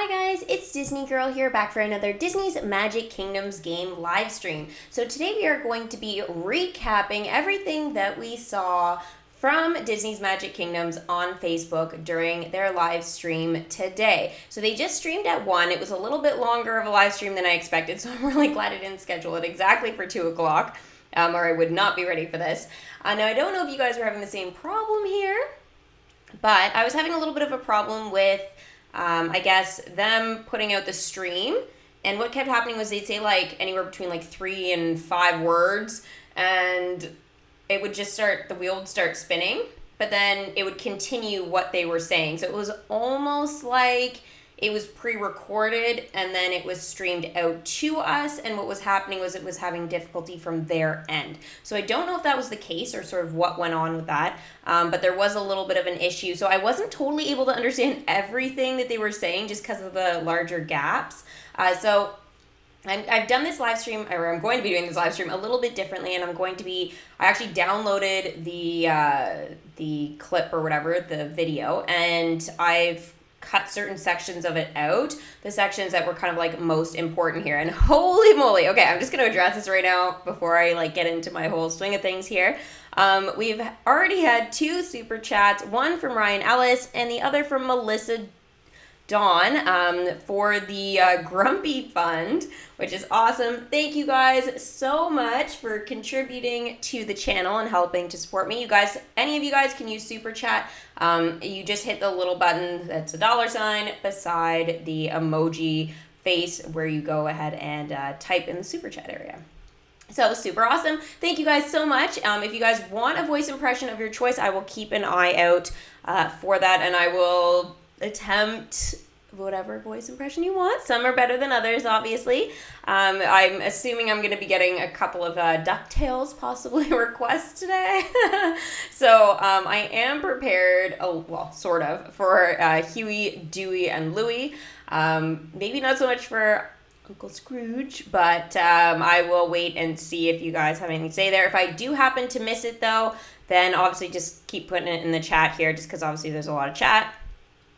Hi guys, it's Disney Girl here, back for another Disney's Magic Kingdoms game live stream. So today we are going to be recapping everything that we saw from Disney's Magic Kingdoms on Facebook during their live stream today. So they just streamed at 1. It was a little bit longer of a live stream than I expected, so I'm really glad I didn't schedule it exactly for 2 o'clock, or I would not be ready for this. Now I don't know if you guys are having the same problem here, but I was having a little bit of a problem with I guess them putting out the stream, and what kept happening was they'd say like anywhere between like 3 and 5 words, and it would just the wheel would start spinning, but then it would continue what they were saying. So it was almost like it was pre-recorded and then it was streamed out to us, and what was happening was it was having difficulty from their end. So I don't know if that was the case or sort of what went on with that, but there was a little bit of an issue. So I wasn't totally able to understand everything that they were saying just because of the larger gaps. So I've done this live stream, or I'm going to be doing this live stream a little bit differently, and I actually downloaded the clip or whatever, the video, and I've cut certain sections of it out, the sections that were kind of like most important here. And holy moly, okay, I'm just going to address this right now before I like get into my whole swing of things here. We've already had 2 super chats, one from Ryan Ellis and the other from Melissa Dawn, for the Grumpy Fund, which is awesome. Thank you guys so much for contributing to the channel and helping to support me. You guys, any of you guys can use Super Chat. You just hit the little button that's a $ beside the emoji face where you go ahead and type in the Super Chat area. So super awesome. Thank you guys so much. If you guys want a voice impression of your choice, I will keep an eye out for that, and I will attempt whatever voice impression you want. Some are better than others, obviously. I'm assuming I'm going to be getting a couple of DUCKTALES possibly requests today. So I am prepared, well, sort of, for Huey, Dewey, and Louie. Maybe not so much for Uncle Scrooge, but I will wait and see if you guys have anything to say there. If I do happen to miss it, though, then obviously just keep putting it in the chat here, just because obviously there's a lot of chat.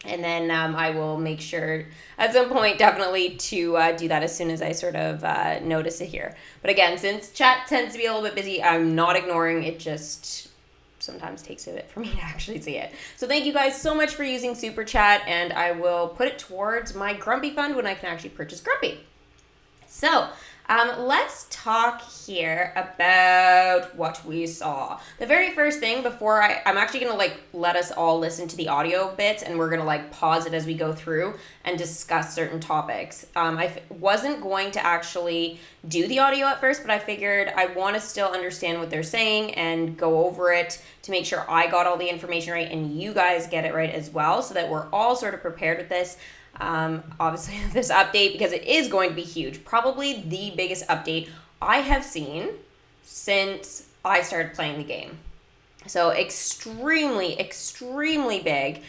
And then I will make sure at some point definitely to do that as soon as I sort of notice it here. But again, since chat tends to be a little bit busy, I'm not ignoring it. Just sometimes takes a bit for me to actually see it. So thank you guys so much for using Super Chat, and I will put it towards my Grumpy Fund when I can actually purchase Grumpy. So let's talk here about what we saw. The very first thing before I'm actually going to like let us all listen to the audio bits, and we're going to like pause it as we go through and discuss certain topics. I wasn't going to actually do the audio at first, but I figured I want to still understand what they're saying and go over it to make sure I got all the information right and you guys get it right as well, so that we're all sort of prepared with this. Obviously this update, because it is going to be huge, probably the biggest update I have seen since I started playing the game. So extremely big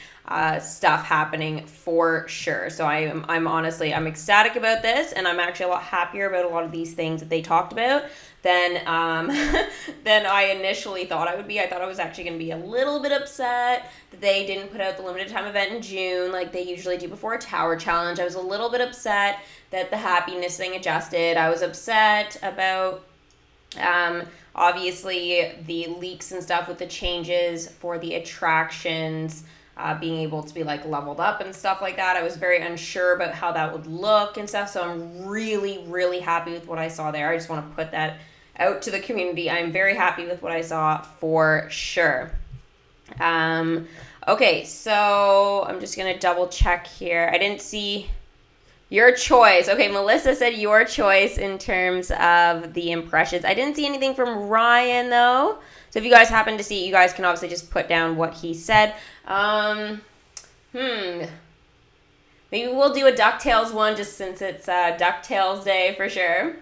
stuff happening for sure. So I'm honestly, I'm ecstatic about this, and I'm actually a lot happier about a lot of these things that they talked about than I initially thought I would be. I thought I was actually going to be a little bit upset that they didn't put out the limited time event in June like they usually do before a tower challenge. I was a little bit upset that the happiness thing adjusted. I was upset about obviously the leaks and stuff with the changes for the attractions being able to be like leveled up and stuff like that. I was very unsure about how that would look and stuff, so I'm really happy with what I saw there. I just want to put that out to the community. I'm very happy with what I saw for sure. Okay, so I'm just gonna double check here. I didn't see your choice. Okay, Melissa said your choice in terms of the impressions. I didn't see anything from Ryan though. So if you guys happen to see it, you guys can obviously just put down what he said. Maybe we'll do a DuckTales one just since it's DuckTales Day for sure.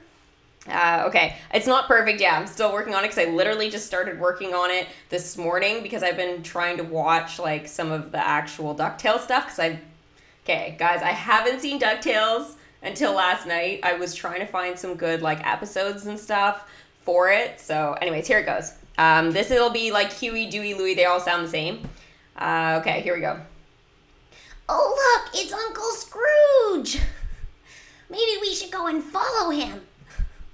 Okay, it's not perfect. Yeah, I'm still working on it because I literally just started working on it this morning because I've been trying to watch like some of the actual DuckTales stuff okay, guys, I haven't seen DuckTales until last night. I was trying to find some good like episodes and stuff for it. So anyways, here it goes. It'll be like Huey, Dewey, Louie. They all sound the same. Okay, here we go. Oh, look, it's Uncle Scrooge. and follow him.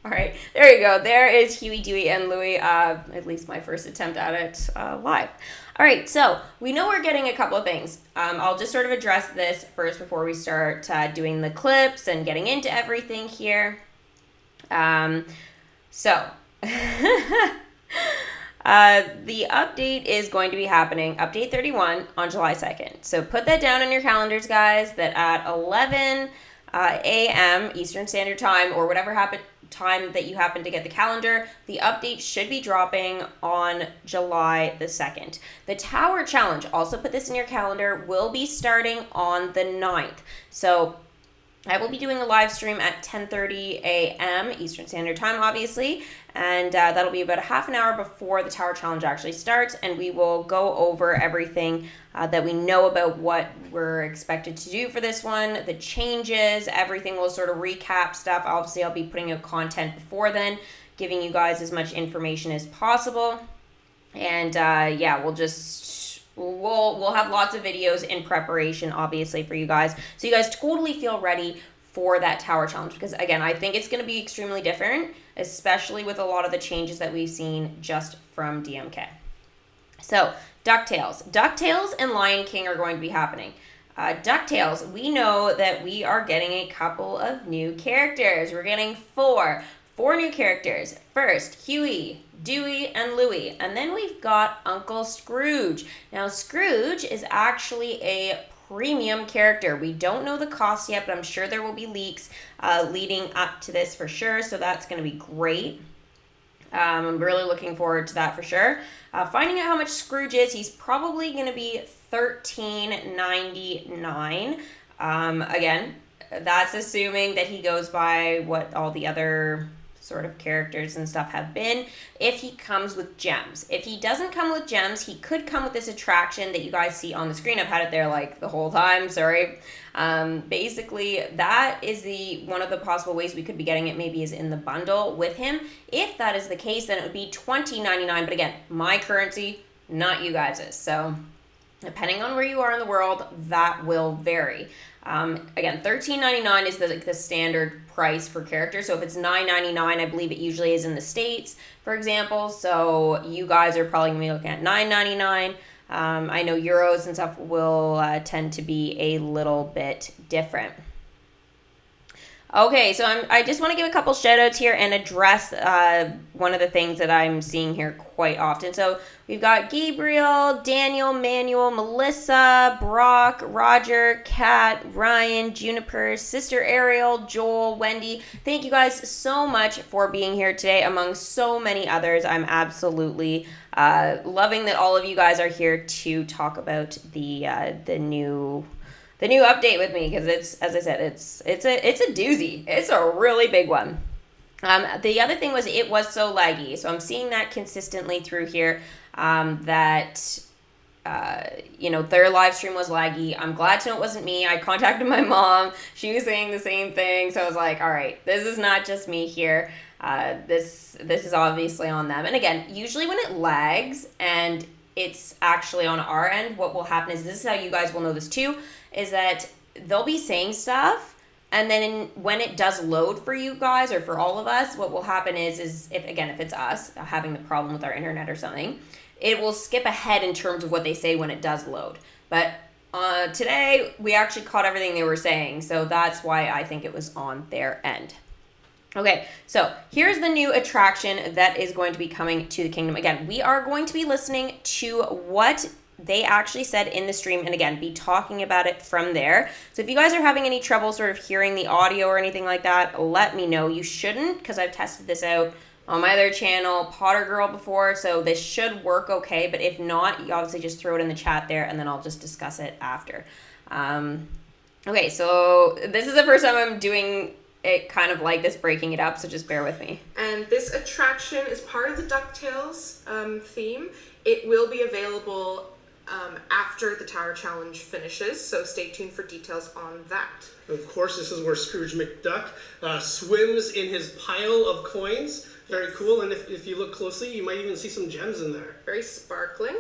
All right, there you go. There is Huey, Dewey, and Louie. At least my first attempt at it live. All right, so we know we're getting a couple of things. I'll just sort of address this first before we start doing the clips and getting into everything here. The update is going to be happening, update 31, on July 2nd. So put that down in your calendars, guys, that at 11 a.m. Eastern Standard Time, or whatever time that you happen to get the calendar, the update should be dropping on July the 2nd. The Tower Challenge, also put this in your calendar, will be starting on the 9th. So I will be doing a live stream at 10:30 a.m. Eastern Standard Time, obviously, and that'll be about a half an hour before the Tower Challenge actually starts, and we will go over everything that we know about what we're expected to do for this one, the changes, everything. We'll sort of recap stuff. Obviously, I'll be putting out content before then, giving you guys as much information as possible, and yeah, we'll have lots of videos in preparation, obviously, for you guys, so you guys totally feel ready for that Tower Challenge, because again, I think it's going to be extremely different, especially with a lot of the changes that we've seen just from DMK. So DuckTales and Lion King are going to be happening. DuckTales, we know that we are getting a couple of new characters. We're getting four new characters. First, Huey, Dewey, and Louie. And then we've got Uncle Scrooge. Now, Scrooge is actually a premium character. We don't know the cost yet, but I'm sure there will be leaks leading up to this for sure. So that's going to be great. I'm really looking forward to that for sure. Finding out how much Scrooge is, he's probably going to be $13.99. Again, that's assuming that he goes by what all the other sort of characters and stuff have been, if he comes with gems. If he doesn't come with gems, he could come with this attraction that you guys see on the screen. I've had it there like the whole time, sorry. Basically, that is one of the possible ways we could be getting it, maybe is in the bundle with him. If that is the case, then it would be $20.99, but again, my currency, not you guys's. So depending on where you are in the world, that will vary. Again, $13.99 is the standard price for characters. So if it's $9.99, I believe it usually is in the States, for example. So you guys are probably going to be looking at $9.99. I know euros and stuff will tend to be a little bit different. Okay, so I just want to give a couple shout outs here and address one of the things that I'm seeing here quite often. So we've got Gabriel, Daniel, Manuel, Melissa, Brock, Roger, Kat, Ryan, Juniper, Sister Ariel, Joel, Wendy. Thank you guys so much for being here today, among so many others. I'm absolutely loving that all of you guys are here to talk about the new update with me, because it's, as I said, it's a doozy. It's a really big one. The other thing was it was so laggy. So I'm seeing that consistently through here, that their live stream was laggy. I'm glad to know it wasn't me. I contacted my mom. She was saying the same thing. So I was like, all right, this is not just me here. This is obviously on them. And again, usually when it lags and it's actually on our end, what will happen is, this is how you guys will know this too, is that they'll be saying stuff, and then when it does load for you guys, or for all of us, what will happen is if it's us having the problem with our internet or something, it will skip ahead in terms of what they say when it does load. But today, we actually caught everything they were saying, so that's why I think it was on their end. Okay, so here's the new attraction that is going to be coming to the kingdom. Again, we are going to be listening to what they actually said in the stream, and again, be talking about it from there. So if you guys are having any trouble sort of hearing the audio or anything like that, let me know. You shouldn't, because I've tested this out on my other channel, Potter Girl, before, so this should work okay, but if not, you obviously just throw it in the chat there, and then I'll just discuss it after. Okay, so this is the first time I'm doing it kind of like this, breaking it up, so just bear with me. And this attraction is part of the DuckTales theme. It will be available after the Tower Challenge finishes, so stay tuned for details on that. Of course, this is where Scrooge McDuck swims in his pile of coins. Very cool, and if you look closely, you might even see some gems in there. Very sparkling.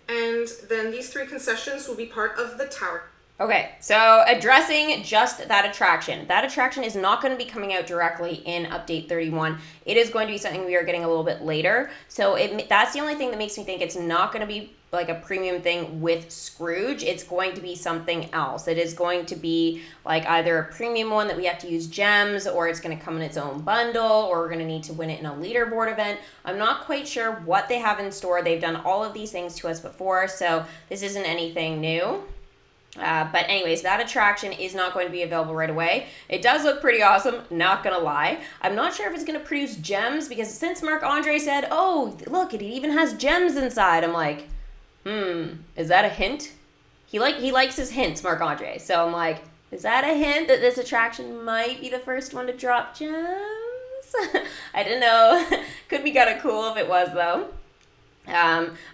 And then these three concessions will be part of the Tower. Okay, so addressing just that attraction. That attraction is not going to be coming out directly in Update 31. It is going to be something we are getting a little bit later. So that's the only thing that makes me think it's not going to be like a premium thing with Scrooge. It's going to be something else. It is going to be like either a premium one that we have to use gems, or it's going to come in its own bundle, or we're going to need to win it in a leaderboard event. I'm not quite sure what they have in store. They've done all of these things to us before, so this isn't anything new. But anyways, that attraction is not going to be available right away. It does look pretty awesome, not gonna lie. I'm not sure if it's gonna produce gems, because since Marc-Andre said, oh, look, it even has gems inside, I'm like, is that a hint? He likes his hints, Marc-Andre. So I'm like, is that a hint that this attraction might be the first one to drop gems? I don't know. Could be kind of cool if it was, though.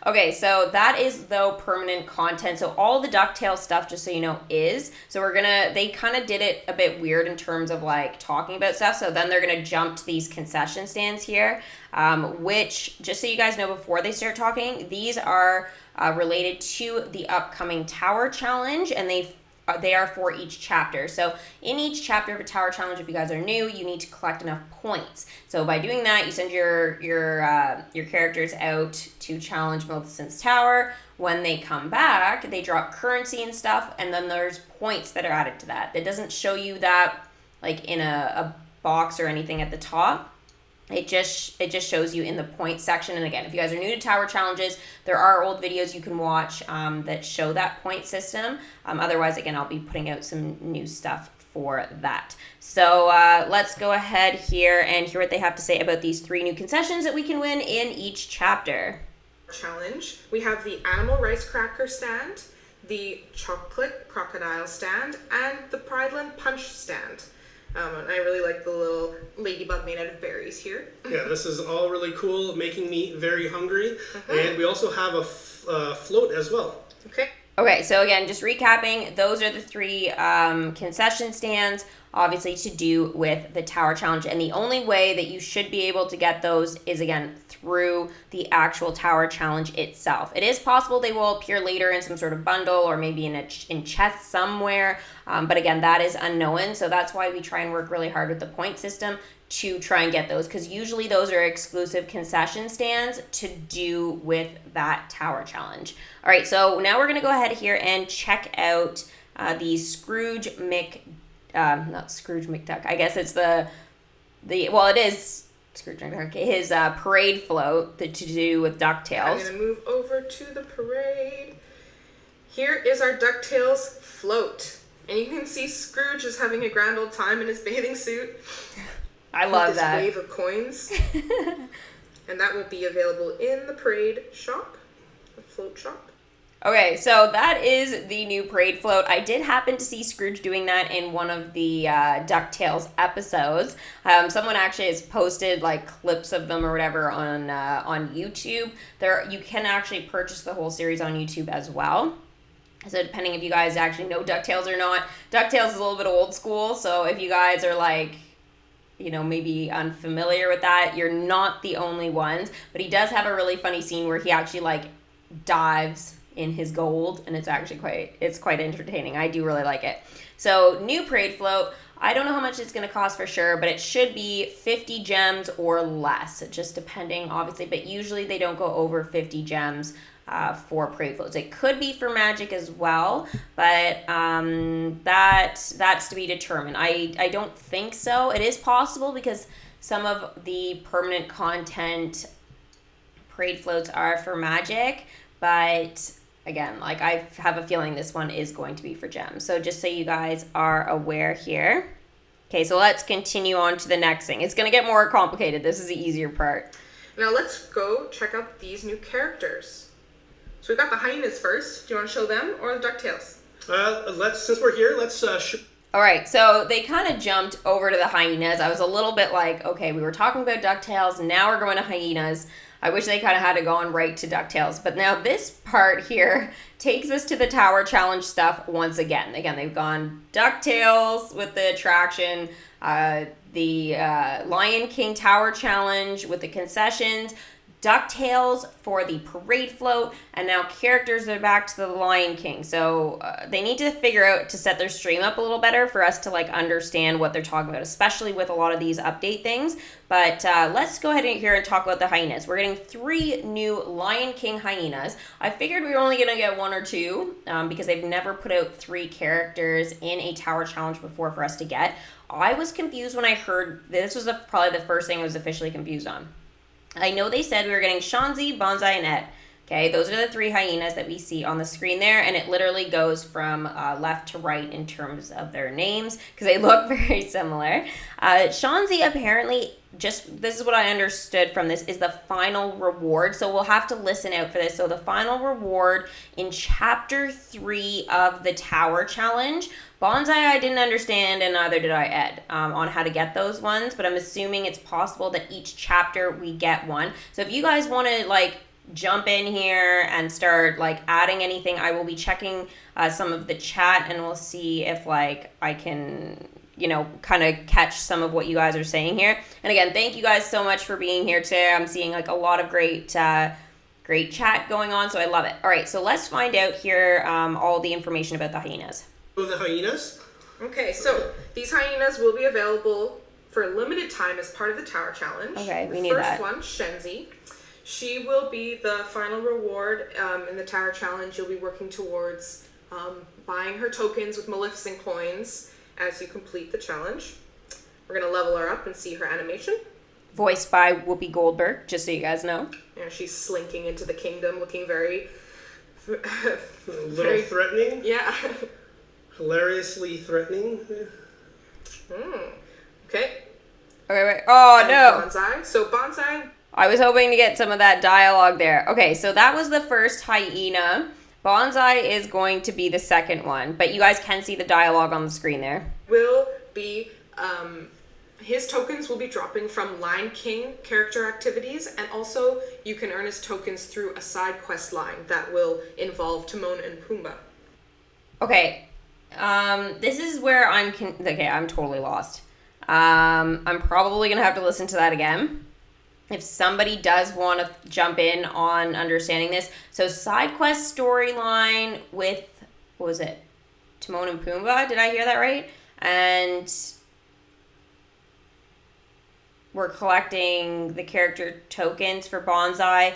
Okay, so that is, though, permanent content. So all the DuckTales stuff, just so you know, is. So they kind of did it a bit weird in terms of, like, talking about stuff. So then they're going to jump to these concession stands here, which, just so you guys know before they start talking, these are related to the upcoming Tower Challenge, and they are for each chapter. So in each chapter of a Tower Challenge, if you guys are new, you need to collect enough points. So by doing that, you send your characters out to challenge Maleficent's Tower. When they come back, they drop currency and stuff, and then there's points that are added to that. It doesn't show you that like in a box or anything at the top. It just shows you in the point section. And again, if you guys are new to Tower Challenges, there are old videos you can watch that show that point system. Otherwise, again, I'll be putting out some new stuff for that. So let's go ahead here and hear what they have to say about these 3 new concessions that we can win in each chapter. Challenge. We have the animal rice cracker stand, the chocolate crocodile stand, and the Prideland punch stand. And I really like the little ladybug made out of berries here. Yeah, this is all really cool, making me very hungry. And we also have a float as well. Okay, so again, just recapping, those are the 3 concession stands, obviously to do with the Tower Challenge. And the only way that you should be able to get those is, again, through the actual Tower Challenge itself. It is possible they will appear later in some sort of bundle or maybe in chests somewhere. But again, that is unknown. So that's why we try and work really hard with the point system to try and get those, because usually those are exclusive concession stands to do with that Tower Challenge. All right, so now we're going to go ahead here and check out the not Scrooge McDuck. I guess it's well, it is Scrooge McDuck. His parade float to do with DuckTales. I'm going to move over to the parade. Here is our DuckTales float. And you can see Scrooge is having a grand old time in his bathing suit. I love this that. wave of coins. And that will be available in the parade shop, the float shop. Okay, so that is the new parade float. I did happen to see Scrooge doing that in one of the DuckTales episodes. Someone actually has posted like clips of them or whatever on YouTube. You can actually purchase the whole series on YouTube as well. So depending if you guys actually know DuckTales or not, DuckTales is a little bit old school. So if you guys are like, maybe unfamiliar with that, you're not the only ones. But he does have a really funny scene where he actually like dives in his gold, and it's actually quite entertaining. I do really like it. So new parade float. I don't know how much it's going to cost for sure, but it should be 50 gems or less, just depending, obviously. But usually they don't go over 50 gems for parade floats. It could be for Magic as well, but that's to be determined. I don't think so. It is possible because some of the permanent content parade floats are for Magic, but again, like I have a feeling this one is going to be for gems. So just so you guys are aware here. Okay, so let's continue on to the next thing. It's going to get more complicated. This is the easier part. Now let's go check out these new characters. So we've got the hyenas first. Do you want to show them or the DuckTales? Since we're here, let's All right, so they kind of jumped over to the hyenas. I was a little bit like, okay, we were talking about DuckTales, now we're going to hyenas. I wish they kind of had to gone right to DuckTales. But now this part here takes us to the Tower Challenge stuff once again. Again, they've gone DuckTales with the attraction, the Lion King Tower Challenge with the concessions, DuckTales for the parade float, and now characters are back to the Lion King. So they need to figure out to set their stream up a little better for us to like understand what they're talking about, especially with a lot of these update things. But let's go ahead here and talk about the hyenas. We're getting 3 new Lion King hyenas. I figured we were only going to get 1 or 2 because they've never put out 3 characters in a tower challenge before for us to get. I was confused when I heard this was probably the first thing I was officially confused on. I know they said we were getting Shanzi, Bonsai, and Ed. Okay, those are the 3 hyenas that we see on the screen there, and it literally goes from left to right in terms of their names because they look very similar. Shanzi apparently, this is what I understood from this, is the final reward, so we'll have to listen out for this. So the final reward in Chapter 3 of the Tower Challenge. Bonsai I didn't understand, and neither did I Ed, on how to get those ones, but I'm assuming it's possible that each chapter we get one. So if you guys want to like jump in here and start like adding anything, I will be checking some of the chat, and we'll see if like I can, you know, kind of catch some of what you guys are saying here. And again, thank you guys so much for being here today. I'm seeing like a lot of great chat going on, so I love it. All right, so let's find out here all the information about the hyenas. The hyenas? Okay, so these hyenas will be available for a limited time as part of the Tower Challenge. Okay, we need that. The first one, Shenzi. She will be the final reward in the Tower Challenge. You'll be working towards buying her tokens with Maleficent coins as you complete the challenge. We're going to level her up and see her animation. Voiced by Whoopi Goldberg, just so you guys know. Yeah, she's slinking into the kingdom, looking very... Very threatening? Yeah. Hilariously threatening. Okay. Okay, wait. Oh, and no. Bonsai. So Bonsai... I was hoping to get some of that dialogue there. Okay, so that was the first hyena. Bonsai is going to be the second one, but you guys can see the dialogue on the screen there. Will be... his tokens will be dropping from Lion King character activities, and also you can earn his tokens through a side quest line that will involve Timon and Pumbaa. Okay, this is where I'm totally lost. I'm probably gonna have to listen to that again. If somebody does want to jump in on understanding this. So side quest storyline with, what was it? Timon and Pumbaa, did I hear that right? And we're collecting the character tokens for Bonsai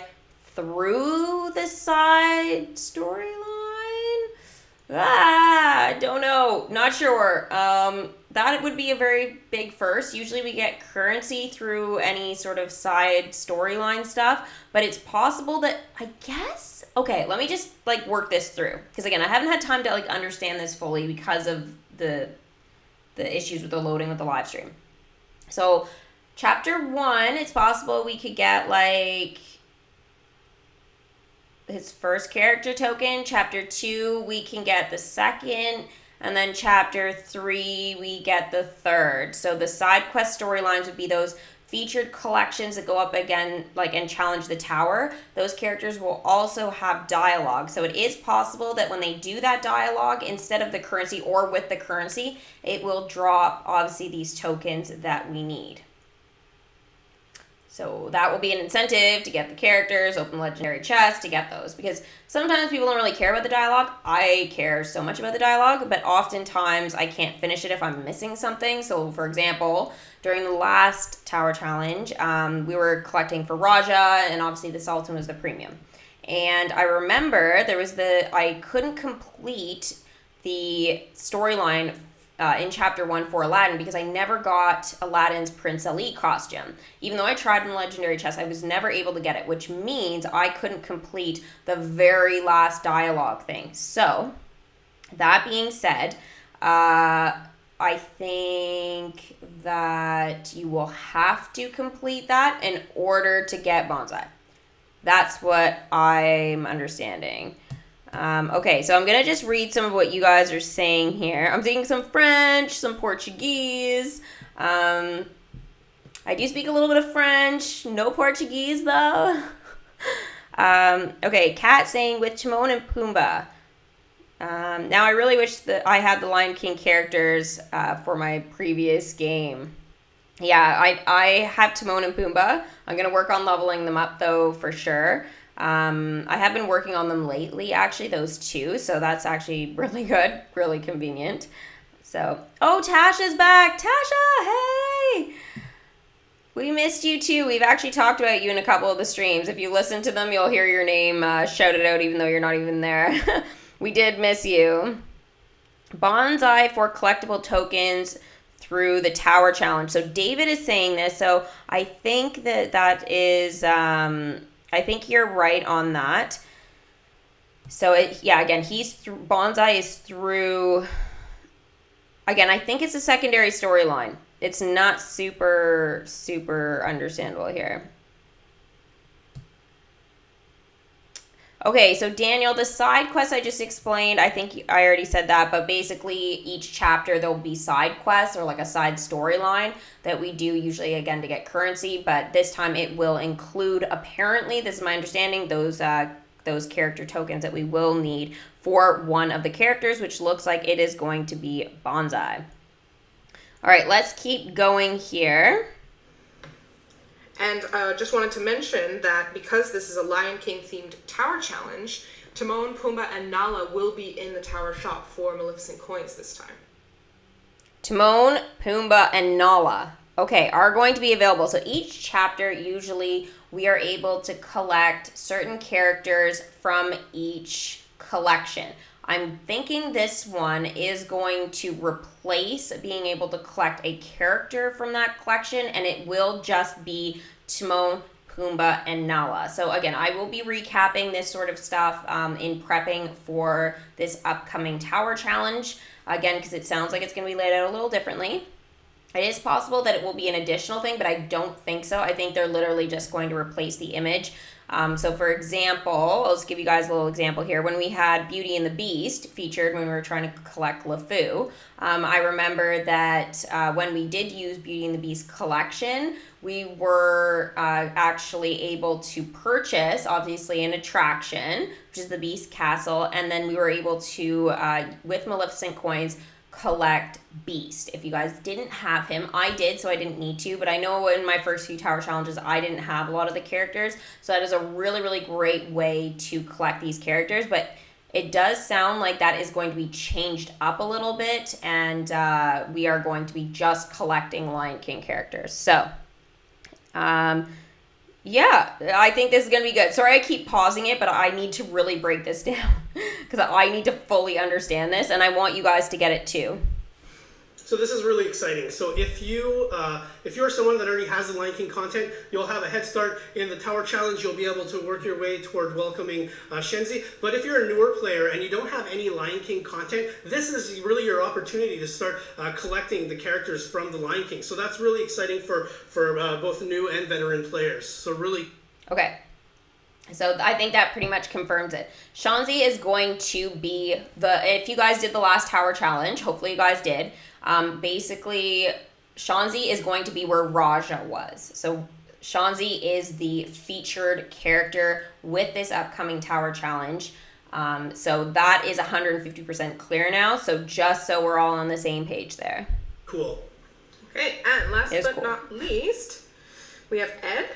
through the side storyline? I don't know. Not sure. That would be a very big first. Usually we get currency through any sort of side storyline stuff, but it's possible that, I guess... Okay, let me just, like, work this through. Because, again, I haven't had time to, like, understand this fully because of the issues with the loading with the live stream. So, Chapter 1, it's possible we could get, like... his first character token. Chapter 2, we can get the second, and then Chapter 3, we get the third. So the side quest storylines would be those featured collections that go up again, like, and challenge the tower. Those characters will also have dialogue. So it is possible that when they do that dialogue, instead of the currency or with the currency, it will drop, obviously, these tokens that we need. So that will be an incentive to get the characters, open legendary chests, to get those. Because sometimes people don't really care about the dialogue. I care so much about the dialogue, but oftentimes I can't finish it if I'm missing something. So, for example, during the last Tower Challenge, we were collecting for Raja, and obviously the Sultan was the premium. And I remember I couldn't complete the storyline in Chapter 1 for Aladdin because I never got Aladdin's Prince Ali costume. Even though I tried in the Legendary Chest, I was never able to get it, which means I couldn't complete the very last dialogue thing. So, that being said, I think that you will have to complete that in order to get Bonsai. That's what I'm understanding. Okay, so I'm going to just read some of what you guys are saying here. I'm seeing some French, some Portuguese. I do speak a little bit of French. No Portuguese, though. Okay, Kat saying with Timon and Pumbaa. Now, I really wish that I had the Lion King characters for my previous game. Yeah, I have Timon and Pumbaa. I'm going to work on leveling them up, though, for sure. I have been working on them lately, actually, those two. So that's actually really good, really convenient. So, oh, Tasha's back. Tasha, hey! We missed you, too. We've actually talked about you in a couple of the streams. If you listen to them, you'll hear your name shouted out, even though you're not even there. We did miss you. Bonsai for collectible tokens through the tower challenge. So David is saying this. So I think that is, I think you're right on that. So again, Bonsai is through, again, I think it's a secondary storyline. It's not super, super understandable here. Okay, so Daniel, the side quests I just explained, I think I already said that, but basically each chapter there'll be side quests or like a side storyline that we do usually, again, to get currency, but this time it will include, apparently, this is my understanding, those character tokens that we will need for one of the characters, which looks like it is going to be Bonsai. All right, let's keep going here. And just wanted to mention that because this is a Lion King themed tower challenge, Timon, Pumbaa, and Nala will be in the tower shop for Maleficent coins this time. Timon, Pumbaa, and Nala, okay, are going to be available. So each chapter, usually we are able to collect certain characters from each collection. I'm thinking this one is going to replace being able to collect a character from that collection, and it will just be Timon, Pumbaa, and Nala. So again, I will be recapping this sort of stuff in prepping for this upcoming tower challenge, again, because it sounds like it's going to be laid out a little differently. It is possible that it will be an additional thing, but I don't think so. I think they're literally just going to replace the image. So for example, I'll just give you guys a little example here. When we had Beauty and the Beast featured when we were trying to collect LeFou, I remember that when we did use Beauty and the Beast collection, we were actually able to purchase, obviously, an attraction, which is the Beast Castle, and then we were able to, with Maleficent coins, collect Beast. If you guys didn't have him, I did, so I didn't need to, but I know in my first few tower challenges I didn't have a lot of the characters, so that is a really, really great way to collect these characters. But it does sound like that is going to be changed up a little bit, and we are going to be just collecting Lion King characters. So yeah, I think this is going to be good. Sorry I keep pausing it, but I need to really break this down because I need to fully understand this, and I want you guys to get it too. So this is really exciting. So if you're someone that already has the Lion King content, you'll have a head start in the Tower Challenge. You'll be able to work your way toward welcoming Shenzi. But if you're a newer player and you don't have any Lion King content, this is really your opportunity to start collecting the characters from the Lion King. So that's really exciting for both new and veteran players. So really. Okay. So I think that pretty much confirms it. Shanzi is going to be if you guys did the last Tower Challenge, hopefully you guys did, basically Shanzi is going to be where Raja was. So Shanzi is the featured character with this upcoming Tower Challenge. So that is 150% clear now. So just so we're all on the same page there. Cool. Okay, and last but not least, we have Ed.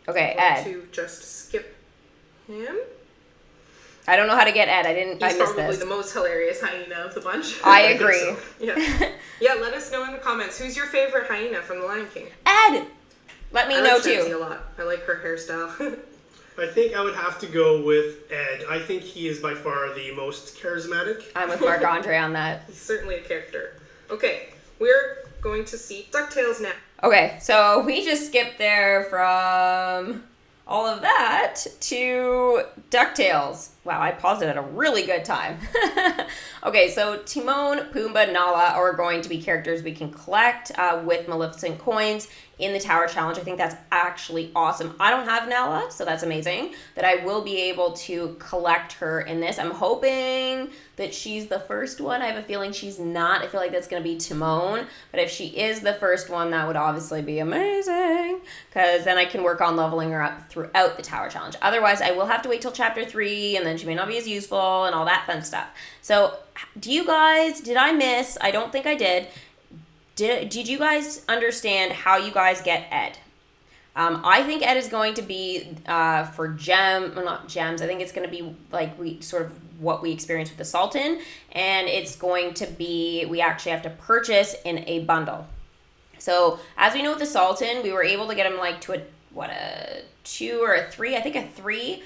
Okay, I'm Ed. going to just skip him. I don't know how to get Ed. I missed probably this. The most hilarious hyena of the bunch. I agree. So. Yeah, let us know in the comments. Who's your favorite hyena from the Lion King? Ed! Let me know like Shenzi too. a lot. I like her hairstyle. I think I would have to go with Ed. I think he is by far the most charismatic. I'm with Marc Andre on that. He's certainly a character. Okay, we're going to see DuckTales now. Okay, so we just skipped there from all of that to DuckTales. Wow, I paused it at a really good time. Okay, so Timon, Pumbaa, Nala are going to be characters we can collect with Maleficent coins in the Tower Challenge. I think that's actually awesome. I don't have Nala, so that's amazing that I will be able to collect her in this. I'm hoping that she's the first one. I have a feeling she's not. I feel like that's going to be Timon, but if she is the first one, that would obviously be amazing because then I can work on leveling her up throughout the Tower Challenge. Otherwise, I will have to wait till Chapter 3, and then she may not be as useful and all that fun stuff. So, did I miss? I don't think I did. did you guys understand how you guys get Ed? I think Ed is going to be for not gems. I think it's going to be like what we experienced with the Sultan, and it's going to be, we actually have to purchase in a bundle. So as we know with the Sultan, we were able to get him like to a 2 or a 3, I think a 3,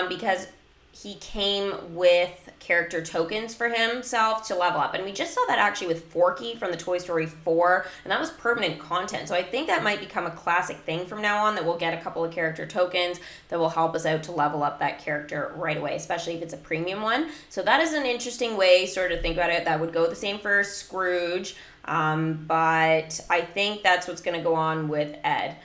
because he came with character tokens for himself to level up. And we just saw that actually with Forky from the Toy Story 4, and that was permanent content. So I think that might become a classic thing from now on, that we'll get a couple of character tokens that will help us out to level up that character right away, especially if it's a premium one. So that is an interesting way sort of think about it. That would go the same for Scrooge, but I think that's what's going to go on with Ed.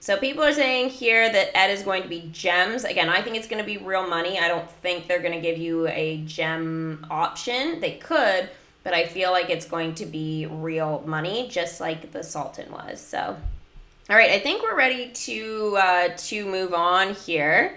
So people are saying here that Ed is going to be gems. Again, I think it's going to be real money. I don't think they're going to give you a gem option. They could, but I feel like it's going to be real money, just like the Sultan was. So, all right, I think we're ready to move on here.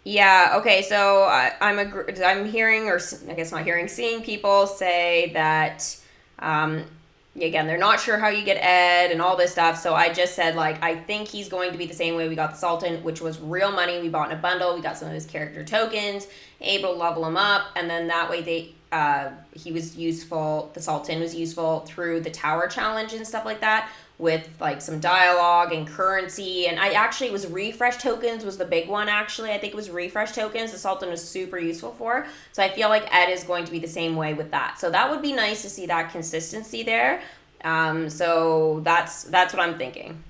Yeah, okay, so I'm hearing, or I guess not hearing, seeing people say that, again, they're not sure how you get Ed and all this stuff. So I just said, like, I think he's going to be the same way we got the Sultan, which was real money. We bought in a bundle. We got some of his character tokens, able to level him up. And then that way he was useful. The Sultan was useful through the tower challenge and stuff like that, with like some dialogue and currency. And it was refresh tokens was the big one, actually. I think it was refresh tokens the Sultan was super useful for. So I feel like Ed is going to be the same way with that. So that would be nice to see that consistency there. So that's what I'm thinking.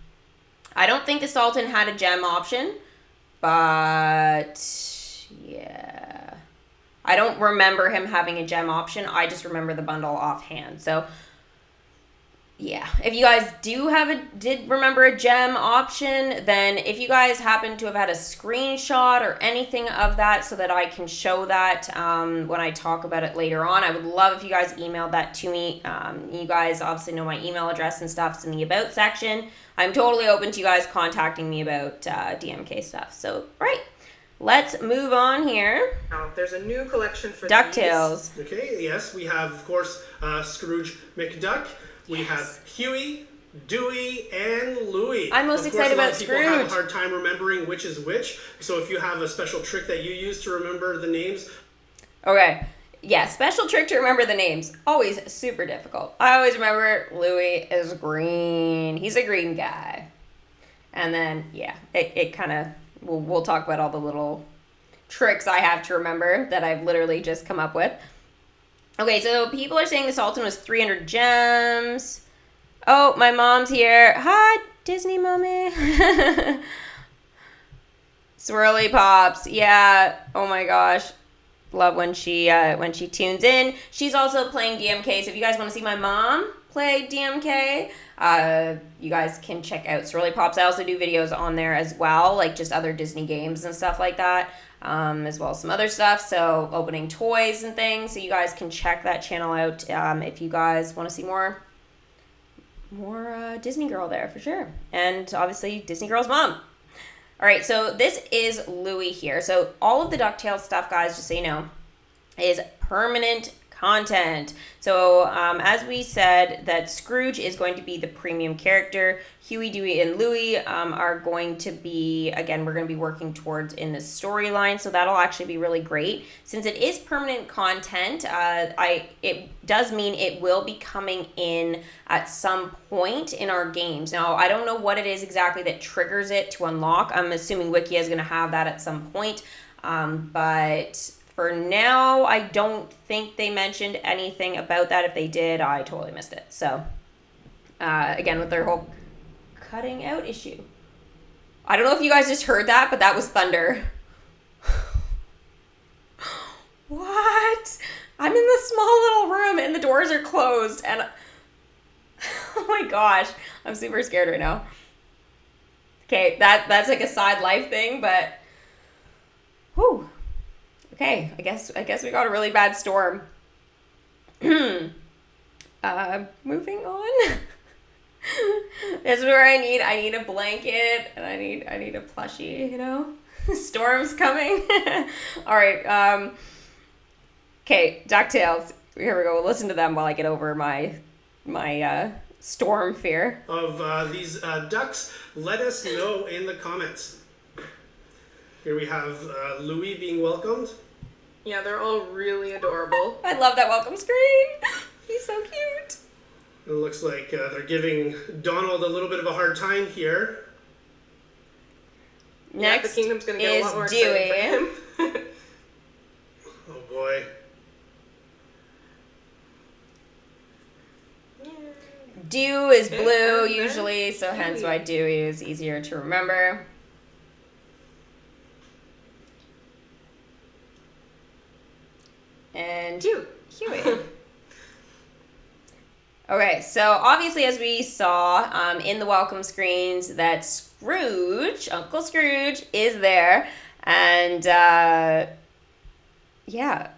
I don't think the Sultan had a gem option, but yeah. I don't remember him having a gem option. I just remember the bundle offhand. So yeah, if you guys did remember a gem option, then if you guys happen to have had a screenshot or anything of that so that I can show that when I talk about it later on, I would love if you guys emailed that to me. You guys obviously know my email address and stuff. It's in the About section. I'm totally open to you guys contacting me about DMK stuff. So, right, let's move on here. Now, there's a new collection for DuckTales. these. Okay, yes, we have, of course, Scrooge McDuck. We have Huey, Dewey, and Louie. I'm most excited about Scrooge. People have a hard time remembering which is which. So if you have a special trick that you use to remember the names. Okay. Yeah, special trick to remember the names. Always super difficult. I always remember Louie is green. He's a green guy. And then, yeah, it kind of, we'll talk about all the little tricks I have to remember that I've literally just come up with. Okay, so people are saying the Sultan was 300 gems. Oh, my mom's here. Hi, Disney mommy. Swirly Pops. Yeah. Oh my gosh. Love when she tunes in. She's also playing DMK, so if you guys want to see my mom play DMK, you guys can check out Swirly Pops. I also do videos on there as well, like just other Disney games and stuff like that. As well as some other stuff, so opening toys and things, so you guys can check that channel out if you guys want to see more Disney Girl there for sure, and obviously Disney Girl's mom. All right, so this is Louie here. So all of the DuckTales stuff, guys, just so you know, is permanent content. So as we said, that Scrooge is going to be the premium character. Huey, Dewey, and Louie are going to be, again, we're going to be working towards in the storyline, so that'll actually be really great. Since it is permanent content, it does mean it will be coming in at some point in our games. Now, I don't know what it is exactly that triggers it to unlock. I'm assuming Wikia is going to have that at some point, but for now, I don't think they mentioned anything about that. If they did, I totally missed it. So, again, with their whole cutting out issue. I don't know if you guys just heard that, but that was thunder. What? I'm in this small little room and the doors are closed and oh my gosh, I'm super scared right now. Okay, that's like a side life thing, but whew. Okay, I guess we got a really bad storm. Moving on. This is where I need a blanket and I need a plushie, you know? Storm's coming. All right. Okay, DuckTales. Here we go. We'll listen to them while I get over my storm fear. Of these ducks, let us know in the comments. Here we have Louis being welcomed. Yeah, they're all really adorable. I love that welcome screen. He's so cute. It looks like they're giving Donald a little bit of a hard time here. Next the kingdom's gonna get is a lot more Dewey. exciting for him. Oh boy. Dew is blue usually, so hence why Dewey is easier to remember. And Huey. Okay, so obviously as we saw in the welcome screens that Scrooge, Uncle Scrooge, is there. And yeah,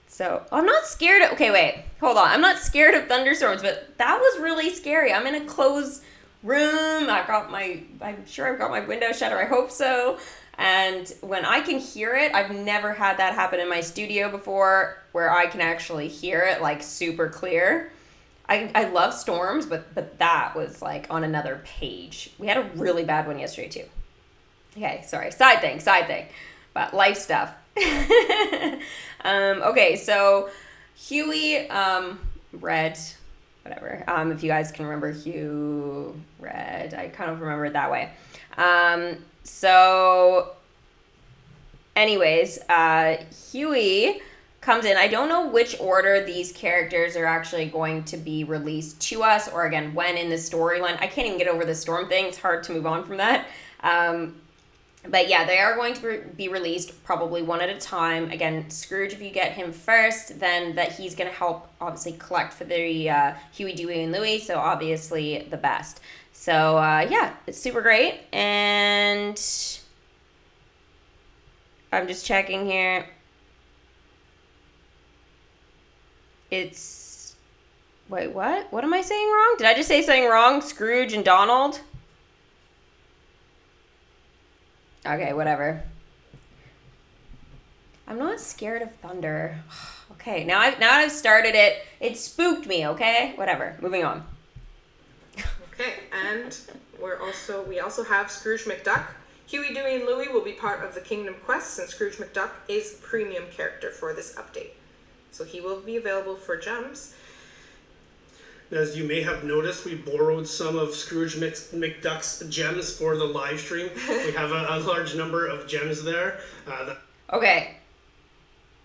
so I'm not scared of, okay, wait, hold on. I'm not scared of thunderstorms, but that was really scary. I'm in a closed room. I'm sure I've got my window shut, or I hope so. And when I can hear it, I've never had that happen in my studio before, where I can actually hear it like super clear. I love storms, but that was like on another page. We had a really bad one yesterday too. Okay, sorry, side thing, but life stuff. Okay, so Huey, red, whatever. If you guys can remember Hugh, red, I kind of remember it that way. So anyways, Huey comes in. I don't know which order these characters are actually going to be released to us, or again, when in the storyline. I can't even get over the storm thing. It's hard to move on from that. But yeah, they are going to be released probably one at a time. Again, Scrooge, if you get him first, then that he's going to help obviously collect for the Huey, Dewey, and Louie. So obviously the best. So yeah, it's super great. And I'm just checking here. It's, wait, what? What am I saying wrong? Did I just say something wrong? Scrooge and Donald? Okay, whatever. I'm not scared of thunder. Okay, now I've started it. It spooked me, okay? Whatever. Moving on. Okay, and we also have Scrooge McDuck. Huey, Dewey, and Louie will be part of the Kingdom Quest, and Scrooge McDuck is a premium character for this update. So he will be available for gems. As you may have noticed, we borrowed some of Scrooge McDuck's gems for the live stream. We have a large number of gems there. Okay.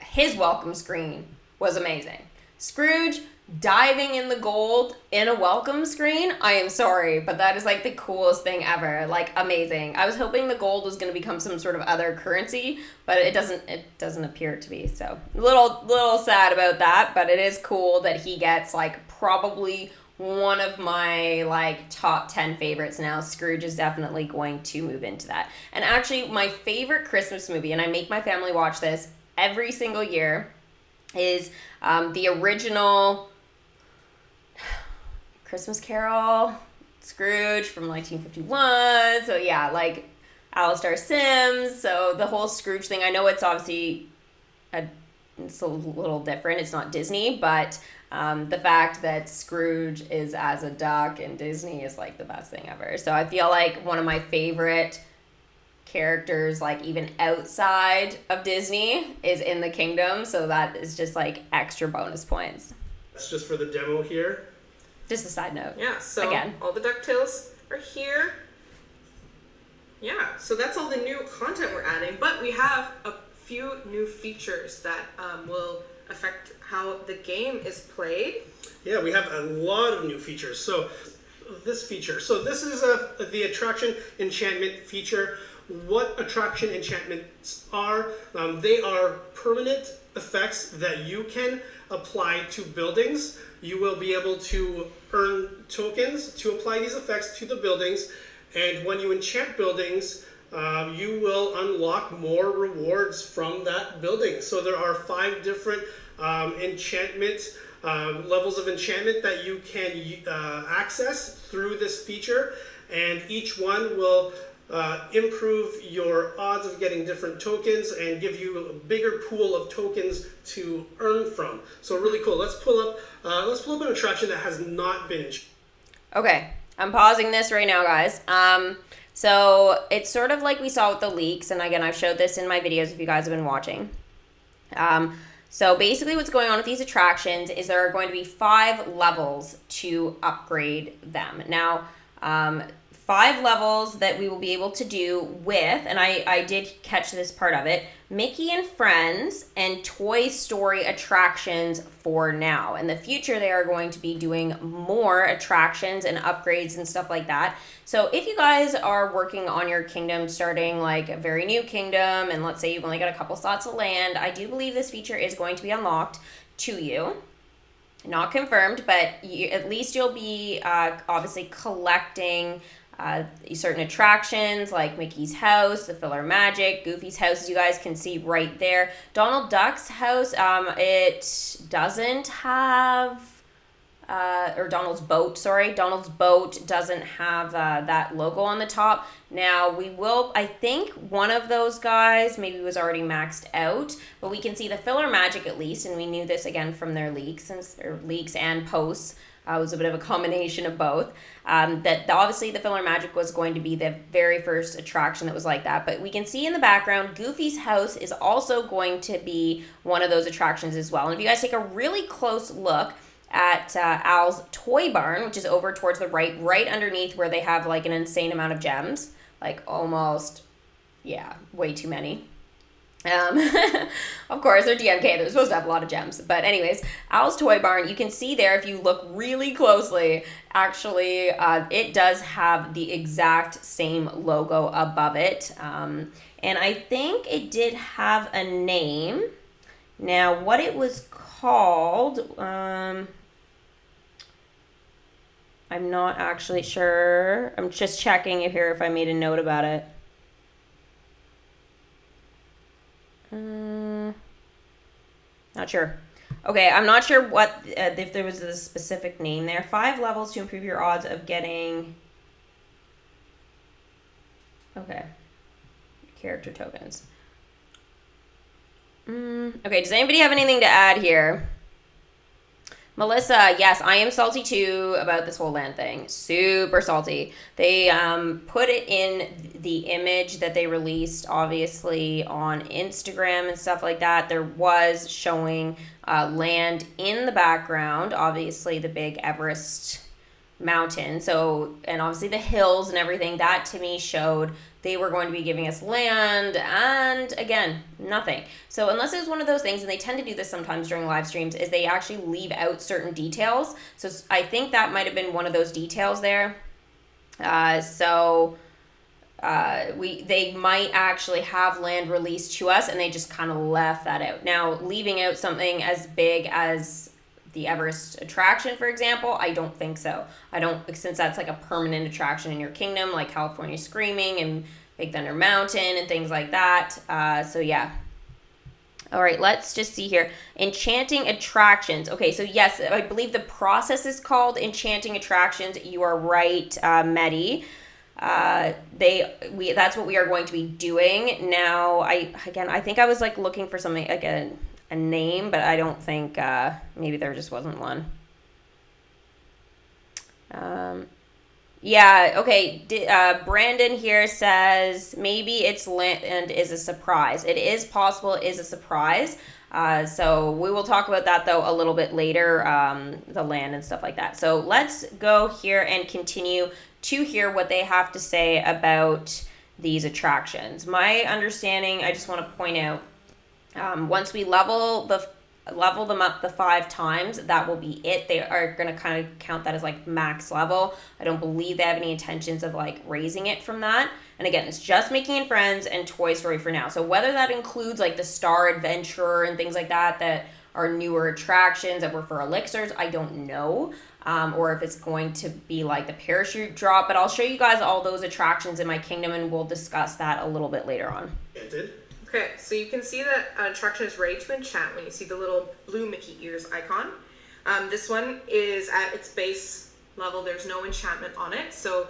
His welcome screen was amazing. Scrooge diving in the gold in a welcome screen, I am sorry, but that is like the coolest thing ever. Like, amazing. I was hoping the gold was going to become some sort of other currency, but it doesn't appear to be. So a little sad about that, but it is cool that he gets like probably one of my like top 10 favorites now. Scrooge is definitely going to move into that. And actually my favorite Christmas movie, and I make my family watch this every single year, is the original Christmas Carol, Scrooge from 1951. So yeah, like Alistair Sims. So the whole Scrooge thing, I know it's obviously it's a little different. It's not Disney, but the fact that Scrooge is as a duck in Disney is like the best thing ever. So I feel like one of my favorite characters, like even outside of Disney, is in the kingdom. So that is just like extra bonus points. That's just for the demo here. Just a side note. Yeah, so again, all the DuckTales are here. Yeah, so that's all the new content we're adding, but we have a few new features that will affect how the game is played. Yeah, we have a lot of new features. So this is the attraction enchantment feature. What attraction enchantments are? They are permanent effects that you can apply to buildings. You will be able to earn tokens to apply these effects to the buildings, and when you enchant buildings, you will unlock more rewards from that building. So there are 5 different levels of enchantment that you can access through this feature, and each one will improve your odds of getting different tokens and give you a bigger pool of tokens to earn from. So really cool. Let's pull up an attraction that has not been in. Okay, I'm pausing this right now, guys. So it's sort of like we saw with the leaks, and again, I've showed this in my videos if you guys have been watching. So basically what's going on with these attractions is there are going to be 5 levels to upgrade them. Now, 5 levels that we will be able to do with, and I did catch this part of it, Mickey and Friends and Toy Story attractions for now. In the future, they are going to be doing more attractions and upgrades and stuff like that. So if you guys are working on your kingdom, starting like a very new kingdom, and let's say you've only got a couple slots of land, I do believe this feature is going to be unlocked to you. Not confirmed, but at least you'll be obviously collecting certain attractions like Mickey's house, the PhilharMagic, Goofy's house, as you guys can see right there. Donald Duck's house, it doesn't have, or Donald's boat, sorry. Donald's boat doesn't have that logo on the top. Now, we will, I think one of those guys maybe was already maxed out, but we can see the PhilharMagic at least, and we knew this again from their leaks, leaks and posts. It was a bit of a combination of both. That obviously the PhilharMagic was going to be the very first attraction that was like that. But we can see in the background, Goofy's house is also going to be one of those attractions as well. And if you guys take a really close look at Al's Toy Barn, which is over towards the right underneath where they have like an insane amount of gems, like almost, yeah, way too many. Of course, they're DMK. They're supposed to have a lot of gems. But anyways, Al's Toy Barn, you can see there, if you look really closely, actually, it does have the exact same logo above it. And I think it did have a name. Now, what it was called, I'm not actually sure. I'm just checking here if I made a note about it. Not sure. Okay, I'm not sure what if there was a specific name there. 5 levels to improve your odds of getting. Okay. Character tokens. Okay, does anybody have anything to add here? Melissa, yes, I am salty too about this whole land thing. Super salty. They put it in the image that they released, obviously, on Instagram and stuff like that. There was showing land in the background, obviously the big Everest mountain. So, and obviously the hills and everything. That to me showed they were going to be giving us land, and again, nothing. So unless it was one of those things, and they tend to do this sometimes during live streams, is they actually leave out certain details. So I think that might have been one of those details there. They might actually have land released to us, and they just kind of left that out. Now, leaving out something as big as the Everest attraction, for example, I don't think so. Since that's like a permanent attraction in your kingdom, like California Screaming and Big Thunder Mountain and things like that. So yeah. All right, let's just see here. Enchanting attractions. Okay, so yes, I believe the process is called enchanting attractions. You are right, Medi. That's what we are going to be doing. Now, I think I was like looking for something like a name, but I don't think maybe there just wasn't one. Yeah, okay. Brandon here says maybe it's land is a surprise. It is possible it is a surprise. So we will talk about that though a little bit later, the land and stuff like that. So let's go here and continue to hear what they have to say about these attractions. My understanding, I just want to point out, once we level them up the 5 times, that will be it. They are going to kind of count that as like max level. I don't believe they have any intentions of like raising it from that. And again, it's just Mickey and Friends and Toy Story for now. So whether that includes like the Star Adventurer and things like that are newer attractions that were for elixirs, I don't know. Or if it's going to be like the parachute drop, but I'll show you guys all those attractions in my kingdom, and we'll discuss that a little bit later on. It did. Okay, so you can see that attraction is ready to enchant when you see the little blue Mickey ears icon. This one is at its base level. There's no enchantment on it, so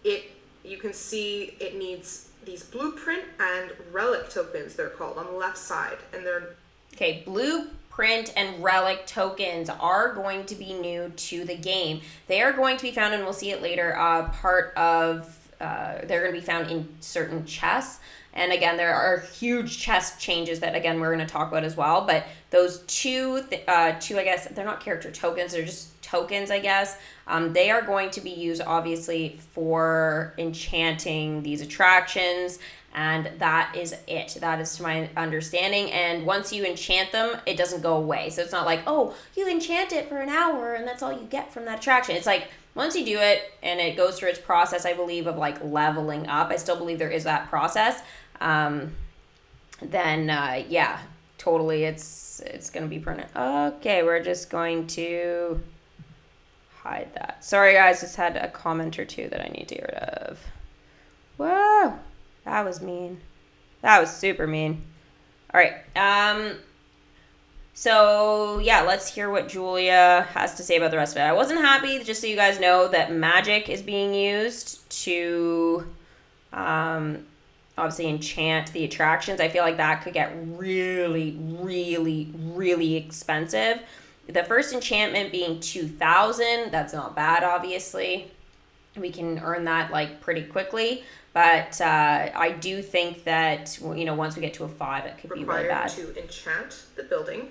it you can see it needs these blueprint and relic tokens, they're called, on the left side. And they're... Okay, blueprint and relic tokens are going to be new to the game. They are going to be found, and we'll see it later, they're going to be found in certain chests. And again, there are huge chest changes that, again, we're going to talk about as well. But those two, I guess, they're not character tokens. They're just tokens, I guess. They are going to be used, obviously, for enchanting these attractions. And that is it. That is to my understanding. And once you enchant them, it doesn't go away. So it's not like, oh, you enchant it for an hour and that's all you get from that attraction. It's like, once you do it and it goes through its process, I believe, of like leveling up, I still believe there is that process, yeah, totally, it's going to be permanent. Okay, we're just going to hide that. Sorry, guys, just had a comment or two that I need to get rid of. Whoa, that was mean. That was super mean. All right, so, yeah, let's hear what Julia has to say about the rest of it. I wasn't happy, just so you guys know, that magic is being used to obviously enchant the attractions. I feel like that could get really, really, really expensive. The first enchantment being 2,000, that's not bad, obviously. We can earn that, like, pretty quickly. But I do think that, you know, once we get to a 5, it could be really bad. Required to enchant the building.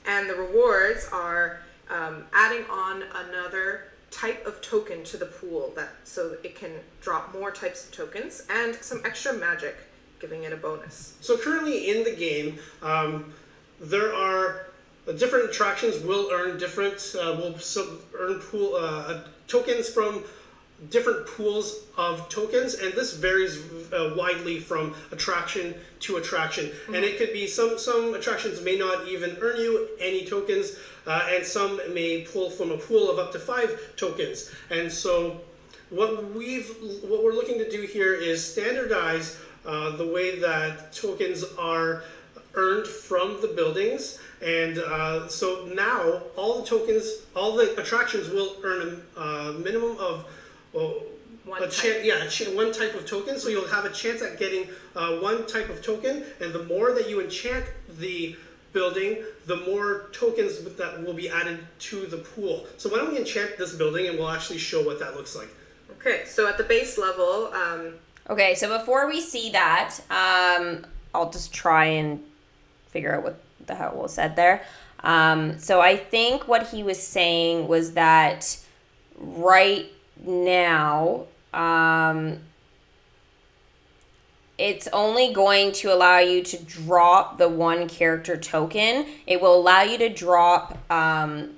And the rewards are adding on another type of token to the pool, so it can drop more types of tokens, and some extra magic, giving it a bonus. So currently in the game, there are different attractions will earn different, tokens from different pools of tokens, and this varies widely from attraction to attraction. Mm-hmm. And it could be some attractions may not even earn you any tokens, and some may pull from a pool of up to 5 tokens. And so what we're looking to do here is standardize the way that tokens are earned from the buildings. And so now all the attractions will earn a minimum of one type of token. So you'll have a chance at getting one type of token, and the more that you enchant the building, the more tokens that will be added to the pool. So why don't we enchant this building, and we'll actually show what that looks like. Okay, so at the base level... Okay, so before we see that, I'll just try and figure out what the hell was said there. So I think what he was saying was that right now, it's only going to allow you to drop the one character token. It will allow you to drop, have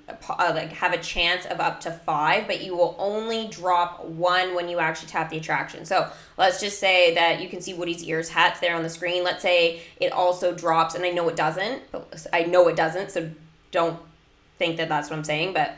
a chance of up to 5, but you will only drop 1 when you actually tap the attraction. So let's just say that you can see Woody's ears hats there on the screen. Let's say it also drops, and I know it doesn't, so don't think that that's what I'm saying, but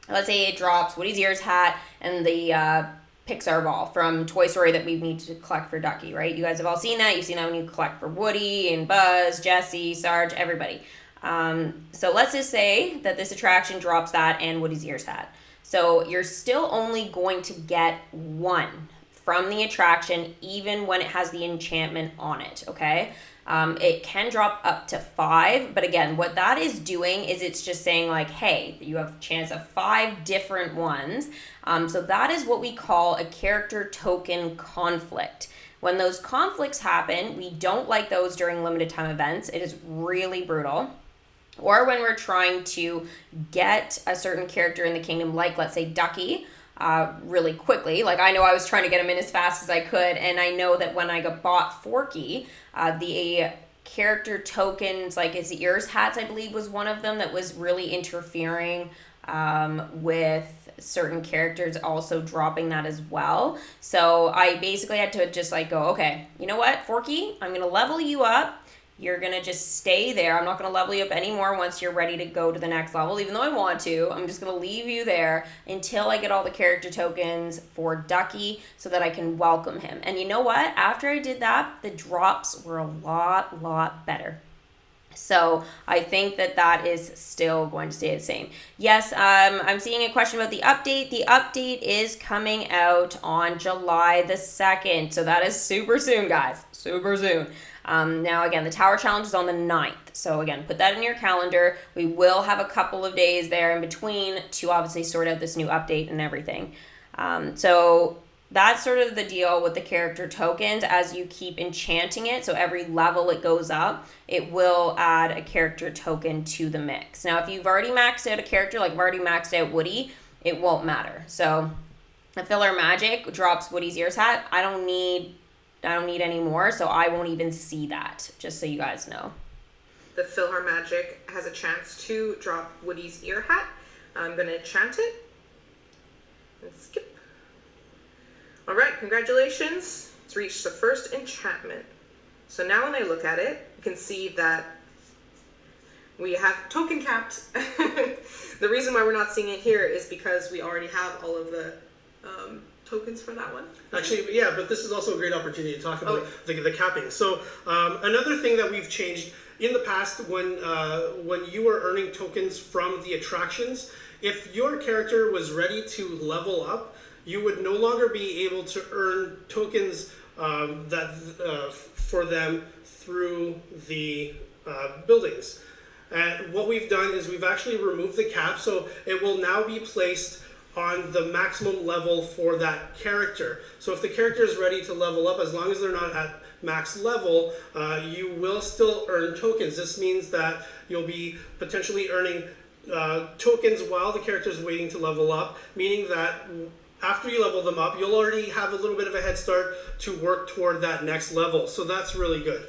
let's say it drops Woody's ears hat and the Pixar ball from Toy Story that we need to collect for Ducky, right? You guys have all seen that. You've seen that when you collect for Woody and Buzz, Jessie, Sarge, everybody. So let's just say that this attraction drops that and Woody's ears hat. So you're still only going to get 1 from the attraction, even when it has the enchantment on it, okay? It can drop up to 5, but again, what that is doing is it's just saying like, hey, you have a chance of 5 different ones. So that is what we call a character token conflict. When those conflicts happen, we don't like those during limited time events. It is really brutal. Or when we're trying to get a certain character in the kingdom, like let's say Ducky, really quickly. Like I know I was trying to get him in as fast as I could, and I know that when I bought Forky, the character tokens, like his ears hats, I believe was one of them that was really interfering with certain characters also dropping that as well. So I basically had to just like go, okay, you know what, Forky, I'm gonna level you up. You're going to just stay there. I'm not going to level you up anymore once you're ready to go to the next level, even though I want to. I'm just going to leave you there until I get all the character tokens for Ducky so that I can welcome him. And you know what? After I did that, the drops were a lot better. So I think that is still going to stay the same. Yes, I'm seeing a question about the update. The update is coming out on July the 2nd. So that is super soon, guys. Super soon. Now, again, the Tower Challenge is on the 9th. So, again, put that in your calendar. We will have a couple of days there in between to obviously sort out this new update and everything. So that's sort of the deal with the character tokens as you keep enchanting it. So every level it goes up, it will add a character token to the mix. Now, if you've already maxed out a character, like I've already maxed out Woody, it won't matter. So the PhilharMagic drops Woody's ears hat. I don't need any more, so I won't even see that, just so you guys know. The PhilharMagic has a chance to drop Woody's ear hat. I'm going to enchant it. And skip. All right, congratulations. It's reached the first enchantment. So now when I look at it, you can see that we have token capped. The reason why we're not seeing it here is because we already have all of the tokens for that one. Actually, yeah, but this is also a great opportunity to talk about the capping. So another thing that we've changed in the past, when you were earning tokens from the attractions, if your character was ready to level up, you would no longer be able to earn tokens for them through the buildings. And what we've done is we've actually removed the cap, so it will now be placed on the maximum level for that character. So if the character is ready to level up, as long as they're not at max level, you will still earn tokens. This means that you'll be potentially earning tokens while the character is waiting to level up, meaning that after you level them up, you'll already have a little bit of a head start to work toward that next level. So that's really good.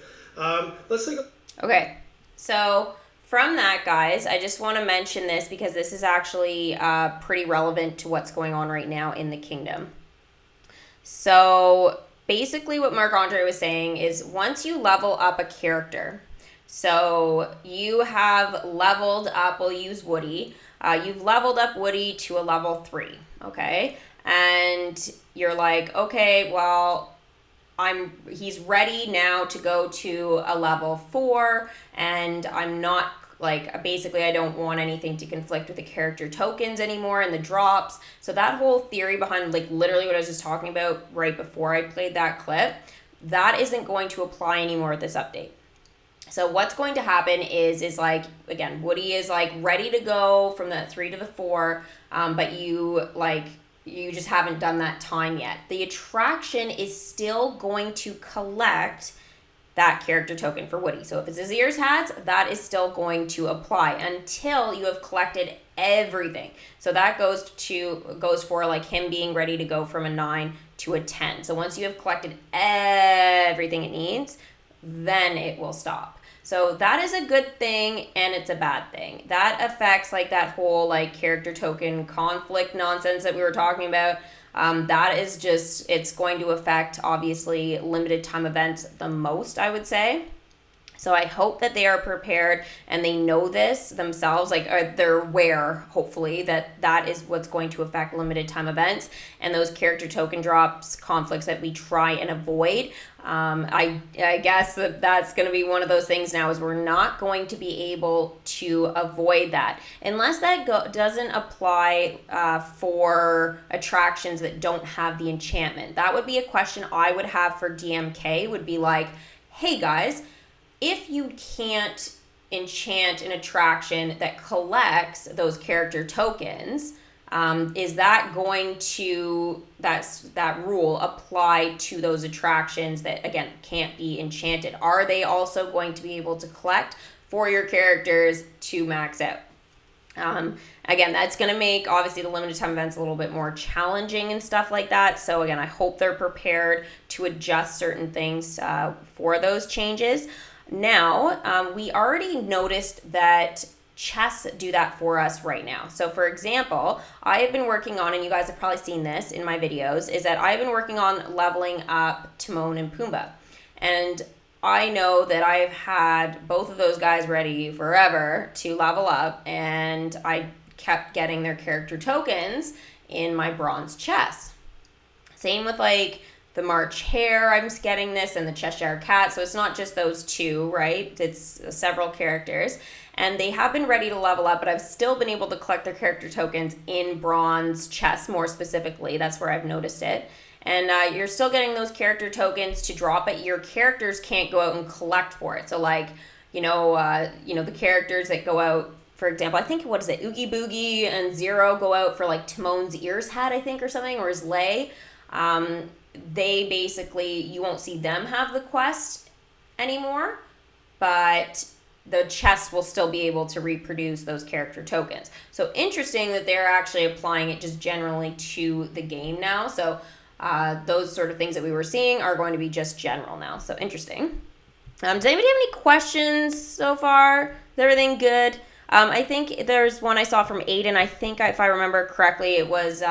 Let's take a... Okay, so from that, guys, I just want to mention this because this is actually pretty relevant to what's going on right now in the kingdom. So basically what Marc-Andre was saying is once you level up a character, so you have leveled up, we'll use Woody, you've leveled up Woody to a level 3, okay? And you're like, okay, well, he's ready now to go to a level 4, and I'm not, like, basically I don't want anything to conflict with the character tokens anymore and the drops. So that whole theory behind, like, literally what I was just talking about right before I played that clip, that isn't going to apply anymore with this update. So what's going to happen is like, again, Woody is like ready to go from the 3 to the 4, but you just haven't done that time yet. The attraction is still going to collect that character token for Woody. So if it's his ears hats, that is still going to apply until you have collected everything. So that goes for like him being ready to go from a 9 to a 10. So once you have collected everything it needs, then it will stop. So that is a good thing and it's a bad thing. That affects like that whole like character token conflict nonsense that we were talking about. That is just, it's going to affect obviously limited time events the most, I would say. So I hope that they are prepared and they know this themselves, like they're aware, hopefully, that is what's going to affect limited time events and those character token drops, conflicts that we try and avoid. I guess that's going to be one of those things now is we're not going to be able to avoid that unless that doesn't apply for attractions that don't have the enchantment. That would be a question I would have for DMK, would be like, hey guys, if you can't enchant an attraction that collects those character tokens, is that going to, that rule apply to those attractions that, again, can't be enchanted? Are they also going to be able to collect for your characters to max out? Again, that's going to make, obviously, the limited time events a little bit more challenging and stuff like that. So, again, I hope they're prepared to adjust certain things for those changes. Now, we already noticed that chests do that for us right now. So for example, I have been working on, and you guys have probably seen this in my videos, is that I've been working on leveling up Timon and Pumbaa. And I know that I've had both of those guys ready forever to level up, and I kept getting their character tokens in my bronze chests. Same with like the March Hare, I'm getting this, and the Cheshire Cat. So it's not just those two, right? It's several characters. And they have been ready to level up, but I've still been able to collect their character tokens in bronze chests more specifically. That's where I've noticed it. And you're still getting those character tokens to drop, but your characters can't go out and collect for it. So like, the characters that go out, for example, I think, what is it, Oogie Boogie and Zero go out for like Timon's ears hat, I think, or something, or his lay. They basically, you won't see them have the quest anymore, but the chests will still be able to reproduce those character tokens. So interesting that they're actually applying it just generally to the game now. So those sort of things that we were seeing are going to be just general now. So interesting. Does anybody have any questions so far? Is everything good? I think there's one I saw from Aiden. I think, if I remember correctly, it was,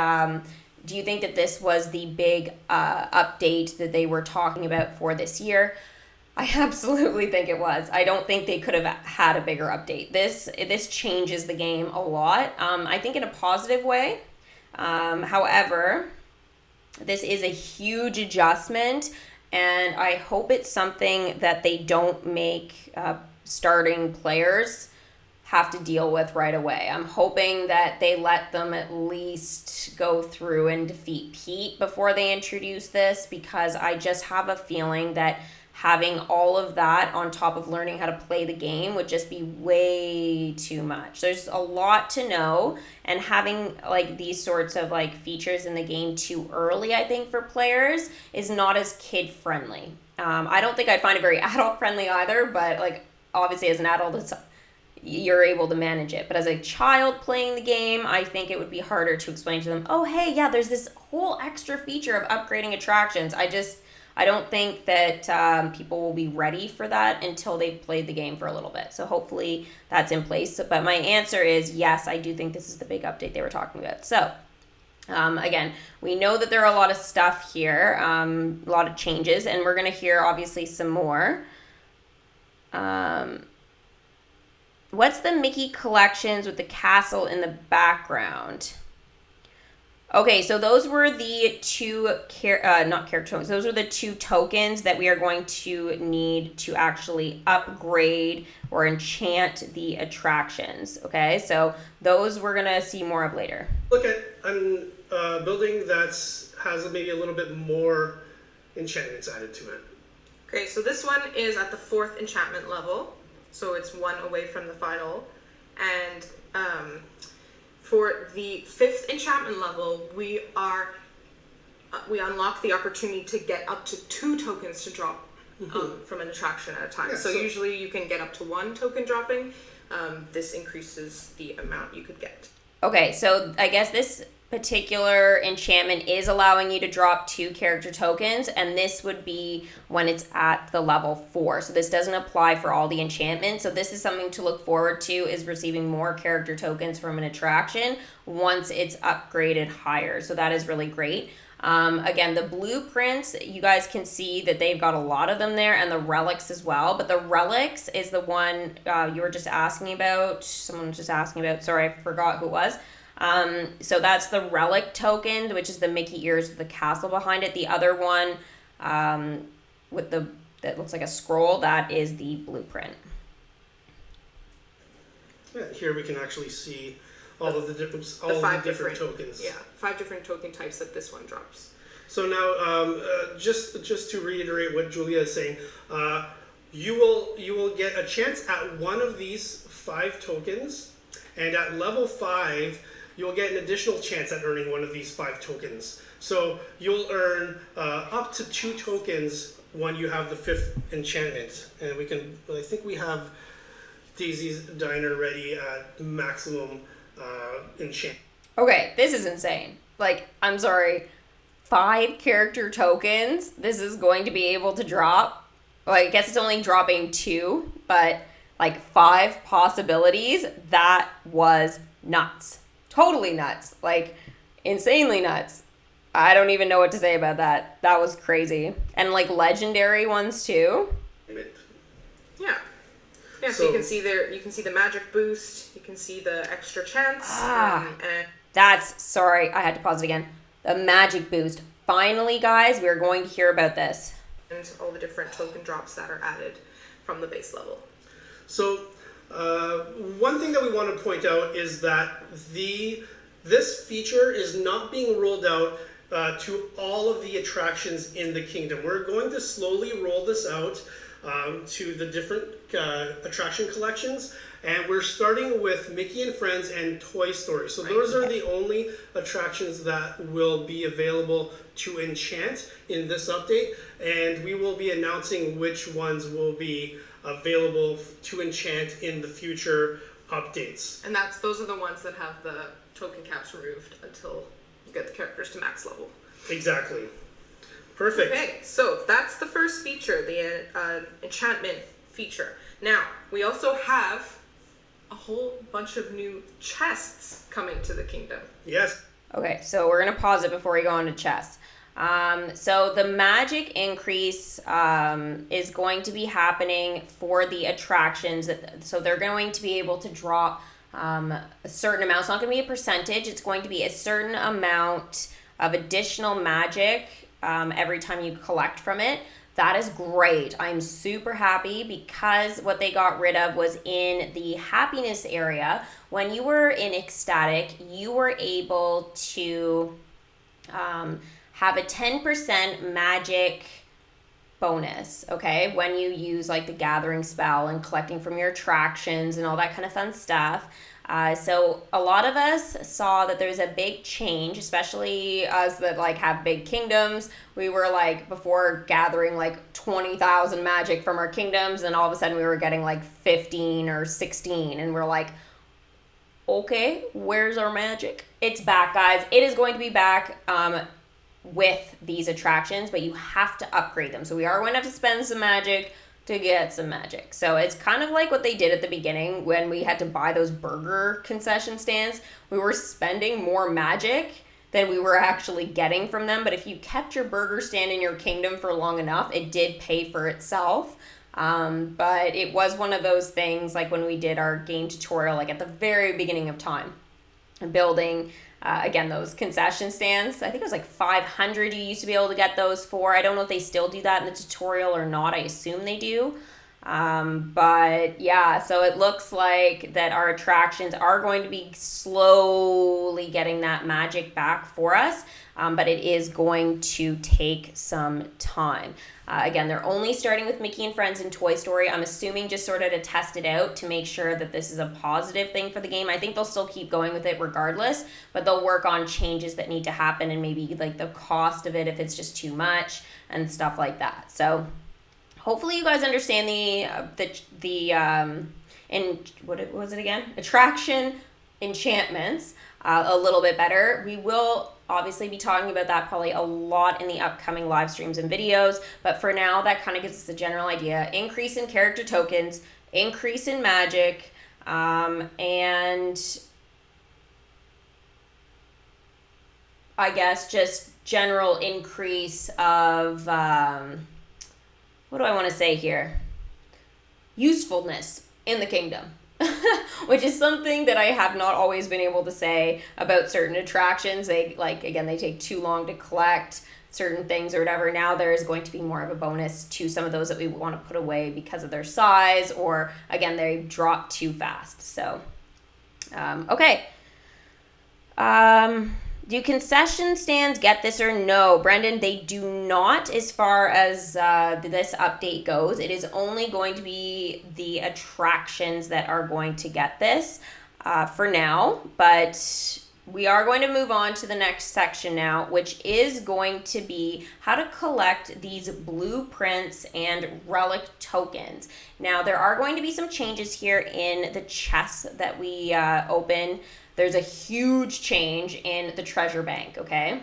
do you think that this was the big update that they were talking about for this year? I absolutely think it was. I don't think they could have had a bigger update. This changes the game a lot, I think in a positive way. However, this is a huge adjustment, and I hope it's something that they don't make starting players have to deal with right away. I'm hoping that they let them at least go through and defeat Pete before they introduce this, because I just have a feeling that having all of that on top of learning how to play the game would just be way too much. There's a lot to know, and having like these sorts of like features in the game too early, I think, for players is not as kid friendly. I don't think I'd find it very adult friendly either, but like obviously as an adult, you're able to manage it. But as a child playing the game, I think it would be harder to explain to them, oh, hey, yeah, there's this whole extra feature of upgrading attractions. I don't think that people will be ready for that until they've played the game for a little bit. So hopefully that's in place. But my answer is yes, I do think this is the big update they were talking about. So again, we know that there are a lot of stuff here, a lot of changes, and we're going to hear obviously some more. What's the Mickey collections with the castle in the background? Okay, so those were the two, not character tokens, those were the two tokens that we are going to need to actually upgrade or enchant the attractions, okay? So those we're going to see more of later. Look at a building that has maybe a little bit more enchantments added to it. Okay, so this one is at the 4th enchantment level, so it's one away from the final, and for the 5th enchantment level, we unlock the opportunity to get up to 2 tokens to drop from an attraction at a time. Yeah, so usually you can get up to 1 token dropping. This increases the amount you could get. Okay, so I guess this particular enchantment is allowing you to drop 2 character tokens, and this would be when it's at the level 4. So this doesn't apply for all the enchantments. So this is something to look forward to, is receiving more character tokens from an attraction once it's upgraded higher. So that is really great. Again, the blueprints, you guys can see that they've got a lot of them there, and the relics as well. But the relics is the one you were just asking about. Someone was just asking about. Sorry, I forgot who it was. So that's the relic token, which is the Mickey ears with the castle behind it. The other one that looks like a scroll, that is the blueprint. Yeah, here we can actually see all of the different different tokens. Yeah, 5 different token types that this one drops. So now, just to reiterate what Julia is saying, you will get a chance at one of these 5 tokens, and at level 5, you'll get an additional chance at earning one of these 5 tokens. So you'll earn up to 2 tokens when you have the 5th enchantment, and I think we have Daisy's Diner ready at maximum enchant. Okay, this is insane. Like, I'm sorry, 5 character tokens, this is going to be able to drop. Well, I guess it's only dropping 2, but like 5 possibilities. That was nuts. Totally nuts. Like, insanely nuts. I don't even know what to say about that. That was crazy. And like legendary ones too. Yeah. Yeah, so you can see the magic boost, you can see the extra chance. Sorry, I had to pause it again. The magic boost. finally, guys, we're going to hear about this. And all the different token drops that are added from the base level. So one thing that we want to point out is that this feature is not being rolled out to all of the attractions in the kingdom. We're going to slowly roll this out to the different attraction collections, and we're starting with Mickey and Friends and Toy Story. So those are the only attractions that will be available to enchant in this update, and we will be announcing which ones will be available to enchant in the future updates. And those are the ones that have the token caps removed until you get the characters to max level. Exactly. Perfect. Okay, so that's the first feature, the enchantment feature. Now, we also have a whole bunch of new chests coming to the kingdom. Yes. Okay, so we're going to pause it before we go on to chests. So the magic increase is going to be happening for the attractions. So they're going to be able to drop a certain amount. It's not going to be a percentage. It's going to be a certain amount of additional magic every time you collect from it. That is great. I'm super happy because what they got rid of was in the happiness area. When you were in ecstatic, you were able to have a 10% magic bonus, okay, when you use like the gathering spell and collecting from your attractions and all that kind of fun stuff. So a lot of us saw that there's a big change, especially us that like have big kingdoms. We were like before gathering like 20,000 magic from our kingdoms, and all of a sudden we were getting like 15 or 16, and we're like, okay, where's our magic? It's back, guys. It is going to be back with these attractions, but you have to upgrade them. So we are going to have to spend some magic to get some magic. So it's kind of like what they did at the beginning when we had to buy those burger concession stands. We were spending more magic than we were actually getting from them. But if you kept your burger stand in your kingdom for long enough, it did pay for itself. But it was one of those things like when we did our game tutorial, like at the very beginning of time, building again, those concession stands. I think it was like 500 you used to be able to get those for. I don't know if they still do that in the tutorial or not. I assume they do. But yeah, so it looks like that our attractions are going to be slowly getting that magic back for us. But it is going to take some time. Again, they're only starting with Mickey and Friends and Toy Story. I'm assuming just sort of to test it out to make sure that this is a positive thing for the game. I think they'll still keep going with it regardless, but they'll work on changes that need to happen and maybe like the cost of it if it's just too much and stuff like that. So hopefully you guys understand what was it again? Attraction enchantments a little bit better. We will obviously be talking about that probably a lot in the upcoming live streams and videos, but for now that kind of gives us a general idea. Increase in character tokens, increase in magic, and I guess just general increase of what do I want to say here? Usefulness in the kingdom. Which is something that I have not always been able to say about certain attractions. They they take too long to collect certain things or whatever. Now there is going to be more of a bonus to some of those that we want to put away because of their size, or again, they drop too fast. So, okay. Do concession stands get this or no? Brendan, they do not as far as this update goes. It is only going to be the attractions that are going to get this for now. But we are going to move on to the next section now, which is going to be how to collect these blueprints and relic tokens. Now, there are going to be some changes here in the chests that we open. There's a huge change in the treasure bank, okay?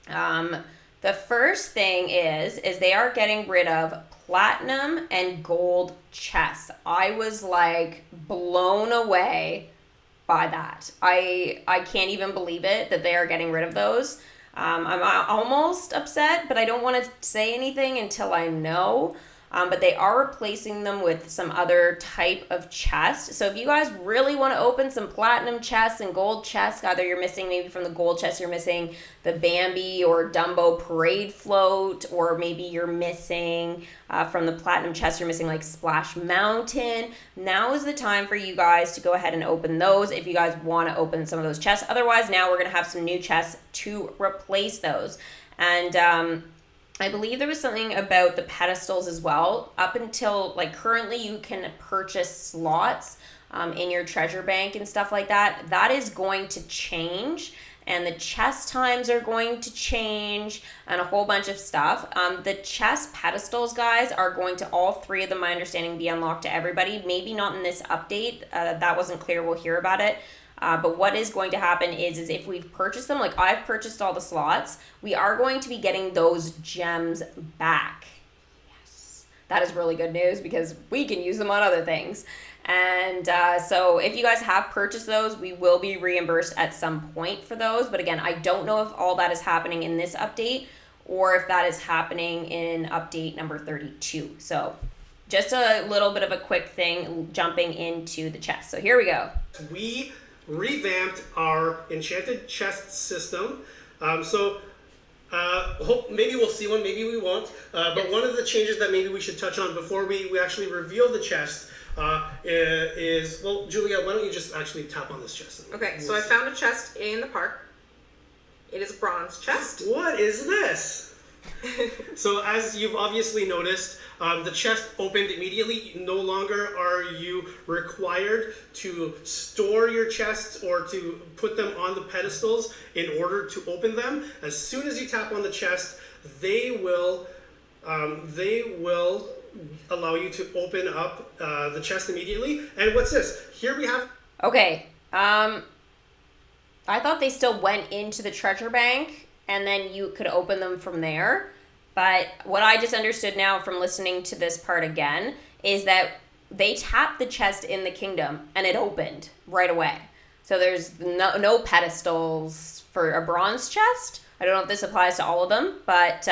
The first thing is they are getting rid of platinum and gold chests. I was like blown away by that. I can't even believe it that they are getting rid of those. I'm almost upset, but I don't want to say anything until I know. but they are replacing them with some other type of chest. So if you guys really want to open some platinum chests and gold chests, either you're missing, maybe from the gold chest you're missing the Bambi or Dumbo parade float, or maybe you're missing from the platinum chest, you're missing like Splash Mountain. Now is the time for you guys to go ahead and open those if you guys want to open some of those chests. Otherwise, now we're going to have some new chests to replace those. And I believe there was something about the pedestals as well. Up until, like, currently you can purchase slots in your treasure bank and stuff like that. That is going to change, and the chest times are going to change, and a whole bunch of stuff. The chest pedestals, guys, are going to, all three of them, my understanding, be unlocked to everybody. Maybe not in this update. That wasn't clear. We'll hear about it. But what is going to happen is if we've purchased them, like I've purchased all the slots, we are going to be getting those gems back. Yes. That is really good news because we can use them on other things. And so if you guys have purchased those, we will be reimbursed at some point for those. But again, I don't know if all that is happening in this update or if that is happening in update number 32. So just a little bit of a quick thing jumping into the chest. So here we go. We revamped our enchanted chest system. Maybe we'll see one, maybe we won't. But one of the changes that maybe we should touch on before we actually reveal the chest is, well, Julia, why don't you just actually tap on this chest? Okay, so I found a chest in the park. It is a bronze chest. What is this? So as you've obviously noticed, the chest opened immediately. No longer are you required to store your chests or to put them on the pedestals in order to open them. As soon as you tap on the chest, they will allow you to open up the chest immediately. And what's this? Here we have... Okay, I thought they still went into the treasure bank and then you could open them from there. But what I just understood now from listening to this part again is that they tapped the chest in the kingdom and it opened right away. So there's no pedestals for a bronze chest. I don't know if this applies to all of them, but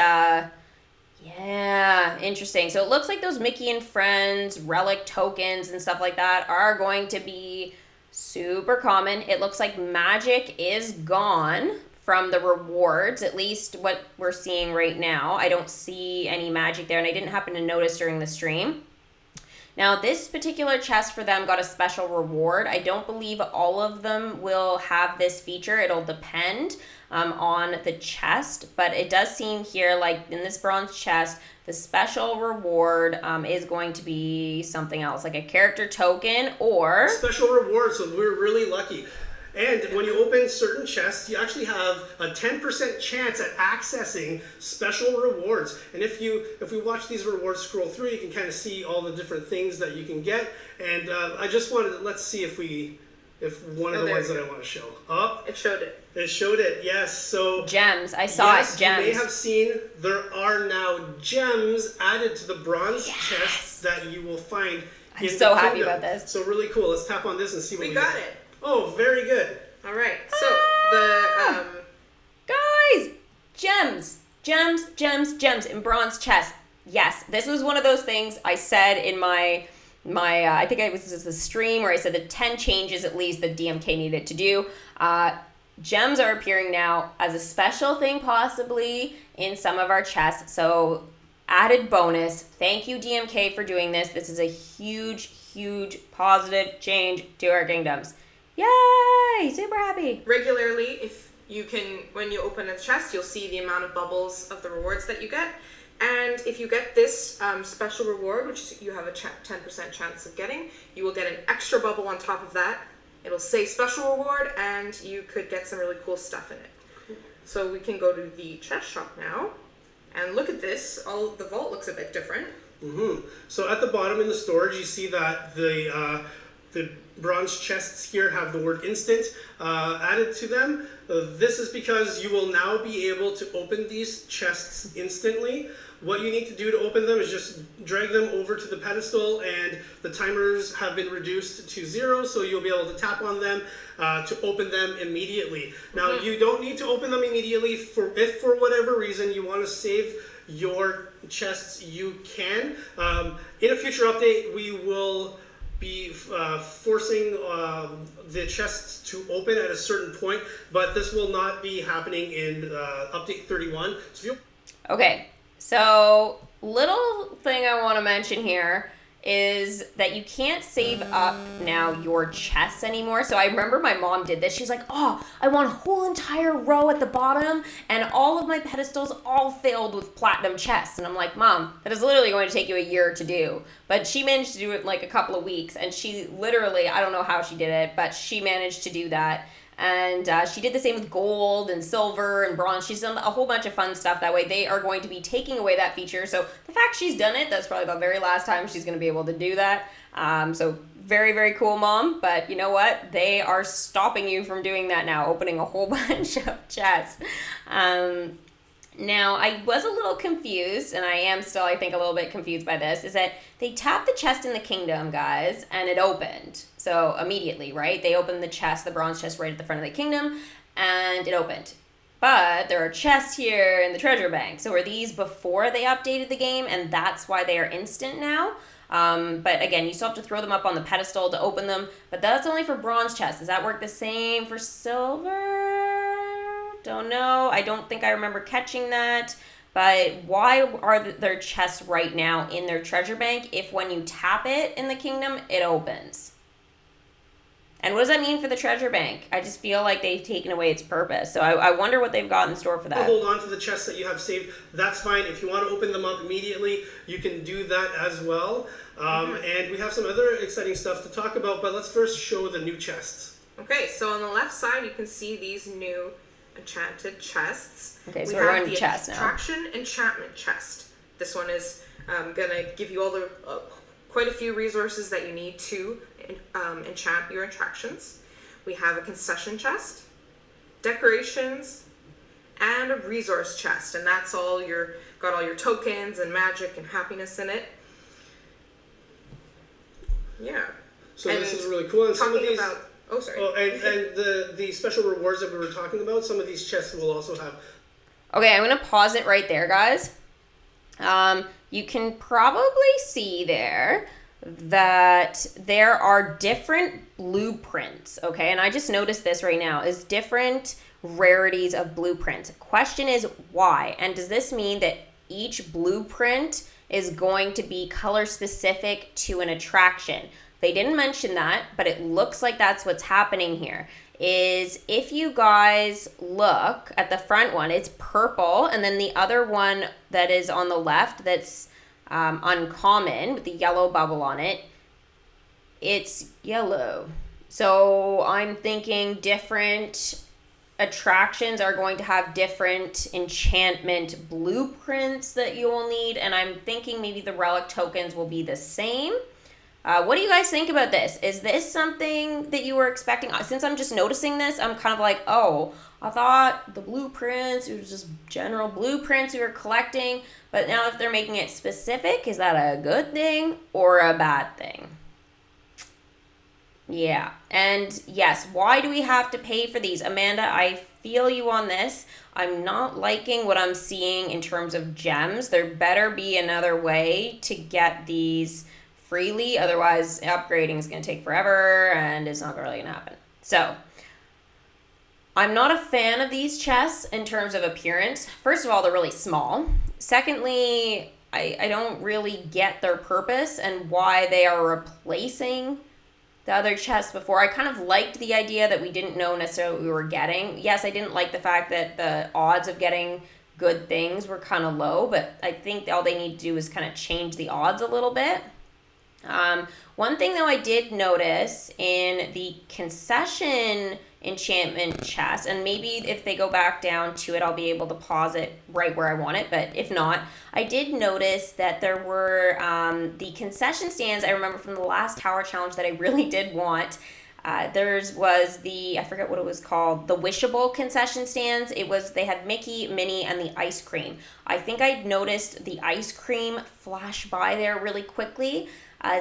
yeah, interesting. So it looks like those Mickey and Friends relic tokens and stuff like that are going to be super common. It looks like magic is gone from the rewards, at least what we're seeing right now. I don't see any magic there, and I didn't happen to notice during the stream. Now, this particular chest for them got a special reward. I don't believe all of them will have this feature. It'll depend on the chest, but it does seem here, like in this bronze chest, the special reward is going to be something else, like a character token or... Special reward, so we're really lucky. And when you open certain chests, you actually have a 10% chance at accessing special rewards. And if we watch these rewards scroll through, you can kind of see all the different things that you can get. And I just wanted, let's see if one of the ones that I want to show. Oh, it showed it. It showed it, yes. So gems, I saw it, gems. You may have seen there are now gems added to the bronze chests that you will find. I'm so happy about this. So really cool. Let's tap on this and see what we got. It. Oh, very good. All right. So guys, gems in bronze chest. Yes, this was one of those things I said in my I think it was just the stream where I said the 10 changes at least that DMK needed to do. Gems are appearing now as a special thing possibly in some of our chests. So added bonus. Thank you, DMK, for doing this. This is a huge, huge positive change to our kingdoms. Yay! Super happy. Regularly, when you open a chest, you'll see the amount of bubbles of the rewards that you get. And if you get this special reward, which you have a 10% chance of getting, you will get an extra bubble on top of that. It'll say special reward, and you could get some really cool stuff in it. Cool. So we can go to the chest shop now, and look at this. The vault looks a bit different. Mm-hmm. So at the bottom in the storage, you see that the bronze chests here have the word instant added to them. This is because you will now be able to open these chests instantly. What you need to do to open them is just drag them over to the pedestal, and the timers have been reduced to 0, so you'll be able to tap on them to open them immediately. Now, you don't need to open them immediately. If for whatever reason you want to save your chests, you can. In a future update, we will be forcing the chests to open at a certain point, but this will not be happening in update 31. Okay, so little thing I want to mention here is that you can't save up now your chests anymore. So I remember my mom did this. She's like, oh, I want a whole entire row at the bottom, and all of my pedestals all filled with platinum chests. And I'm like, Mom, that is literally going to take you a year to do. But she managed to do it in like a couple of weeks, and she literally, I don't know how she did it, but she managed to do that. And she did the same with gold and silver and bronze. She's done a whole bunch of fun stuff that way. They are going to be taking away that feature. So the fact she's done it, that's probably the very last time she's going to be able to do that. So very, very cool, Mom. But you know what? They are stopping you from doing that now, opening a whole bunch of chests. Now, I was a little confused, and I am still, I think, a little bit confused by this, is that they tapped the chest in the kingdom, guys, and it opened. So, immediately, right? They opened the chest, the bronze chest right at the front of the kingdom, and it opened. But there are chests here in the treasure bank. So, are these before they updated the game, and that's why they are instant now? But again, you still have to throw them up on the pedestal to open them, but that's only for bronze chests. Does that work the same for silver? Don't know. I don't think I remember catching that. But why are their chests right now in their treasure bank if when you tap it in the kingdom, it opens? And what does that mean for the treasure bank? I just feel like they've taken away its purpose. So I wonder what they've got in store for that. Hold on to the chests that you have saved. That's fine. If you want to open them up immediately, you can do that as well. And we have some other exciting stuff to talk about, but let's first show the new chests. Okay, so on the left side, you can see these new enchanted chests. Okay, so we're going to chest now. Attraction enchantment chest. This one is gonna give you all the quite a few resources that you need to enchant your attractions. We have a concession chest, decorations, and a resource chest, and that's all got all your tokens and magic and happiness in it. Yeah. So this is really cool. And some of these. Oh, sorry. Oh, and the special rewards that we were talking about, some of these chests will also have. Okay, I'm going to pause it right there, guys. You can probably see there that there are different blueprints, okay? And I just noticed this right now, is different rarities of blueprints. Question is why? And does this mean that each blueprint is going to be color specific to an attraction? They didn't mention that, but it looks like that's what's happening here. Is if you guys look at the front one, it's purple, and then the other one that is on the left that's uncommon with the yellow bubble on it, it's yellow. So I'm thinking different attractions are going to have different enchantment blueprints that you will need, and I'm thinking maybe the relic tokens will be the same. What do you guys think about this? Is this something that you were expecting? Since I'm just noticing this, I'm kind of like, oh, I thought the blueprints, it was just general blueprints we were collecting. But now if they're making it specific, is that a good thing or a bad thing? Yeah. And yes, why do we have to pay for these? Amanda, I feel you on this. I'm not liking what I'm seeing in terms of gems. There better be another way to get these freely, otherwise upgrading is going to take forever and it's not really going to happen. So I'm not a fan of these chests in terms of appearance. First of all, they're really small. Secondly, I don't really get their purpose and why they are replacing the other chests before. I kind of liked the idea that we didn't know necessarily what we were getting. Yes, I didn't like the fact that the odds of getting good things were kind of low, but I think all they need to do is kind of change the odds a little bit. One thing though I did notice in the concession enchantment chest. And maybe if they go back down to it, I'll be able to pause it right where I want it. But if not, I did notice that there were the concession stands I remember from the last tower challenge that I really did want. Theirs was the, I forget what it was called, the wishable concession stands. They had Mickey, Minnie, and the ice cream. I think I noticed the ice cream flash by there really quickly.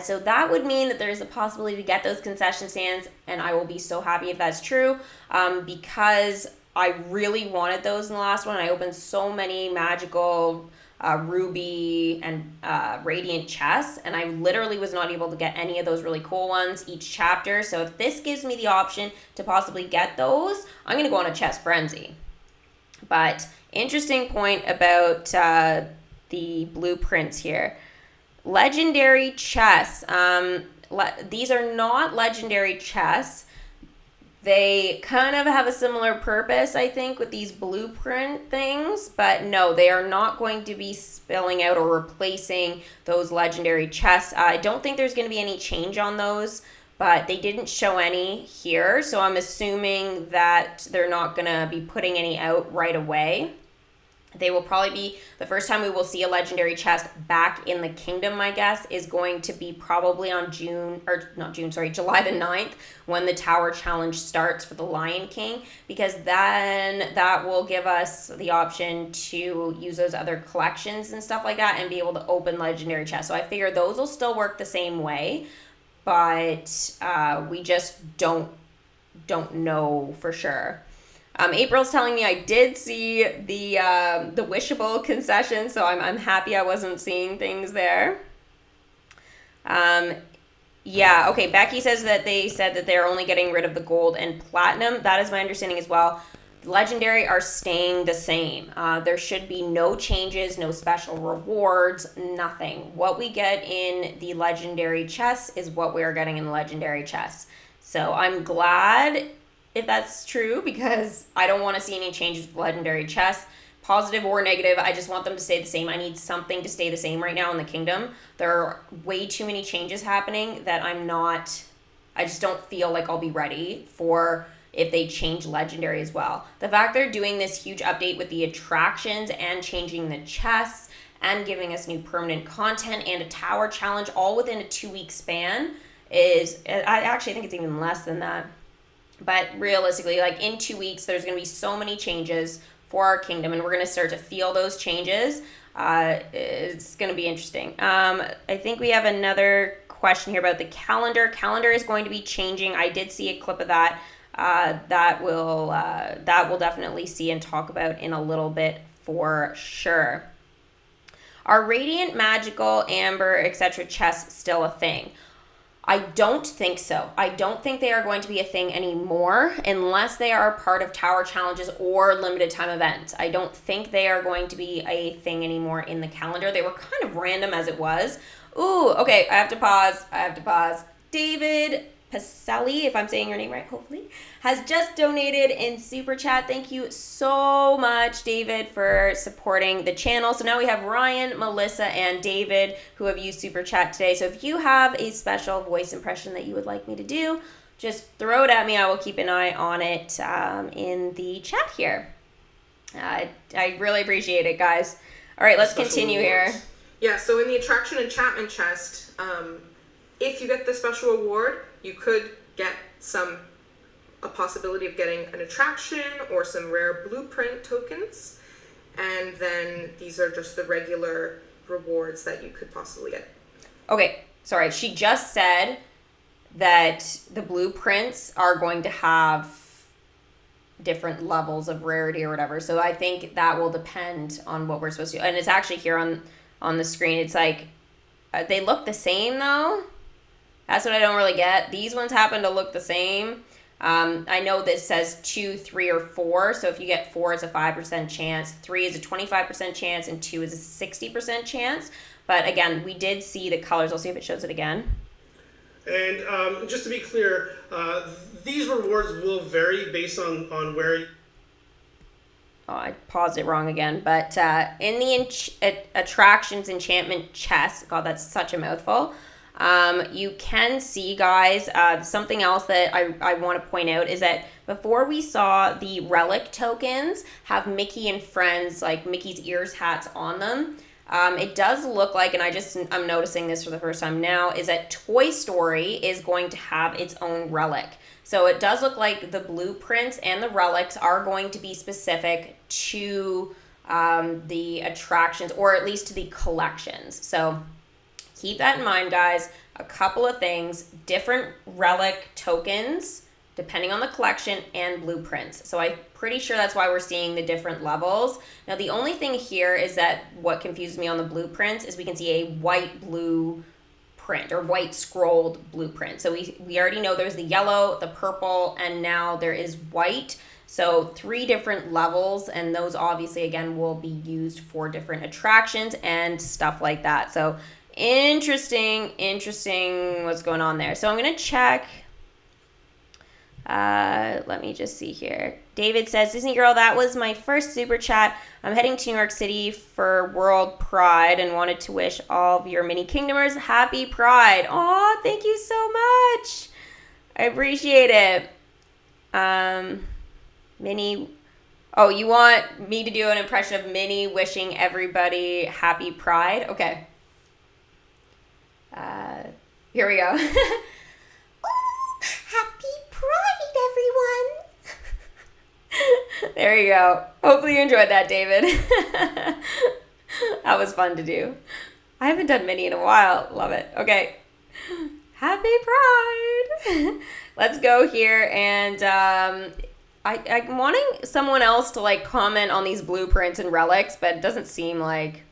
So that would mean that there's a possibility to get those concession stands, and I will be so happy if that's true, because I really wanted those in the last one. I opened so many magical ruby and radiant chests, and I literally was not able to get any of those really cool ones each chapter. So if this gives me the option to possibly get those, I'm going to go on a chest frenzy. But interesting point about the blueprints here. Legendary chests. These are not legendary chests. They kind of have a similar purpose, I think, with these blueprint things. But no, they are not going to be spilling out or replacing those legendary chests. I don't think there's going to be any change on those, but they didn't show any here. So I'm assuming that they're not going to be putting any out right away. They will probably be, the first time we will see a legendary chest back in the kingdom, my guess, is going to be probably on July the 9th, when the tower challenge starts for the Lion King, because then that will give us the option to use those other collections and stuff like that and be able to open legendary chests. So I figure those will still work the same way, but we just don't know for sure. April's telling me I did see the wishable concession, so I'm happy I wasn't seeing things there. Yeah, okay, Becky says that they said that they're only getting rid of the gold and platinum. That is my understanding as well. Legendary are staying the same. There should be no changes, no special rewards, nothing. What we get in the legendary chests is what we are getting in the legendary chests. So I'm glad if that's true, because I don't want to see any changes with legendary chests, positive or negative. I just want them to stay the same. I need something to stay the same right now in the kingdom. There are way too many changes happening that I just don't feel like I'll be ready for if they change legendary as well. The fact they're doing this huge update with the attractions and changing the chests and giving us new permanent content and a tower challenge all within a 2-week span I actually think it's even less than that. But realistically, like in 2 weeks, there's going to be so many changes for our kingdom, and we're going to start to feel those changes. It's going to be interesting. I think we have another question here about the calendar. Calendar is going to be changing. I did see a clip of that. That we'll definitely see and talk about in a little bit for sure. Are radiant, magical, amber, etc. chests still a thing? I don't think so. I don't think they are going to be a thing anymore unless they are part of tower challenges or limited time events. I don't think they are going to be a thing anymore in the calendar. They were kind of random as it was. Ooh, okay, I have to pause. David Pacelli, if I'm saying your name right, hopefully, has just donated in Super Chat. Thank you so much, David, for supporting the channel. So now we have Ryan, Melissa, and David who have used Super Chat today. So if you have a special voice impression that you would like me to do, just throw it at me. I will keep an eye on it in the chat here. I really appreciate it, guys. All right, let's continue here. Yeah, so in the attraction enchantment chest, if you get the special reward, you could get a possibility of getting an attraction or some rare blueprint tokens. And then these are just the regular rewards that you could possibly get. Okay, sorry. She just said that the blueprints are going to have different levels of rarity or whatever. So I think that will depend on what we're supposed to do. And it's actually here on the screen. It's like, they look the same though. That's what I don't really get. These ones happen to look the same. I know this says 2, 3, or 4. So if you get 4, it's a 5% chance. 3 is a 25% chance, and 2 is a 60% chance. But again, we did see the colors. I'll see if it shows it again. And just to be clear, these rewards will vary based on where. Oh, I paused it wrong again. But in the attractions enchantment chest, God, that's such a mouthful. You can see, guys, something else that I want to point out is that before we saw the relic tokens have Mickey and Friends, like Mickey's ears hats on them. It does look like, and I'm noticing this for the first time now, is that Toy Story is going to have its own relic. So it does look like the blueprints and the relics are going to be specific to the attractions, or at least to the collections. So keep that in mind, guys. A couple of things, different relic tokens, depending on the collection, and blueprints. So I'm pretty sure that's why we're seeing the different levels. Now, the only thing here is that what confused me on the blueprints is we can see a white blue print, or white scrolled blueprint. So we already know there's the yellow, the purple, and now there is white. So 3 different levels, and those obviously, again, will be used for different attractions and stuff like that. So interesting what's going on there. So I'm going to check. Let me just see here. David says, Disney Girl, that was my first super chat. I'm heading to New York City for World Pride and wanted to wish all of your mini Kingdomers happy Pride. Aw, thank you so much. I appreciate it. Minnie, oh, you want me to do an impression of Minnie wishing everybody happy Pride? Okay. Here we go. Happy Pride, everyone. There you go. Hopefully you enjoyed that, David. That was fun to do. I haven't done Minnie in a while. Love it. Okay. Happy Pride. Let's go here, and I'm wanting someone else to like comment on these blueprints and relics, but it doesn't seem like...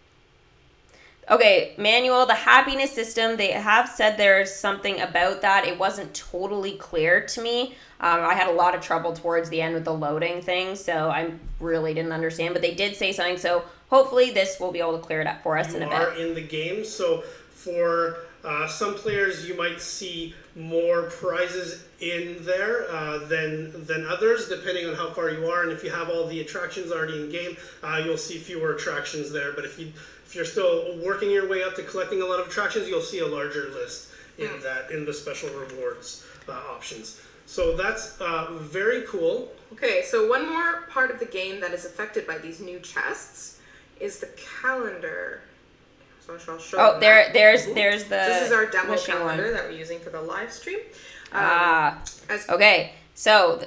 Okay, Manuel, the happiness system, they have said there's something about that. It wasn't totally clear to me. I had a lot of trouble towards the end with the loading thing, so I really didn't understand. But they did say something, so hopefully this will be able to clear it up for us in a bit. You are in the game, so for some players, you might see more prizes in there than others, depending on how far you are. And if you have all the attractions already in game, you'll see fewer attractions there. But if you're still working your way up to collecting a lot of attractions, you'll see a larger list in the special rewards options. So that's very cool. Okay, so one more part of the game that is affected by these new chests is the calendar. So I'll show you there's the... This is our demo calendar one that we're using for the live stream. Okay, so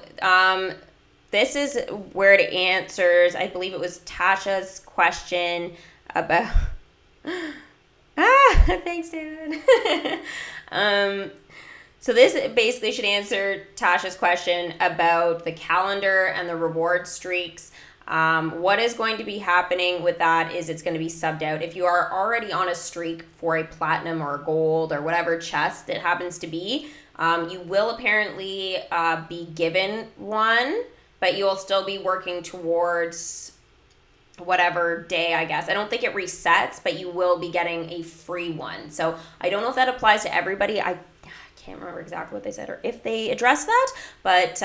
this is where it answers, I believe it was Tasha's question about... Thanks, David. So this basically should answer Tasha's question about the calendar and the reward streaks. What is going to be happening with that is it's going to be subbed out. If you are already on a streak for a platinum or a gold or whatever chest it happens to be, you will apparently be given one, but you will still be working towards whatever day, I guess. I don't think it resets, but you will be getting a free one. So I don't know if that applies to everybody. I can't remember exactly what they said or if they addressed that, but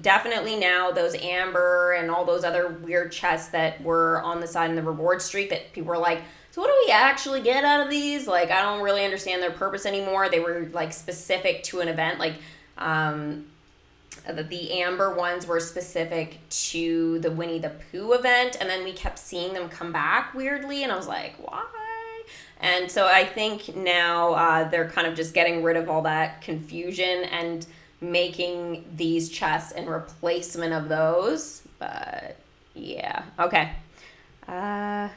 definitely now those amber and all those other weird chests that were on the side in the reward streak that people were like, so what do we actually get out of these? Like, I don't really understand their purpose anymore. They were like specific to an event. Like the amber ones were specific to the Winnie the Pooh event, and then we kept seeing them come back weirdly, and I was like, why? And so I think now they're kind of just getting rid of all that confusion and making these chests in replacement of those. But yeah, okay. Bye,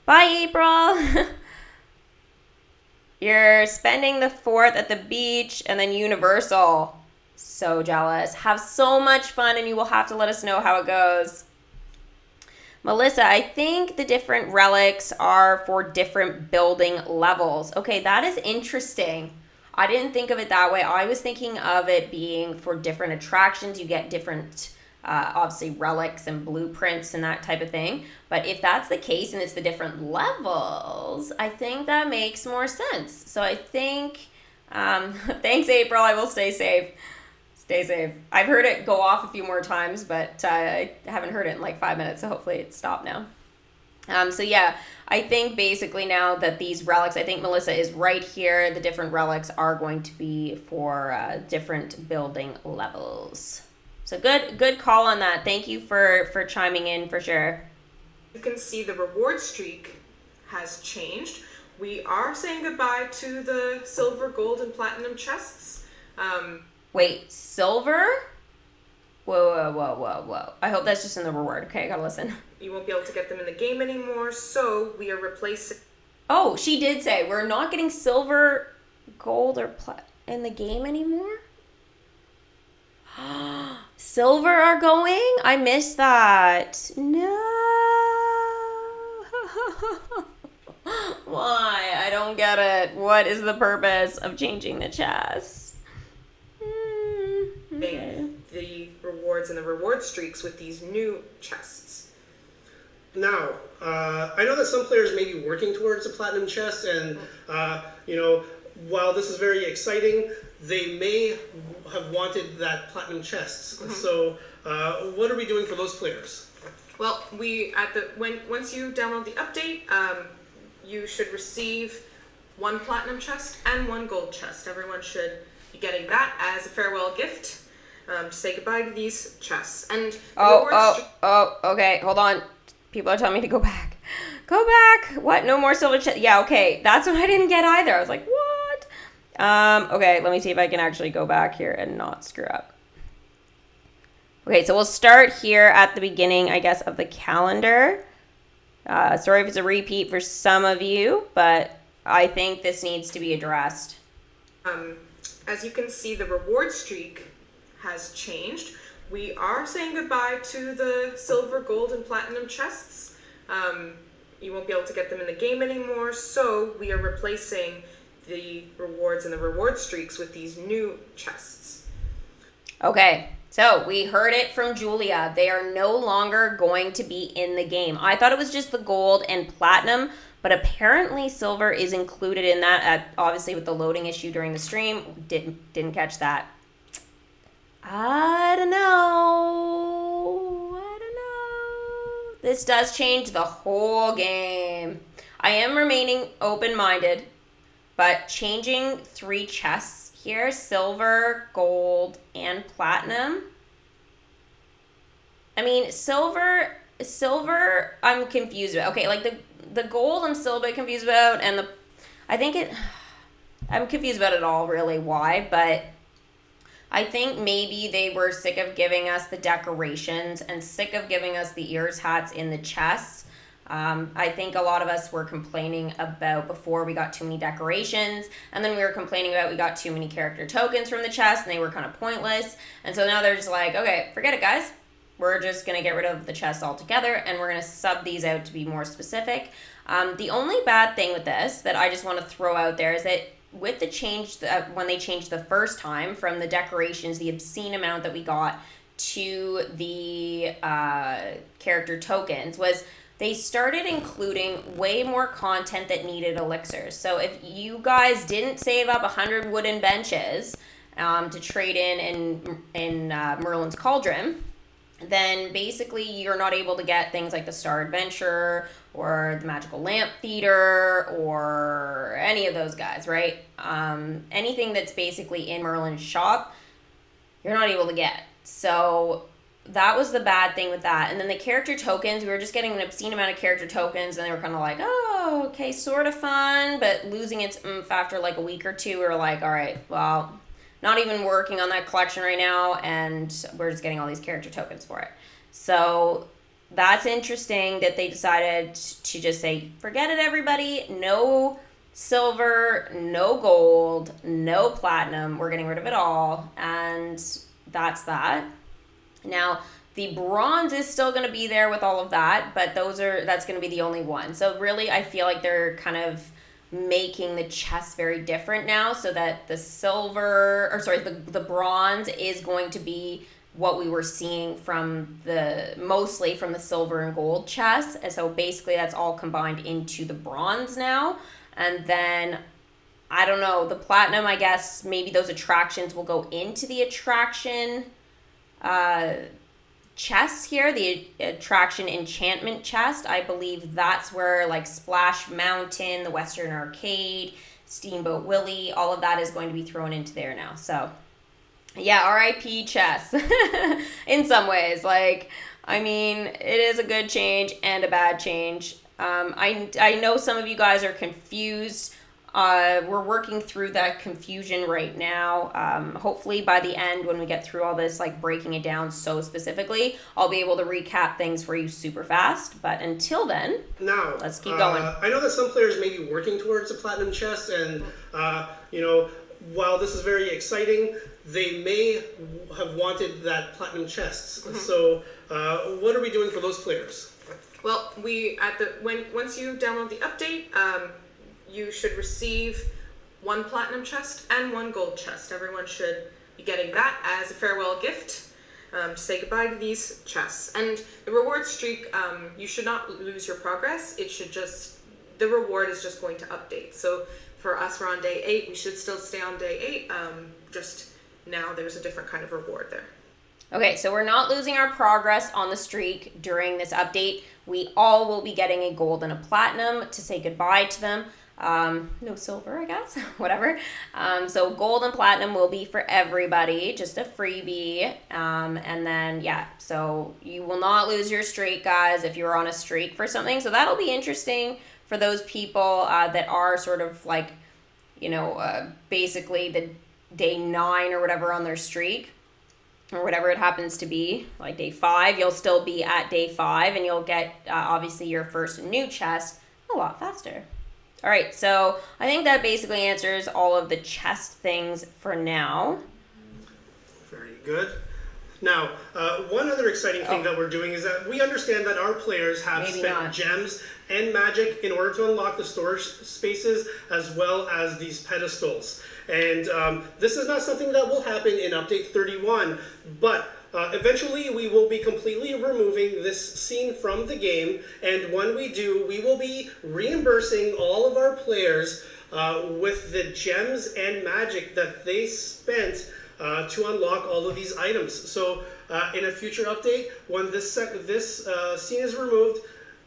April. You're spending the 4th at the beach and then Universal. So jealous. Have so much fun, and you will have to let us know how it goes. Melissa, I think the different relics are for different building levels. Okay, that is interesting. I didn't think of it that way. I was thinking of it being for different attractions. You get different, obviously, relics and blueprints and that type of thing. But if that's the case and it's the different levels, I think that makes more sense. So I think, thanks, April. I will stay safe. Stay safe. I've heard it go off a few more times, but I haven't heard it in like 5 minutes, so hopefully it's stopped now. So yeah, I think basically now that these relics, I think Melissa is right here. The different relics are going to be for different building levels. So good call on that. Thank you for chiming in for sure. You can see the reward streak has changed. We are saying goodbye to the silver, gold, and platinum chests. Wait, silver? Whoa. I hope that's just in the reward. Okay, I gotta listen. You won't be able to get them in the game anymore, so we are replacing... Oh, she did say we're not getting silver, gold, or in the game anymore? Silver are going? I missed that. No. Why? I don't get it. What is the purpose of changing the chess? Okay. The rewards and the reward streaks with these new chests. Now, I know that some players may be working towards a platinum chest, and while this is very exciting, they may have wanted that platinum chest. So, what are we doing for those players? Well, once you download the update, you should receive one platinum chest and one gold chest. Everyone should be getting that as a farewell gift to say goodbye to these chests. And okay, hold on. People are telling me to go back. Go back. What? No more silver chest? Yeah, okay. That's what I didn't get either. I was like, what? Okay, let me see if I can actually go back here and not screw up. Okay, so we'll start here at the beginning, I guess, of the calendar. Sorry if it's a repeat for some of you, but I think this needs to be addressed. As you can see, the reward streak has changed. We are saying goodbye to the silver, gold, and platinum chests. You won't be able to get them in the game anymore, so we are replacing the rewards and the reward streaks with these new chests. Okay, so we heard it from Julia. They are no longer going to be in the game. I thought it was just the gold and platinum, but apparently silver is included in that, obviously with the loading issue during the stream. Didn't catch that. I don't know. This does change the whole game. I am remaining open-minded, but changing 3 chests here, silver, gold, and platinum. I mean, silver, I'm confused about. Okay, like the gold I'm still a bit confused about, and I'm confused about it all, really, why, but I think maybe they were sick of giving us the decorations and sick of giving us the ears hats in the chests. I think a lot of us were complaining about before we got too many decorations, and then we were complaining about we got too many character tokens from the chest and they were kind of pointless. And so now they're just like, okay, forget it, guys. We're just going to get rid of the chests altogether, and we're going to sub these out to be more specific. The only bad thing with this that I just want to throw out there is that with the change, when they changed the first time from the decorations, the obscene amount that we got to the character tokens was they started including way more content that needed elixirs. So if you guys didn't save up 100 wooden benches to trade in Merlin's Cauldron, then basically you're not able to get things like the Star Adventurer or the Magical Lamp Feeder or any of those guys, right? Anything that's basically in Merlin's shop, you're not able to get. So that was the bad thing with that. And then the character tokens, we were just getting an obscene amount of character tokens, and they were kind of like, oh, okay, sort of fun, but losing its oomph after like a week or two. We were like, all right, well, not even working on that collection right now, and we're just getting all these character tokens for it. So that's interesting that they decided to just say, forget it, everybody. No silver, no gold, no platinum. We're getting rid of it all, and that's that. Now, the bronze is still going to be there with all of that, but that's going to be the only one. So really, I feel like they're kind of making the chest very different now, so that the the bronze is going to be what we were seeing mostly from the silver and gold chests. And so basically that's all combined into the bronze now. And then I don't know, the platinum, I guess maybe those attractions will go into the attraction chests here, the attraction enchantment chest, I believe that's where like Splash Mountain, the Western Arcade, Steamboat Willie, all of that is going to be thrown into there now. So yeah, RIP chests in some ways. Like, I mean, it is a good change and a bad change. I know some of you guys are confused. We're working through that confusion right now. Hopefully by the end, when we get through all this, like breaking it down so specifically, I'll be able to recap things for you super fast. But until then, now let's keep going. I know that some players may be working towards a platinum chest, and you know, while this is very exciting, they may have wanted that platinum chest. So what are we doing for those players? Well, once you download the update, you should receive 1 platinum chest and 1 gold chest. Everyone should be getting that as a farewell gift to say goodbye to these chests. And the reward streak, you should not lose your progress. The reward is just going to update. So for us, we're on day 8. We should still stay on day 8. Just now there's a different kind of reward there. Okay, so we're not losing our progress on the streak during this update. We all will be getting a gold and a platinum to say goodbye to them. No silver, I guess, whatever. So gold and platinum will be for everybody, just a freebie. And then, yeah, so you will not lose your streak, guys, if you're on a streak for something. So that'll be interesting for those people that are sort of like, you know, basically the day 9 or whatever on their streak, or whatever it happens to be, like day 5, you'll still be at day 5, and you'll get, obviously, your first new chest a lot faster. All right, so I think that basically answers all of the chest things for now. Very good. Now, one other exciting thing that we're doing is that we understand that our players have spent gems and magic in order to unlock the storage spaces as well as these pedestals. And this is not something that will happen in Update 31, but eventually we will be completely removing this scene from the game, and when we do, we will be reimbursing all of our players with the gems and magic that they spent to unlock all of these items. So in a future update, when this scene is removed,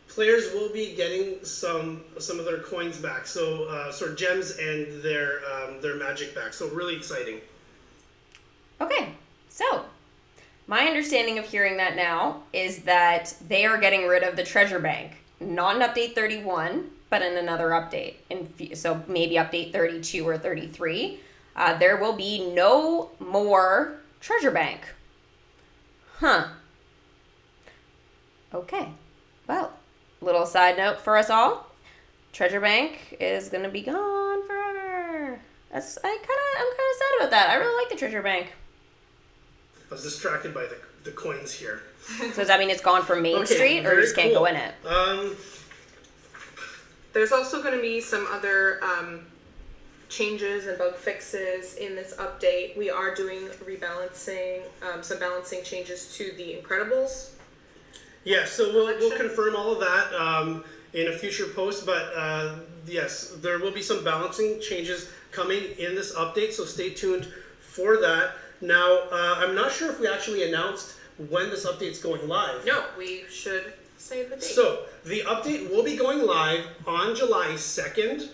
players will be getting some of their coins back, so sort of gems and their magic back. So really exciting. Okay, so my understanding of hearing that now is that they are getting rid of the treasure bank, not in Update 31, but in another update. So maybe Update 32 or 33. There will be no more treasure bank. Huh. Okay. Well, little side note for us all. Treasure bank is going to be gone forever. I'm kind of sad about that. I really like the treasure bank. I was distracted by the coins here. So does that mean it's gone from Main Street, or you just can't go in it? There's also going to be some other changes and bug fixes in this update. We are doing rebalancing, some balancing changes to the Incredibles. Yeah, so we'll confirm all of that in a future post, but yes, there will be some balancing changes coming in this update, so stay tuned for that. Now, I'm not sure if we actually announced when this update's going live. No, we should say the date. So, the update will be going live on July 2nd.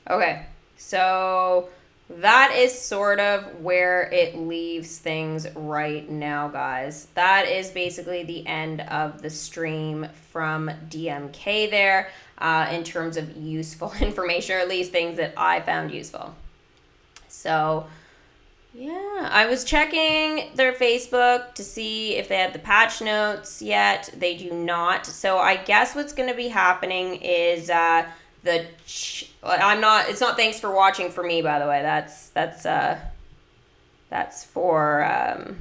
Okay, so that is sort of where it leaves things right now, guys. That is basically the end of the stream from DMK there in terms of useful information, or at least things that I found useful. So, yeah, I was checking their Facebook to see if they had the patch notes yet. They do not. So I guess what's going to be happening is it's not thanks for watching for me, by the way. That's for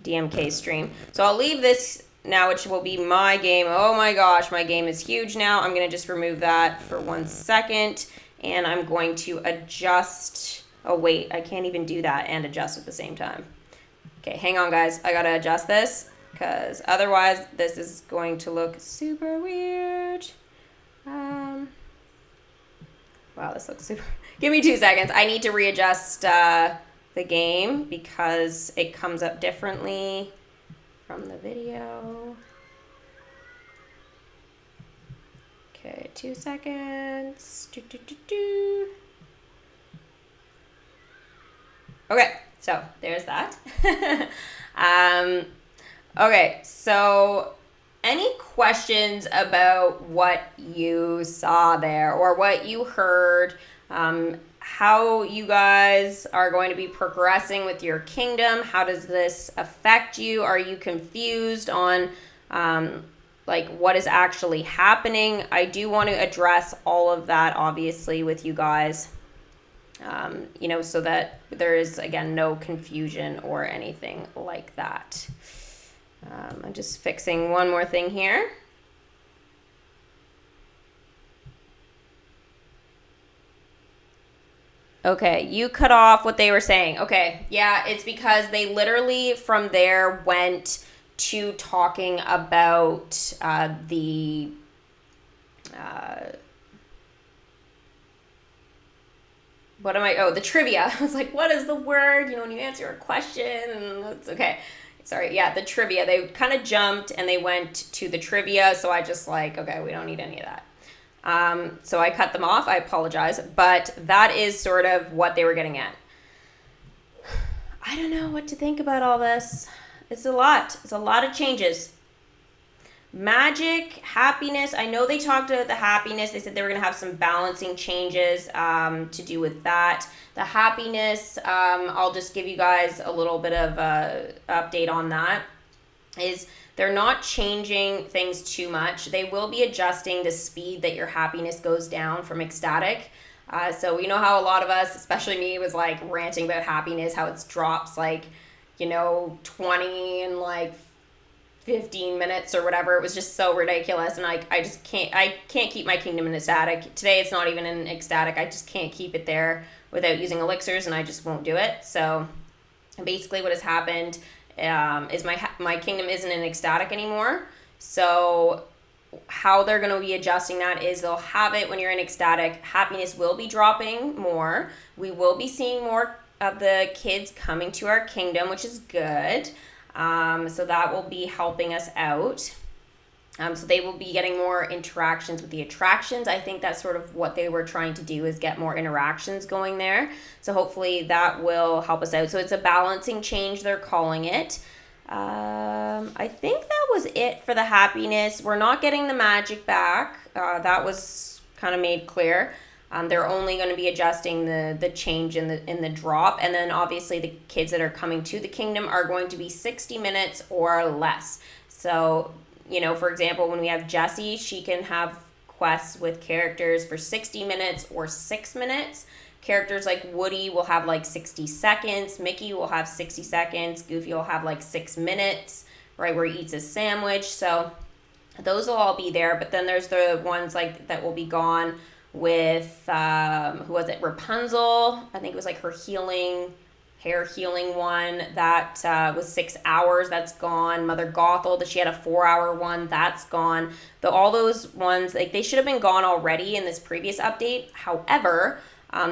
DMK stream. So I'll leave this now, which will be my game. Oh my gosh, my game is huge now. I'm going to just remove that for 1 second. And I'm going to adjust. Oh, wait, I can't even do that and adjust at the same time. Okay, hang on, guys. I got to adjust this because otherwise this is going to look super weird. Wow, this looks super... Give me 2 seconds. I need to readjust the game because it comes up differently from the video. Okay, 2 seconds. Okay, so there's that. Okay, so any questions about what you saw there or what you heard? How you guys are going to be progressing with your kingdom? How does this affect you? Are you confused on like what is actually happening? I do want to address all of that obviously with you guys, you know, so that there is again no confusion or anything like that. I'm just fixing one more thing here. Okay, you cut off what they were saying. Okay, yeah, it's because they literally from there went to talking about the trivia. I was like, what is the word? You know, when you answer a question, and it's okay. Sorry, yeah, the trivia. They kind of jumped and they went to the trivia, so I just like, okay, we don't need any of that. So I cut them off. I apologize, but that is sort of what they were getting at. I don't know what to think about all this. It's a lot. It's a lot of changes. Magic, happiness. I know they talked about the happiness. They said they were going to have some balancing changes to do with that. The happiness, I'll just give you guys a little bit of a update on that, is they're not changing things too much. They will be adjusting the speed that your happiness goes down from ecstatic. So you know how a lot of us, especially me, was like ranting about happiness, how it drops like, you know, 20 and like 15 minutes or whatever. It was just so ridiculous, and I can't keep my kingdom in ecstatic. Today it's not even in ecstatic. I just can't keep it there without using elixirs, and I just won't do it. So basically what has happened is my kingdom isn't in ecstatic anymore. So how they're going to be adjusting that is they'll have it when you're in ecstatic. Happiness will be dropping more. We will be seeing more of the kids coming to our kingdom, which is good. So that will be helping us out. So they will be getting more interactions with the attractions. I think that's sort of what they were trying to do, is get more interactions going there. So hopefully that will help us out. So it's a balancing change, they're calling it. I think that was it for the happiness. We're not getting the magic back. That was kind of made clear. They're only going to be adjusting the change in the drop. And then obviously the kids that are coming to the kingdom are going to be 60 minutes or less. So, you know, for example, when we have Jessie, she can have quests with characters for 60 minutes or 6 minutes. Characters like Woody will have like 60 seconds. Mickey will have 60 seconds. Goofy will have like 6 minutes, right, where he eats his sandwich. So those will all be there. But then there's the ones like that will be gone with, who was it? Rapunzel. I think it was like her hair healing one. That was 6 hours. That's gone. Mother Gothel, that she had a 4-hour one. That's gone. All those ones, like, they should have been gone already in this previous update. However,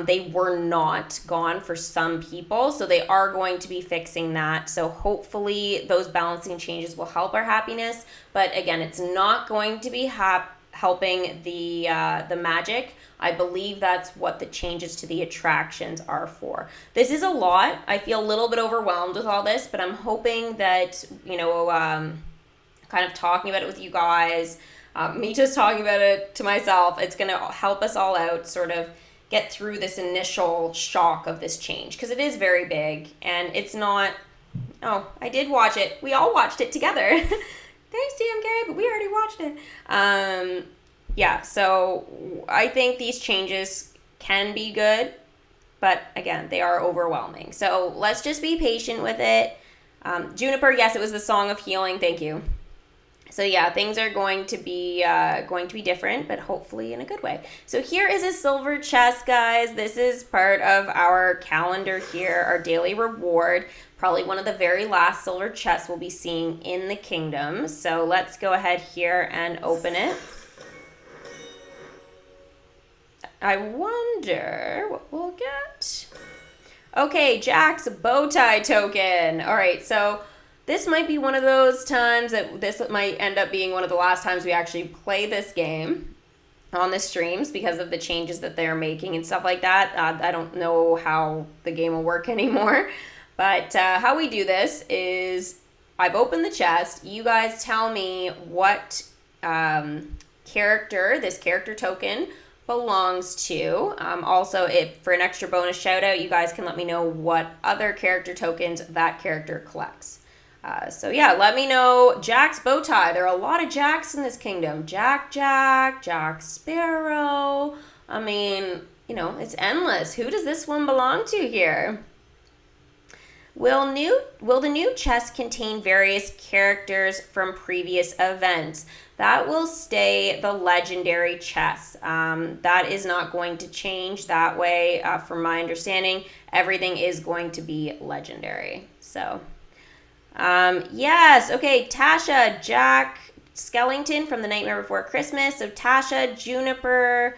they were not gone for some people, so they are going to be fixing that. So hopefully those balancing changes will help our happiness. But again, it's not going to be helping the magic. I believe that's what the changes to the attractions are for. This is a lot. I feel a little bit overwhelmed with all this, but I'm hoping that, you know, kind of talking about it with you guys, me just talking about it to myself, it's going to help us all out, sort of get through this initial shock of this change, because it is very big, and it's not, oh, I did watch it. We all watched it together. Thanks, DMK, but we already watched it. Yeah, so I think these changes can be good, but again, they are overwhelming. So let's just be patient with it. Juniper, yes, it was the Song of Healing. Thank you. So yeah, things are going to be different, but hopefully in a good way. So here is a silver chest, guys. This is part of our calendar here, our daily reward. Probably one of the very last silver chests we'll be seeing in the kingdom. So let's go ahead here and open it. I wonder what we'll get. Okay, Jack's bow tie token. All right, so this might be one of those times that this might end up being one of the last times we actually play this game on the streams because of the changes that they're making and stuff like that. I don't know how the game will work anymore, but how we do this is I've opened the chest. You guys tell me what this character token belongs to. Also, if for an extra bonus shout out, you guys can let me know what other character tokens that character collects. So yeah, let me know. Jack's bow tie. There are a lot of Jacks in this kingdom. Jack, Jack Sparrow. I mean, it's endless. Who does this one belong to here? Will the new chest contain various characters from previous events? That will stay the legendary chest. That is not going to change that way. From my understanding, everything is going to be legendary. So, yes. Okay, Tasha, Jack Skellington from The Nightmare Before Christmas. So Tasha, Juniper,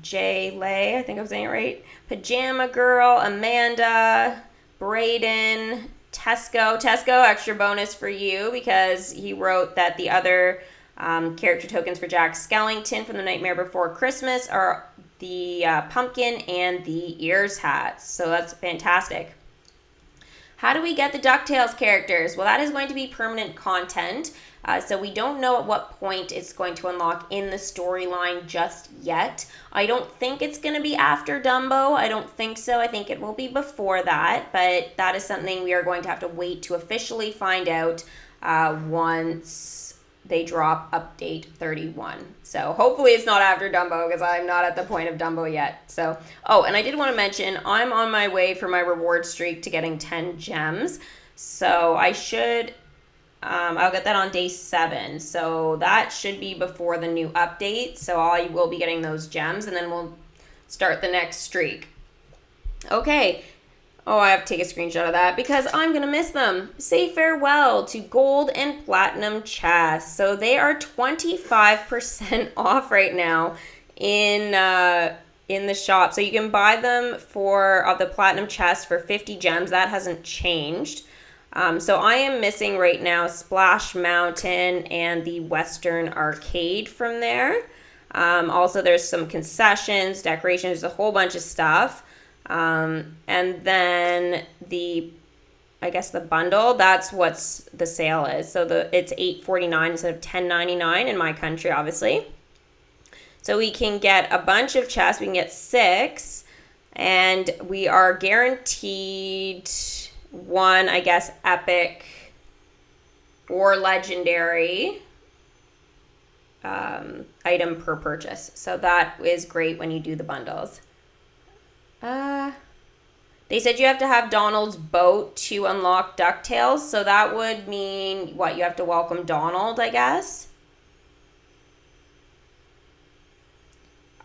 Jay Lay, I think I'm saying it right. Pajama Girl, Amanda, Brayden, Tesco. Tesco, extra bonus for you because he wrote that the other character tokens for Jack Skellington from The Nightmare Before Christmas are the pumpkin and the ears hats. So that's fantastic. How do we get the DuckTales characters? Well, that is going to be permanent content. So we don't know at what point it's going to unlock in the storyline just yet. I don't think it's going to be after Dumbo. I don't think so. I think it will be before that. But that is something we are going to have to wait to officially find out once they drop update 31. So hopefully it's not after Dumbo because I'm not at the point of Dumbo yet. So, and I did want to mention I'm on my way for my reward streak to getting 10 gems. So I should... I'll get that on day 7. So that should be before the new update. So I will be getting those gems and then we'll start the next streak. Okay. Oh, I have to take a screenshot of that because I'm going to miss them. Say farewell to gold and platinum chests. So they are 25% off right now in the shop. So you can buy them for the platinum chest for 50 gems. That hasn't changed. So I am missing right now Splash Mountain and the Western Arcade from there. Also, there's some concessions, decorations, there's a whole bunch of stuff. And then the bundle, that's what's the sale is. So it's $8.49 instead of $10.99 in my country, obviously. So we can get a bunch of chests. We can get 6. And we are guaranteed... one, I guess, epic or legendary item per purchase. So that is great when you do the bundles. They said you have to have Donald's boat to unlock DuckTales. So that would mean, what, you have to welcome Donald, I guess?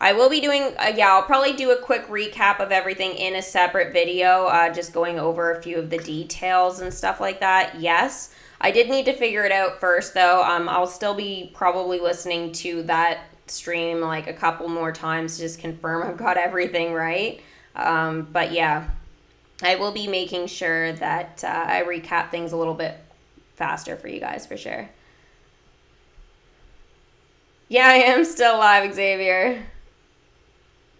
I will be doing, I'll probably do a quick recap of everything in a separate video, just going over a few of the details and stuff like that. Yes, I did need to figure it out first, though. I'll still be probably listening to that stream like a couple more times to just confirm I've got everything right. But yeah, I will be making sure that I recap things a little bit faster for you guys, for sure. Yeah, I am still live, Xavier.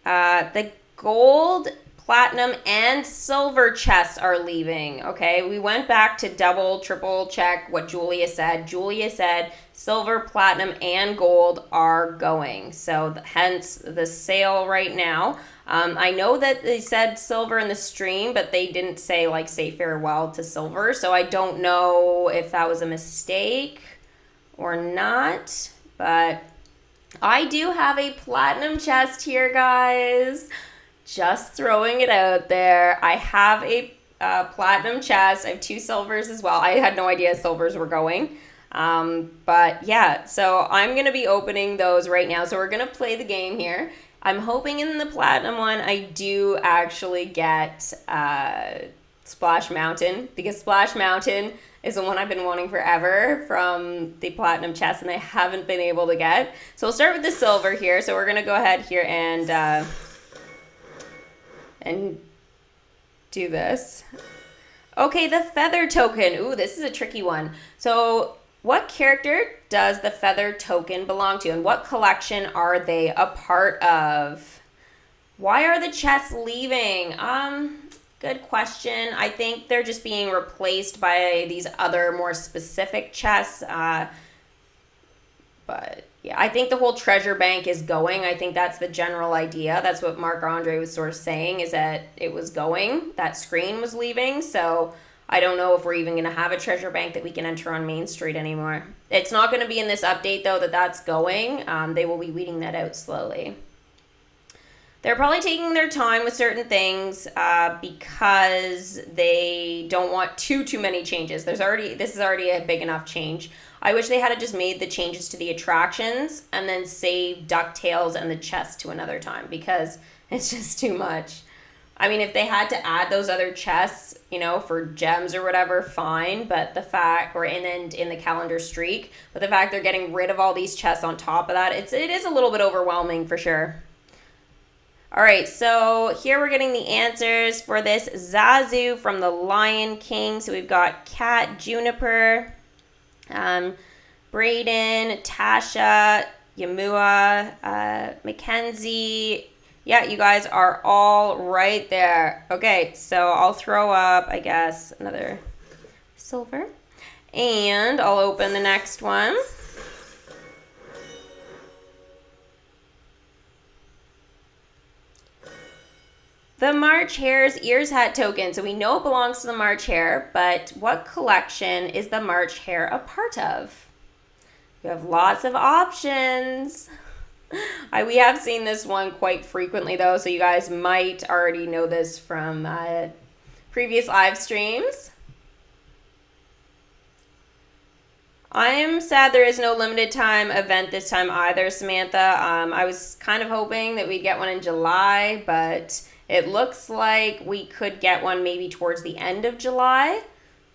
The gold, platinum, and silver chests are leaving, okay? We went back to double, triple check what Julia said. Julia said silver, platinum, and gold are going. So hence the sale right now. I know that they said silver in the stream, but they didn't say farewell to silver. So I don't know if that was a mistake or not, but... I do have a platinum chest here, guys. Just throwing it out there. I have a platinum chest. I have 2 silvers as well. I had no idea silvers were going. But yeah, so I'm going to be opening those right now. So we're going to play the game here. I'm hoping in the platinum one I do actually get Splash Mountain, because Splash Mountain is the one I've been wanting forever from the platinum chest and I haven't been able to get. So we'll start with the silver here. So we're going to go ahead here and and do this. Okay, the feather token. Ooh, this is a tricky one. So what character does the feather token belong to, and what collection are they a part of? Why are the chests leaving? Good question. I think they're just being replaced by these other more specific chests. But yeah, I think the whole treasure bank is going. I think that's the general idea. That's what Marc-Andre was sort of saying, is that it was going. That screen was leaving. So I don't know if we're even going to have a treasure bank that we can enter on Main Street anymore. It's not going to be in this update, though, that's going. They will be weeding that out slowly. They're probably taking their time with certain things because they don't want too many changes. This is already a big enough change. I wish they had just made the changes to the attractions and then saved DuckTales and the chest to another time, because it's just too much. I mean, if they had to add those other chests, for gems or whatever, fine. But the fact, or in the calendar streak, but the fact they're getting rid of all these chests on top of that, it is a little bit overwhelming for sure. All right, so here we're getting the answers for this Zazu from the Lion King. So we've got Kat, Juniper, Brayden, Tasha, Yamua, Mackenzie. Yeah, you guys are all right there. Okay, so I'll throw up, I guess, another silver. And I'll open the next one. The March Hare's Ears Hat token. So we know it belongs to the March Hare, but what collection is the March Hare a part of? You have lots of options. We have seen this one quite frequently, though, so you guys might already know this from previous live streams. I'm sad there is no limited time event this time either, Samantha. I was kind of hoping that we'd get one in July, but it looks like we could get one maybe towards the end of July,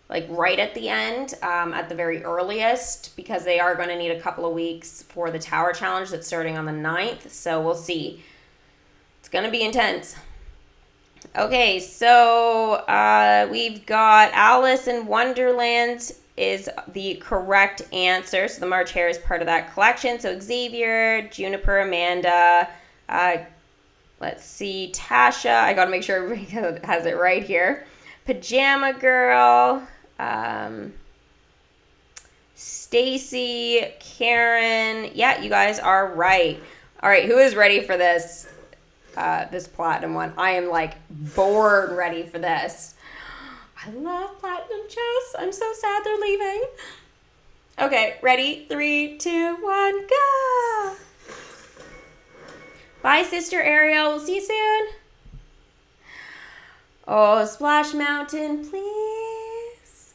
like right at the end, at the very earliest, because they are going to need a couple of weeks for the Tower Challenge that's starting on the 9th, so we'll see. It's going to be intense. Okay, so we've got Alice in Wonderland is the correct answer, so the March Hare is part of that collection. So Xavier, Juniper, Amanda, let's see, Tasha. I got to make sure everybody has it right here. Pajama Girl, Stacy, Karen. Yeah, you guys are right. All right, who is ready for this? This platinum one. I am like bored ready for this. I love platinum chests. I'm so sad they're leaving. Okay, ready? 3, 2, 1, go! Bye, Sister Ariel. We'll see you soon. Oh, Splash Mountain, please.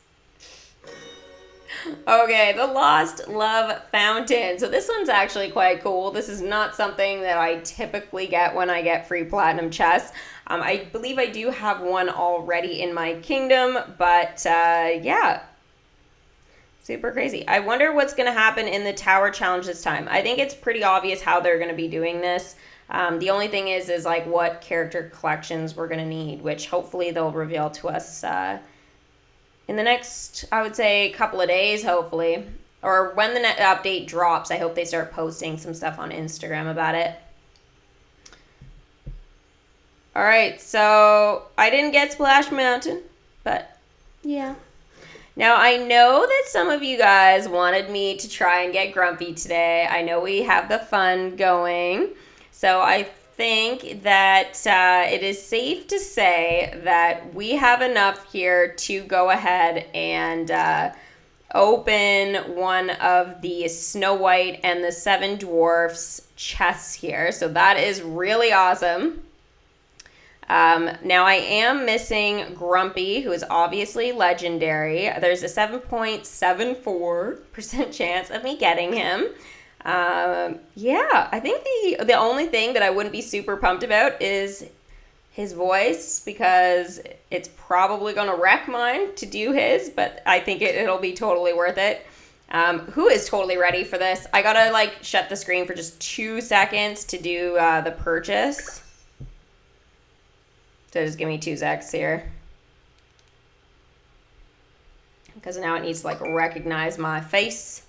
Okay, the Lost Love Fountain. So this one's actually quite cool. This is not something that I typically get when I get free platinum chests. I believe I do have one already in my kingdom, but yeah. Super crazy. I wonder what's going to happen in the Tower Challenge this time. I think it's pretty obvious how they're going to be doing this. The only thing is like what character collections we're going to need, which hopefully they'll reveal to us in the next, I would say, couple of days, hopefully. Or when the update drops, I hope they start posting some stuff on Instagram about it. All right, so I didn't get Splash Mountain, but yeah. Now, I know that some of you guys wanted me to try and get Grumpy today. I know we have the fun going. So I think that it is safe to say that we have enough here to go ahead and open one of the Snow White and the Seven Dwarfs chests here. So that is really awesome. Now I am missing Grumpy, who is obviously legendary. There's a 7.74% chance of me getting him. Yeah, I think the only thing that I wouldn't be super pumped about is his voice, because it's probably going to wreck mine to do his, but I think it'll be totally worth it. Who is totally ready for this? I gotta like shut the screen for just 2 seconds to do the purchase. So just give me 2 seconds here. Because now it needs to like recognize my face.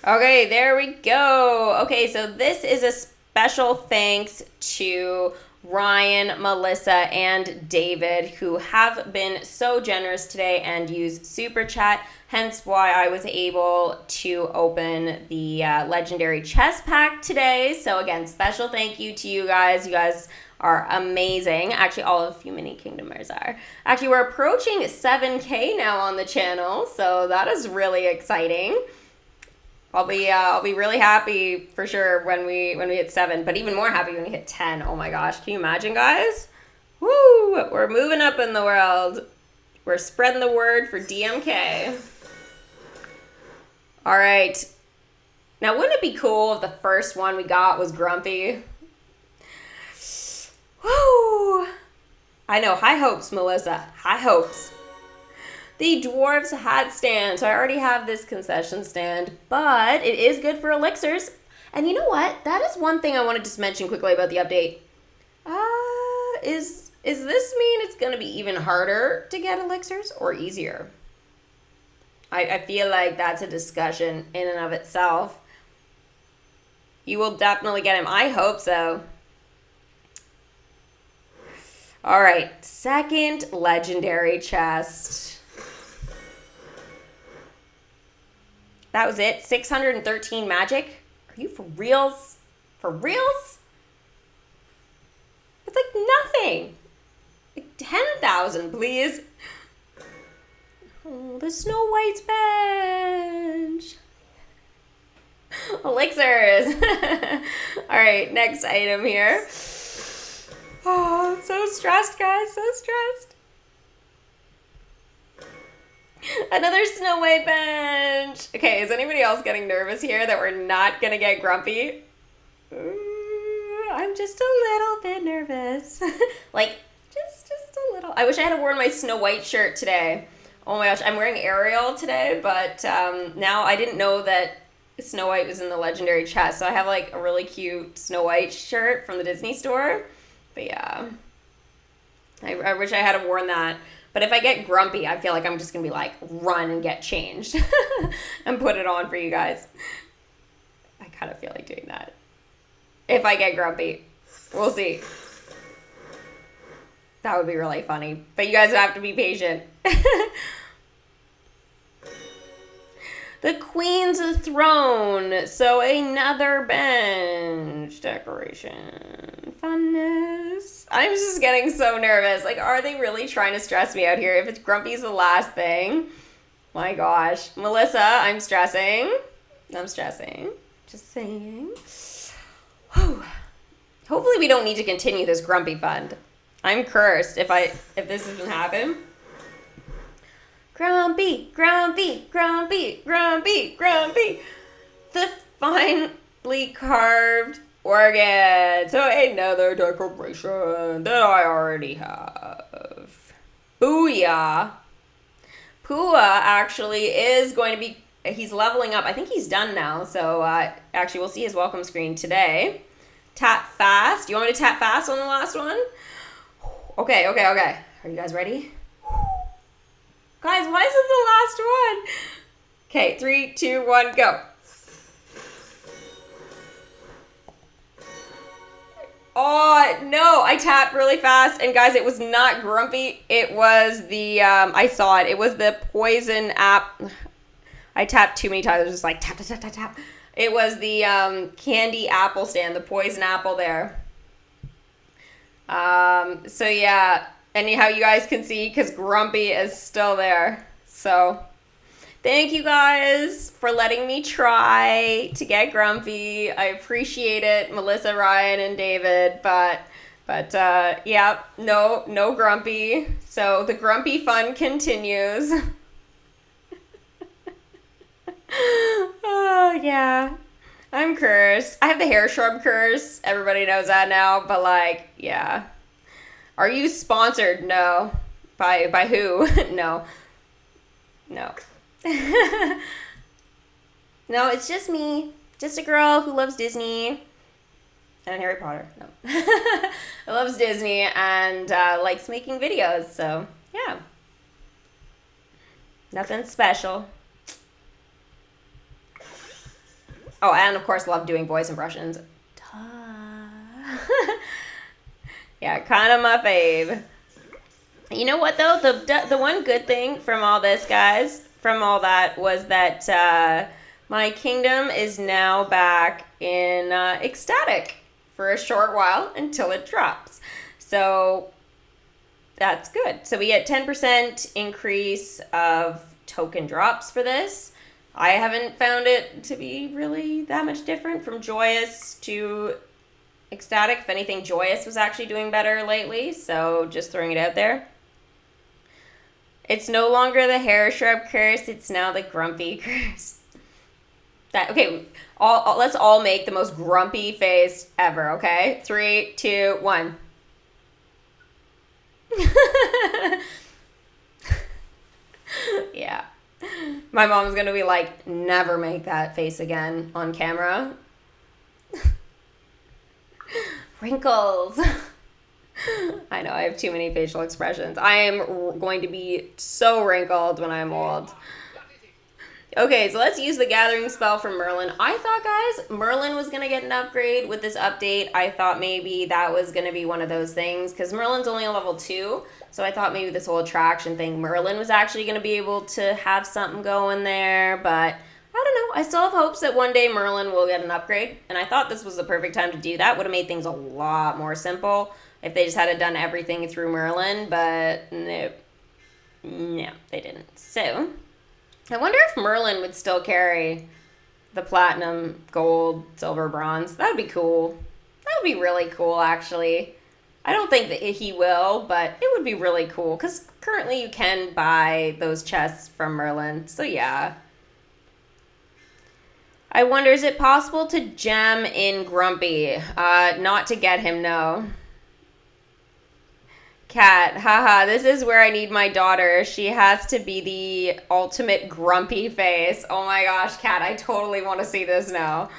Okay, there we go. Okay, so this is a special thanks to Ryan, Melissa, and David, who have been so generous today and used Super Chat, hence why I was able to open the Legendary Chess Pack today. So again, special thank you to you guys. You guys are amazing. Actually, all of you mini kingdomers are. Actually, we're approaching 7K now on the channel, so that is really exciting. I'll be really happy for sure when we hit 7, but even more happy when we hit 10. Oh my gosh, can you imagine, guys? Woo! We're moving up in the world. We're spreading the word for DMK. All right. Now, wouldn't it be cool if the first one we got was Grumpy? Woo! I know, high hopes, Melissa. High hopes. The dwarves hat stand. So I already have this concession stand, but it is good for elixirs. And you know what? That is one thing I want to just mention quickly about the update. Is this mean it's going to be even harder to get elixirs or easier? I feel like that's a discussion in and of itself. You will definitely get him. I hope so. All right, second legendary chest. That was it. 613 magic. Are you for reals? For reals? It's like nothing. Like 10,000, please. Oh, the Snow White's bench. Elixirs. All right, next item here. Oh, I'm so stressed, guys. So stressed. Another Snow White bench. Okay, is anybody else getting nervous here that we're not gonna get Grumpy? Ooh, I'm just a little bit nervous. Like, just a little. I wish I had worn my Snow White shirt today. Oh my gosh, I'm wearing Ariel today, but now I didn't know that Snow White was in the legendary chest, so I have like a really cute Snow White shirt from the Disney store. But yeah, I wish I had worn that. But if I get Grumpy, I feel like I'm just going to be like, run and get changed and put it on for you guys. I kind of feel like doing that. If I get Grumpy. We'll see. That would be really funny. But you guys have to be patient. The Queen's Throne. So another bench decoration. Funness. I'm just getting so nervous. Like, are they really trying to stress me out here? If it's Grumpy's the last thing. My gosh. Melissa, I'm stressing. Just saying. Whew. Hopefully we don't need to continue this Grumpy fund. I'm cursed if this doesn't happen. Grumpy. The finely carved organ. So another decoration that I already have. Booyah. Pua actually is going to be, he's leveling up. I think he's done now. So actually we'll see his welcome screen today. Tap fast. Do you want me to tap fast on the last one? Okay. Are you guys ready? Guys, why is it the last one? Okay, 3, 2, 1, go. Oh, no, I tapped really fast. And guys, it was not Grumpy. It was the, I saw it. It was the poison app. I tapped too many times. It was just like tap, tap, tap, tap, tap. It was the candy apple stand, the poison apple there. So yeah. Anyhow, you guys can see because Grumpy is still there. So thank you guys for letting me try to get Grumpy. I appreciate it, Melissa, Ryan, and David. But yeah, no Grumpy. So the Grumpy fun continues. Oh yeah, I'm cursed. I have the hair shrub curse. Everybody knows that now. But like, yeah. Are you sponsored? No. By who? No. No. No, it's just me. Just a girl who loves Disney. And Harry Potter. No. Loves Disney and likes making videos. So, yeah. Nothing special. Oh, and of course, love doing voice impressions. Yeah, kind of my fave. You know what, though? The one good thing from all this, guys, from all that, was that my kingdom is now back in ecstatic for a short while until it drops. So that's good. So we get 10% increase of token drops for this. I haven't found it to be really that much different from joyous to ecstatic. If anything, joyous was actually doing better lately, so just throwing it out there. It's no longer the hair shrub curse, it's now the grumpy curse. Okay, let's all make the most grumpy face ever, okay? 3, 2, 1. Yeah. My mom's gonna be like, never make that face again on camera. Wrinkles. I know, I have too many facial expressions. I am going to be so wrinkled when I'm old. Okay, so let's use the gathering spell from Merlin. I thought, guys, Merlin was going to get an upgrade with this update. I thought maybe that was going to be one of those things, because Merlin's only a level 2, so I thought maybe this whole attraction thing, Merlin was actually going to be able to have something going there, but I don't know. I still have hopes that one day Merlin will get an upgrade, and I thought this was the perfect time to do that. Would have made things a lot more simple if they just had done everything through Merlin, but no, they didn't. So I wonder if Merlin would still carry the platinum, gold, silver, bronze. That would be cool. That would be really cool, actually. I don't think that he will, but it would be really cool, because currently you can buy those chests from Merlin, so yeah. I wonder, is it possible to gem in Grumpy? Not to get him, no. Kat, haha, this is where I need my daughter. She has to be the ultimate grumpy face. Oh my gosh, Kat, I totally want to see this now.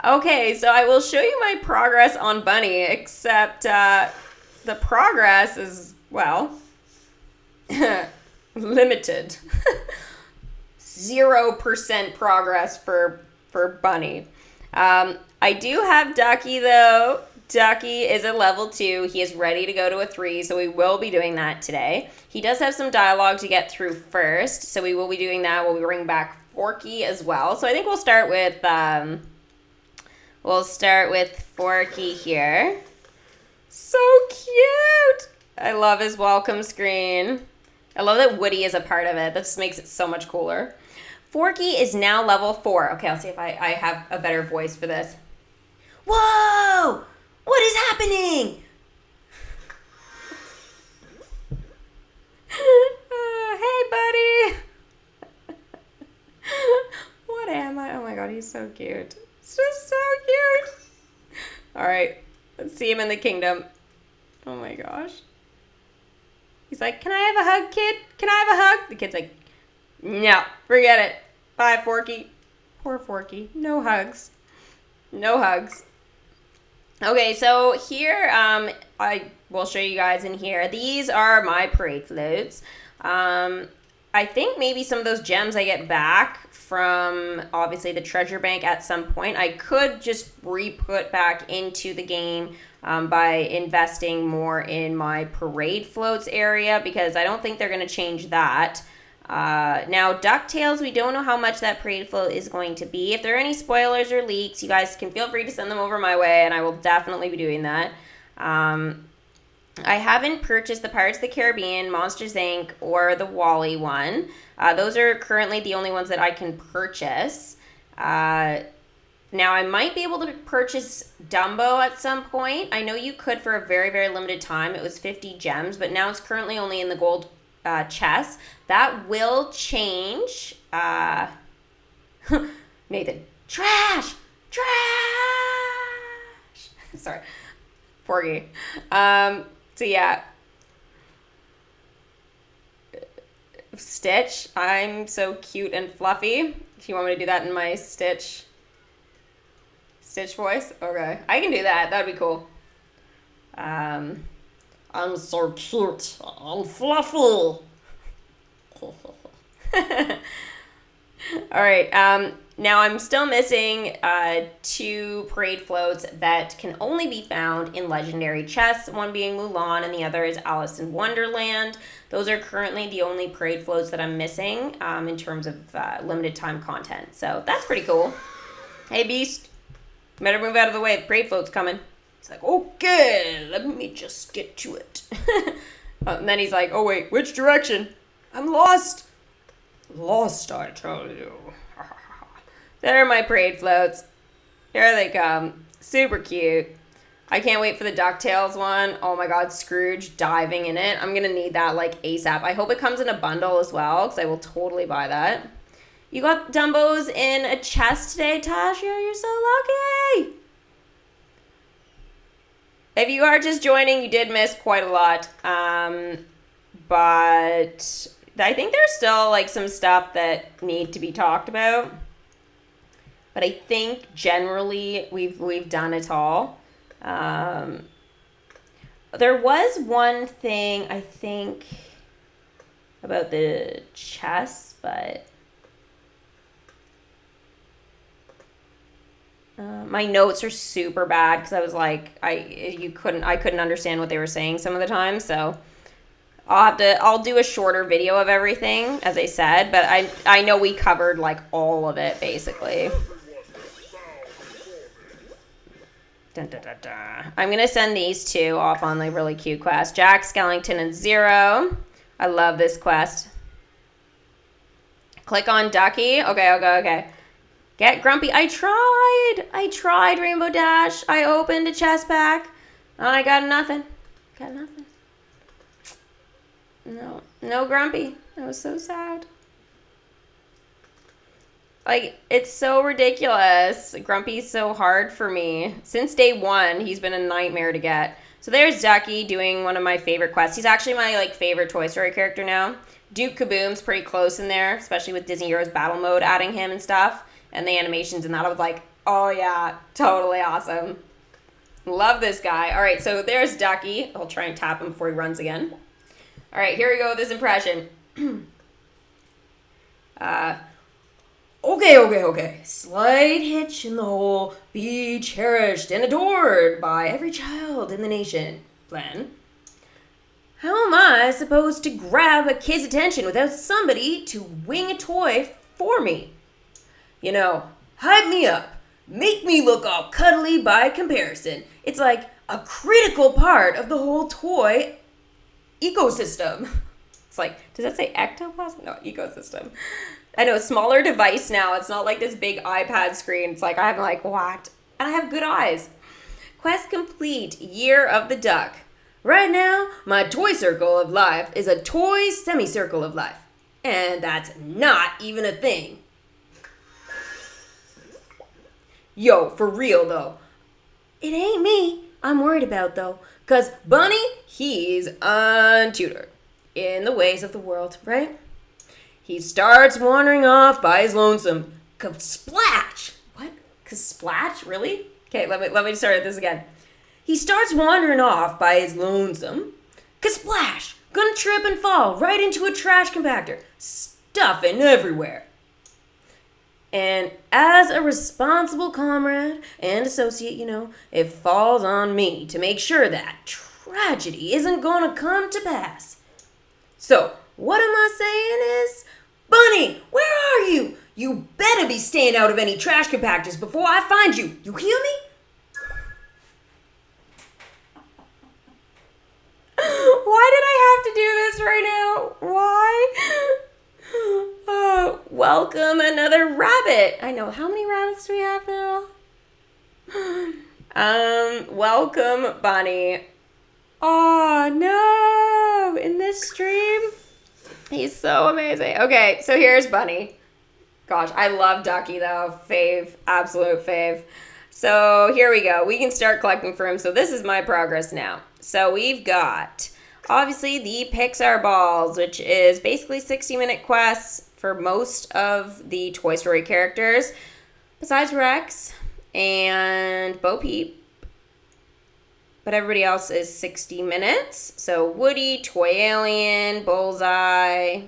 Okay, so I will show you my progress on Bunny, except the progress is, well, limited. 0% progress for Bunny. I do have Ducky, though. Ducky is a level 2. He is ready to go to a 3, so we will be doing that today. He does have some dialogue to get through first, so we will be doing that. We'll bring back Forky as well. So I think we'll start with Forky here. So cute! I love his welcome screen. I love that Woody is a part of it. That just makes it so much cooler. Forky is now level 4. Okay, I'll see if I have a better voice for this. Whoa! What is happening? Hey, buddy. What am I? Oh my god, he's so cute. It's just so cute. All right, let's see him in the kingdom. Oh my gosh. He's like, can I have a hug, kid? Can I have a hug? The kid's like, no, forget it. Bye, Forky. Poor Forky. No hugs. No hugs. Okay, so here, I will show you guys in here. These are my parade floats. I think maybe some of those gems I get back from, obviously, the treasure bank at some point. I could just re-put back into the game by investing more in my parade floats area, because I don't think they're going to change that. Now, DuckTales, we don't know how much that parade float is going to be. If there are any spoilers or leaks, you guys can feel free to send them over my way, and I will definitely be doing that. I haven't purchased the Pirates of the Caribbean, Monsters, Inc., or the Wall-E one. Those are currently the only ones that I can purchase. Now, I might be able to purchase Dumbo at some point. I know you could for a very, very limited time. It was 50 gems, but now it's currently only in the gold chest. That will change. Nathan, trash! Sorry. Porgy. So yeah. Stitch, I'm so cute and fluffy. Do you want me to do that in my Stitch voice? Okay, I can do that. That'd be cool. I'm so cute. I'm fluffy. All right. Now I'm still missing 2 parade floats that can only be found in Legendary Chests. One being Mulan, and the other is Alice in Wonderland. Those are currently the only parade floats that I'm missing in terms of limited time content. So that's pretty cool. Hey, Beast. Better move out of the way. The parade float's coming. It's like, okay, let me just get to it. And then he's like, oh, wait, which direction? I'm lost. Lost, I tell you. There are my parade floats. Here they come. Super cute. I can't wait for the DUCKTALES one. Oh my god, Scrooge diving in it. I'm gonna need that like ASAP. I hope it comes in a bundle as well, because I will totally buy that. You got Dumbos in a chest today, Tasha. You're so lucky. If you are just joining, you did miss quite a lot. But I think there's still like some stuff that need to be talked about. But I think generally we've done it all. There was one thing I think about the chess, but my notes are super bad because I was like I couldn't understand what they were saying some of the time, so I'll do a shorter video of everything as I said, but I know we covered like all of it basically. Dun, dun, dun, dun. I'm gonna send these 2 off on the really cute quest. Jack Skellington and Zero. I love this quest. Click on Ducky. Okay. Get Grumpy. I tried Rainbow Dash. I opened a chest pack. And I got nothing. No Grumpy. I was so sad. Like, it's so ridiculous. Grumpy's so hard for me. Since day 1, he's been a nightmare to get. So there's Ducky doing one of my favorite quests. He's actually my, like, favorite Toy Story character now. Duke Kaboom's pretty close in there, especially with Disney Heroes Battle Mode adding him and stuff. And the animations and that, I was like, oh yeah, totally awesome. Love this guy. All right, so there's Ducky. I'll try and tap him before he runs again. All right, here we go with this impression. Okay. Slight hitch in the whole be cherished and adored by every child in the nation plan. How am I supposed to grab a kid's attention without somebody to wing a toy for me? You know, hype me up. Make me look all cuddly by comparison. It's like a critical part of the whole toy ecosystem. It's like, does that say ectoplasm? No, ecosystem. I know, smaller device now. It's not like this big iPad screen. It's like, I'm like, what? And I have good eyes. Quest complete, Year of the Duck. Right now, my toy circle of life is a toy semicircle of life. And that's not even a thing. Yo, for real though. It ain't me I'm worried about though. Because Bunny, he's untutored in the ways of the world, right? He starts wandering off by his lonesome. Splash! What? Splash? Really? Okay, let me start this again. He starts wandering off by his lonesome. Splash! Gonna trip and fall right into a trash compactor. Stuffing everywhere. And as a responsible comrade and associate, it falls on me to make sure that tragedy isn't gonna come to pass. So, what am I saying is, Bunny, where are you? You better be staying out of any trash compactors before I find you. You hear me? Why did I have to do this right now? Why? Welcome another rabbit. I know, how many rabbits do we have now? Welcome Bunny. Oh no, in this stream? He's so amazing. Okay, so here's Bunny. Gosh, I love Ducky though. Fave, absolute fave. So here we go. We can start collecting for him. So this is my progress now. So we've got, obviously, the Pixar balls, which is basically 60-minute quests for most of the Toy Story characters, besides Rex and Bo Peep. But everybody else is 60 minutes. So Woody, Toy Alien, Bullseye,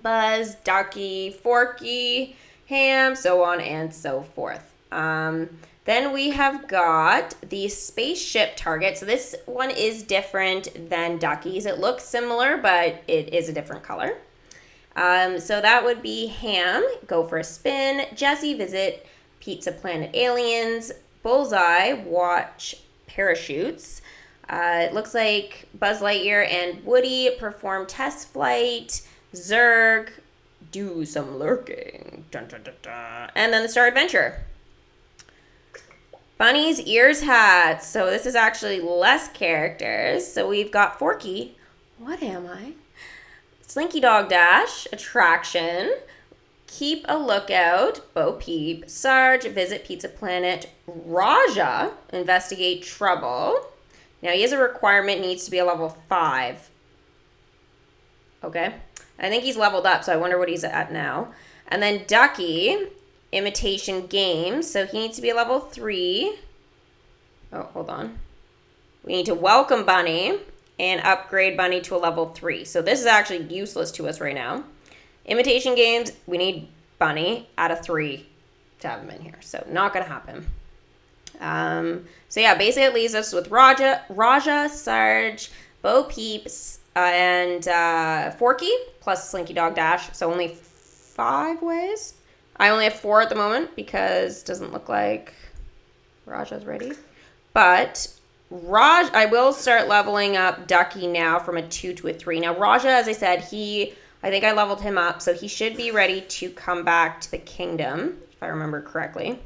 Buzz, Ducky, Forky, Ham, so on and so forth. Then we have got the spaceship target. So this one is different than Ducky's. It looks similar, but it is a different color. So that would be Ham, go for a spin. Jessie, visit Pizza Planet Aliens. Bullseye, watch parachutes. It looks like Buzz Lightyear and Woody perform test flight. Zurg, do some lurking. Dun, dun, dun, dun. And then the Star Adventure. Bunny's ears, hats. So this is actually less characters. So we've got Forky. What am I? Slinky Dog Dash, attraction. Keep a lookout. Bo Peep. Sarge, visit Pizza Planet. Raja, investigate trouble. Now he has a requirement, needs to be a level 5. Okay. I think he's leveled up, so I wonder what he's at now. And then Ducky, imitation games. So he needs to be a level 3. Oh, hold on. We need to welcome Bunny and upgrade Bunny to a level 3. So this is actually useless to us right now. Imitation games, we need Bunny at a 3 to have him in here. So not going to happen. So yeah, basically it leaves us with Raja, Sarge, Bo Peep, and Forky, plus Slinky Dog Dash. So only 5 ways. I only have 4 at the moment because it doesn't look like Raja's ready. But I will start leveling up Ducky now from a 2 to a 3. Now Raja, as I said, I think I leveled him up, so he should be ready to come back to the kingdom, if I remember correctly.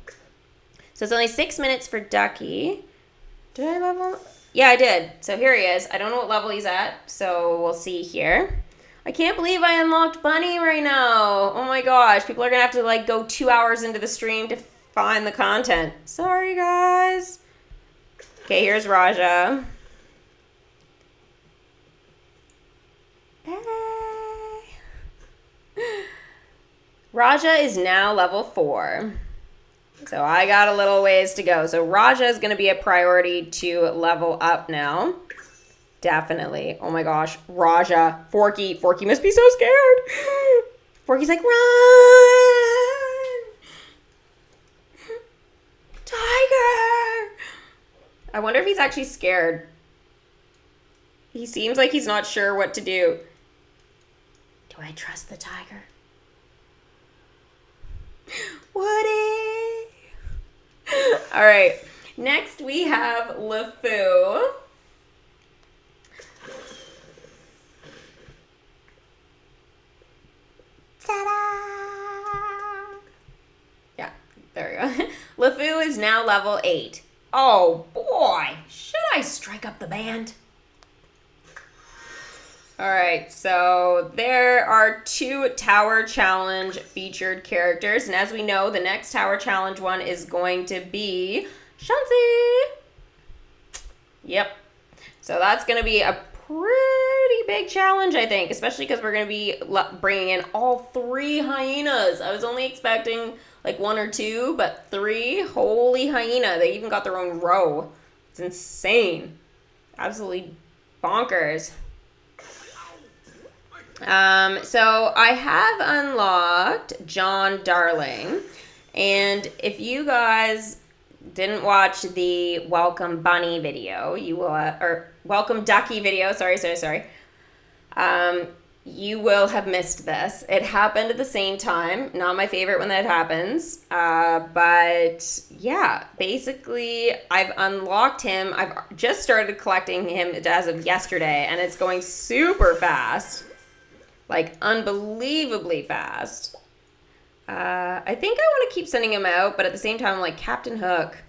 So it's only 6 minutes for Ducky. Did I level? Yeah, I did. So here he is. I don't know what level he's at, so we'll see here. I can't believe I unlocked Bunny right now. Oh my gosh. People are going to have to go 2 hours into the stream to find the content. Sorry, guys. Okay, here's Raja. Hey. Raja is now level 4. So I got a little ways to go. So Raja is going to be a priority to level up now. Definitely. Oh my gosh. Raja. Forky. Forky must be so scared. Forky's like, run! Tiger! I wonder if he's actually scared. He seems like he's not sure what to do. Do I trust the tiger? Woody! All right. Next we have LeFou. Ta-da! Yeah, there we go. LeFou is now level 8. Oh boy, should I strike up the band? All right, so there are 2 Tower Challenge featured characters. And as we know, the next Tower Challenge one is going to be Shanzi. Yep. So that's going to be a pretty big challenge, I think, especially because we're going to be bringing in all 3 hyenas. I was only expecting 1 or 2, but 3. Holy hyena. They even got their own row. It's insane. Absolutely bonkers. So I have unlocked John Darling, and if you guys didn't watch the Welcome Bunny video, you will, or Welcome Ducky video, sorry, you will have missed this. It happened at the same time. Not my favorite when that happens, but yeah, basically I've unlocked him. I've just started collecting him as of yesterday, and it's going super fast. Unbelievably fast. I think I want to keep sending him out, but at the same time, I'm like, Captain Hook.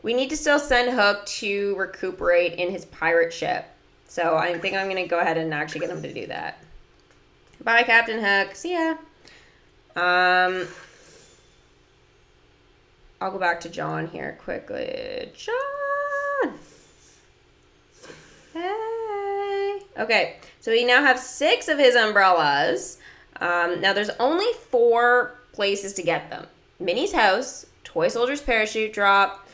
We need to still send Hook to recuperate in his pirate ship. So I think I'm going to go ahead and actually get him to do that. Bye, Captain Hook. See ya. I'll go back to John here quickly. John! Hey! Okay, so we now have 6 of his umbrellas. Now there's only 4 places to get them. Minnie's house, Toy Soldier's parachute drop,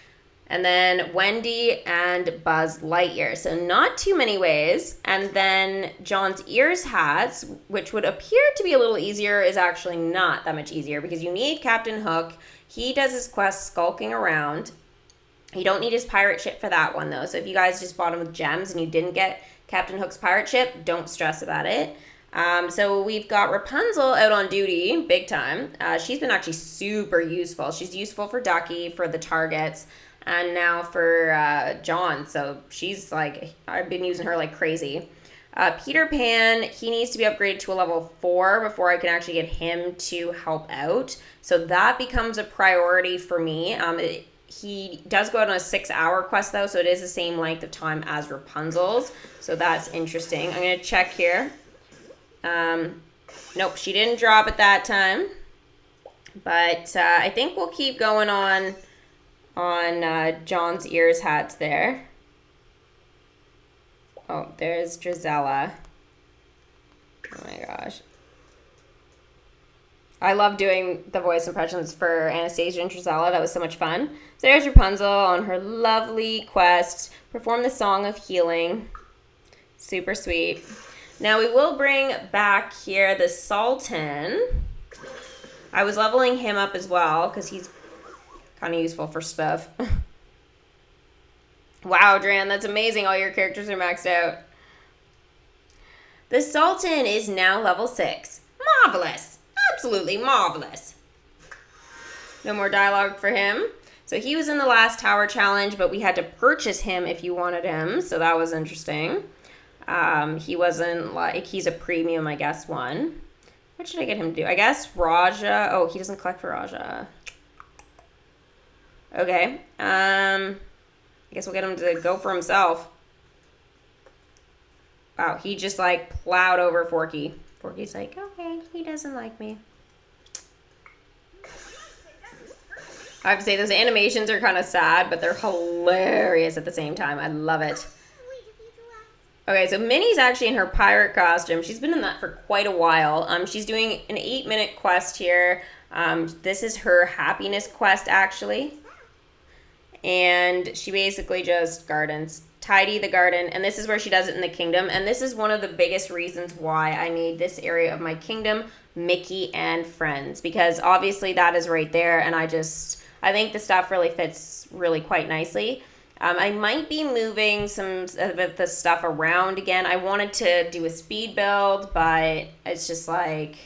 and then Wendy and Buzz Lightyear. So not too many ways. And then John's ears hats, which would appear to be a little easier, is actually not that much easier because you need Captain Hook. He does his quest skulking around. You don't need his pirate ship for that one though. So if you guys just bought him with gems and you didn't get Captain Hook's pirate ship, don't stress about it. So we've got Rapunzel out on duty, big time. She's been actually super useful. She's useful for Ducky, for the targets, and now for John. So she's like, I've been using her like crazy. Peter Pan, he needs to be upgraded to a level 4 before I can actually get him to help out. So that becomes a priority for me. He does go out on a 6-hour quest though, so it is the same length of time as Rapunzel's. So that's interesting. I'm going to check here. Nope, she didn't drop at that time. But I think we'll keep going on John's ears hats there. Oh, there's Drizella. Oh my gosh. I love doing the voice impressions for Anastasia and Drizella. That was so much fun. So there's Rapunzel on her lovely quest. Perform the Song of Healing. Super sweet. Now we will bring back here the Sultan. I was leveling him up as well because he's kind of useful for stuff. Wow, Dran, that's amazing. All your characters are maxed out. The Sultan is now level 6. Marvelous. Absolutely marvelous. No more dialogue for him. So he was in the last tower challenge, but we had to purchase him if you wanted him. So that was interesting. He wasn't like, he's a premium, I guess, one. What should I get him to do? I guess Raja. Oh, he doesn't collect for Raja. Okay. I guess we'll get him to go for himself. Wow, he just like plowed over Forky. Forky's like, okay, he doesn't like me. I have to say, those animations are kind of sad, but they're hilarious at the same time. I love it. Okay, so Minnie's actually in her pirate costume. She's been in that for quite a while. She's doing an 8-minute quest here. This is her happiness quest, actually. And she basically just gardens. Tidy the garden, and this is where she does it in the kingdom, and this is one of the biggest reasons why I made this area of my kingdom Mickey and Friends, because obviously that is right there, and I think the stuff really fits really quite nicely. I might be moving some of the stuff around again. I wanted to do a speed build, but it's just like,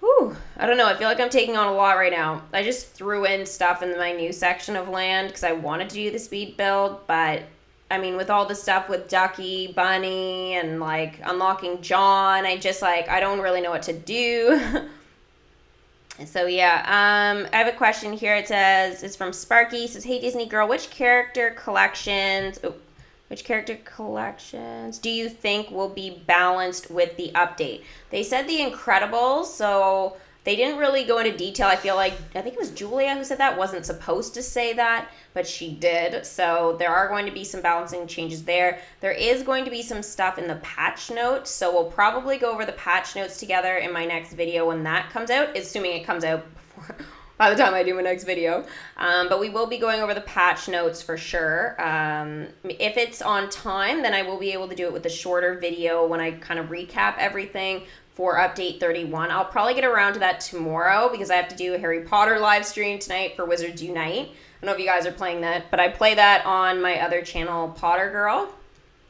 whew, I don't know. I feel like I'm taking on a lot right now. I just threw in stuff in my new section of land because I wanted to do the speed build. But, I mean, with all the stuff with Ducky, Bunny, and, like, unlocking John, I don't really know what to do. So, yeah. I have a question here. It says, it's from Sparky. It says, hey, Disney girl, which character collections do you think will be balanced with the update? They said The Incredibles, so they didn't really go into detail. I think it was Julia who said that. Wasn't supposed to say that, but she did. So there are going to be some balancing changes there. There is going to be some stuff in the patch notes, so we'll probably go over the patch notes together in my next video when that comes out, assuming it comes out before by the time I do my next video. But we will be going over the patch notes for sure. If it's on time, then I will be able to do it with a shorter video when I kind of recap everything for update 31. I'll probably get around to that tomorrow because I have to do a Harry Potter live stream tonight for Wizards Unite. I don't know if you guys are playing that, but I play that on my other channel, Potter Girl.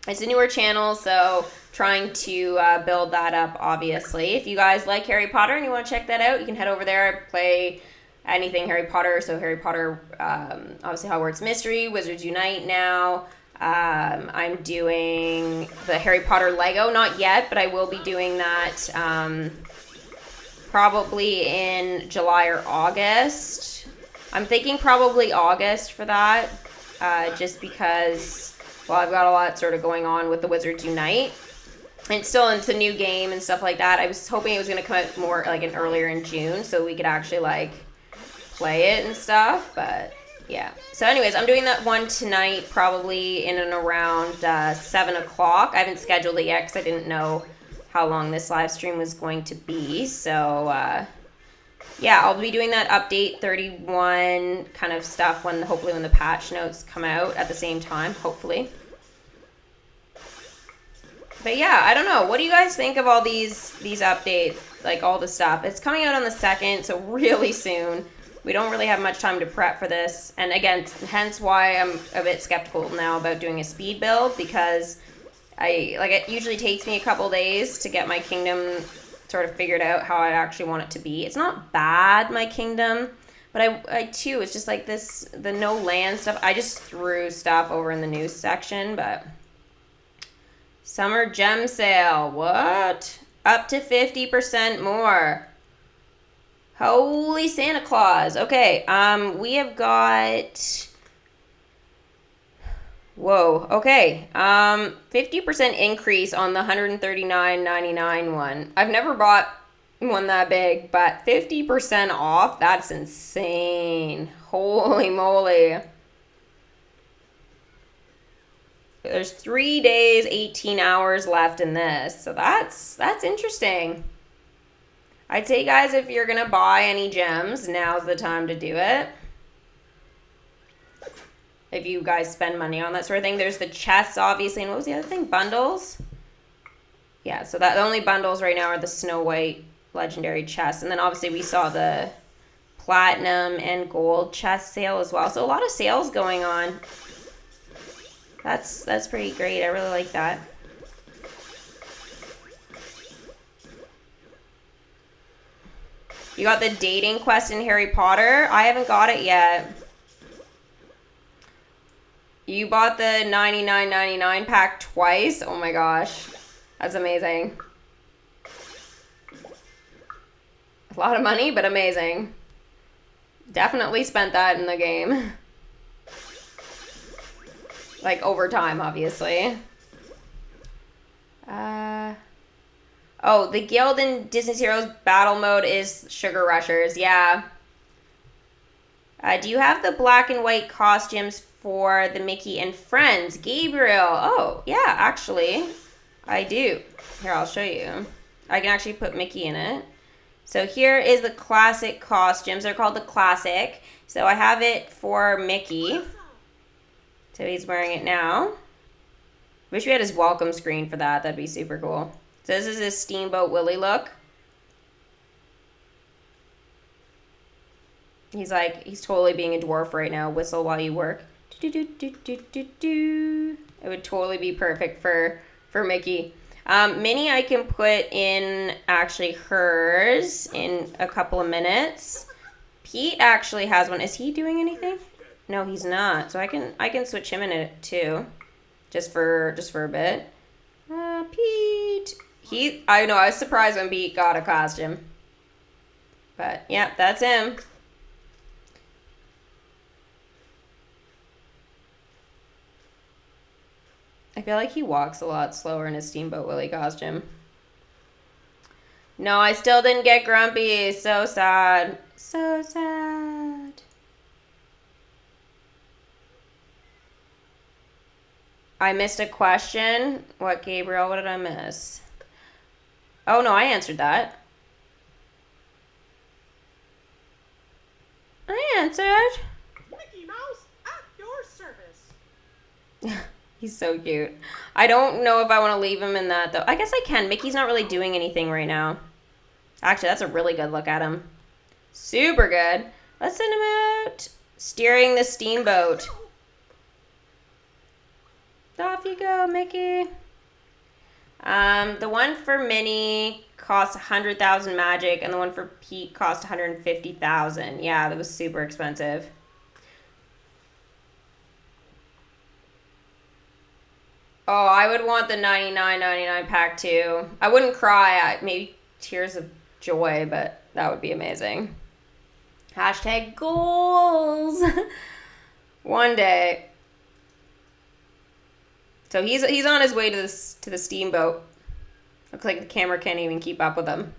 It's a newer channel, so trying to build that up, obviously. If you guys like Harry Potter and you want to check that out, you can head over there. I play anything Harry Potter, so Harry Potter, obviously Hogwarts Mystery, Wizards Unite now. I'm doing the Harry Potter Lego, not yet, but I will be doing that probably in July or August. I'm thinking probably August for that, just because, well, I've got a lot sort of going on with the Wizards Unite. And it's a new game and stuff like that. I was hoping it was going to come out more like earlier in June so we could actually like play it and stuff, but yeah. So anyways, I'm doing that one tonight, probably in and around 7 o'clock. I haven't scheduled it yet because I didn't know how long this live stream was going to be. So yeah, I'll be doing that update 31 kind of stuff hopefully when the patch notes come out at the same time, hopefully. But yeah, I don't know. What do you guys think of all these updates, like all the stuff? It's coming out on the 2nd, so really soon. We don't really have much time to prep for this. And again, hence why I'm a bit skeptical now about doing a speed build, because it usually takes me a couple days to get my kingdom sort of figured out how I actually want it to be. It's not bad, my kingdom, but I too, it's just like this, the no land stuff. I just threw stuff over in the news section, but summer gem sale, what? Up to 50% more. Holy Santa Claus. Okay, we have got, whoa, okay, 50% increase on the $139.99 one. I've never bought one that big, but 50% off, that's insane. Holy moly. There's 3 days, 18 hours left in this, so that's interesting. I'd say, guys, if you're gonna buy any gems, now's the time to do it. If you guys spend money on that sort of thing. There's the chests, obviously, and what was the other thing? Bundles? Yeah, so the only bundles right now are the Snow White legendary chests, and then obviously we saw the platinum and gold chest sale as well. So a lot of sales going on. That's pretty great. I really like that. You got the dating quest in Harry Potter? I haven't got it yet. You bought the $99.99 pack twice? Oh my gosh. That's amazing. A lot of money, but amazing. Definitely spent that in the game. Like over time, obviously. Oh, the guild in Disney's Heroes battle mode is Sugar Rushers. Yeah. Do you have the black and white costumes for the Mickey and Friends? Gabriel. Oh, yeah, actually. I do. Here, I'll show you. I can actually put Mickey in it. So here is the classic costumes. They're called the classic. So I have it for Mickey. So he's wearing it now. Wish we had his welcome screen for that. That'd be super cool. So this is his Steamboat Willie look. He's totally being a dwarf right now. Whistle while you work. It would totally be perfect for Mickey. Minnie, I can put in actually hers in a couple of minutes. Pete actually has one. Is he doing anything? No, he's not. So I can switch him in it too, just for a bit. Pete. I know, I was surprised when Pete got a costume. But yeah, that's him. I feel like he walks a lot slower in his Steamboat Willie costume. No, I still didn't get Grumpy. So sad. So sad. I missed a question. What, Gabriel? What did I miss? Oh, no, I answered that. I answered. Mickey Mouse at your service. He's so cute. I don't know if I want to leave him in that, though. I guess I can. Mickey's not really doing anything right now. Actually, that's a really good look at him. Super good. Let's send him out. Steering the steamboat. Off you go, Mickey. The one for Minnie cost 100,000 magic, and the one for Pete cost 150,000. Yeah, that was super expensive. Oh, I would want the $99.99 pack too. I wouldn't cry. Maybe tears of joy, but that would be amazing. Hashtag goals. One day. So he's on his way to the steamboat. Looks like the camera can't even keep up with him.